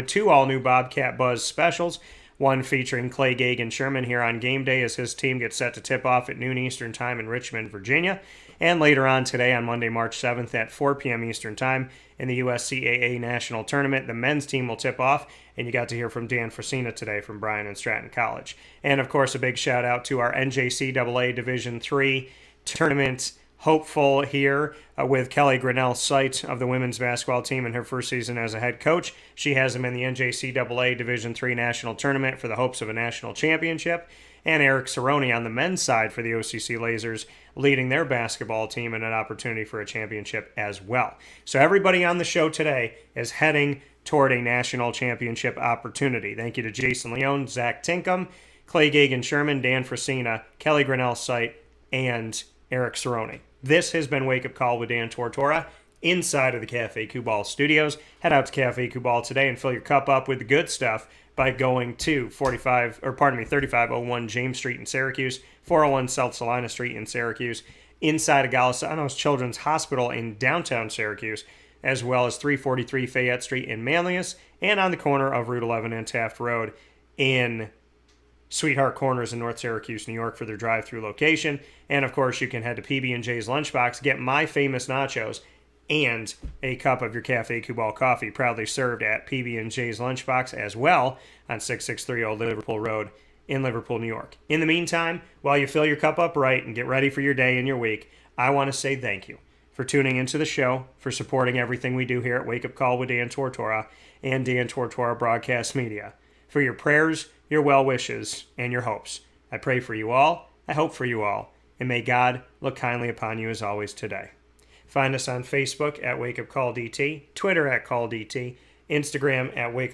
2 all-new Bobcat Buzz specials. One featuring Clay Gage and Sherman here on game day as his team gets set to tip off at noon Eastern Time in Richmond, Virginia. And later on today, on Monday, March 7th at 4 p.m. Eastern Time in the USCAA National Tournament, the men's team will tip off, and you got to hear from Dan Frisina today from Bryant and Stratton College. And, of course, a big shout-out to our NJCAA Division III tournament hopeful here with Kelly Grinnell-Seibt of the women's basketball team in her first season as a head coach. She has them in the NJCAA Division III National Tournament for the hopes of a national championship. And Erik Saroney on the men's side for the OCC Lasers, leading their basketball team in an opportunity for a championship as well. So everybody on the show today is heading toward a national championship opportunity. Thank you to Jason Leone, Zach Tinkham, Clay Gage and Sherman, Dan Frisina, Kelly Grinnell-Seibt, and Erik Saroney. This has been Wake Up Call with Dan Tortora inside of the Cafe Kubal studios. Head out to Cafe Kubal today and fill your cup up with the good stuff by going to 3501 James Street in Syracuse, 401 South Salina Street in Syracuse, inside of Galisanos Children's Hospital in downtown Syracuse, as well as 343 Fayette Street in Manlius, and on the corner of Route 11 and Taft Road in Sweetheart Corners in North Syracuse, New York for their drive-through location. And, of course, you can head to PB&J's Lunchbox, get my famous nachos, and a cup of your Cafe Kubal coffee, proudly served at PB&J's Lunchbox as well on 663 Old Liverpool Road in Liverpool, New York. In the meantime, while you fill your cup up right and get ready for your day and your week, I want to say thank you for tuning into the show, for supporting everything we do here at Wake Up Call with Dan Tortora and Dan Tortora Broadcast Media, for your prayers, your well wishes, and your hopes. I pray for you all, I hope for you all, and may God look kindly upon you as always today. Find us on Facebook at Wake Up Call DT, Twitter at Call DT, Instagram at Wake Up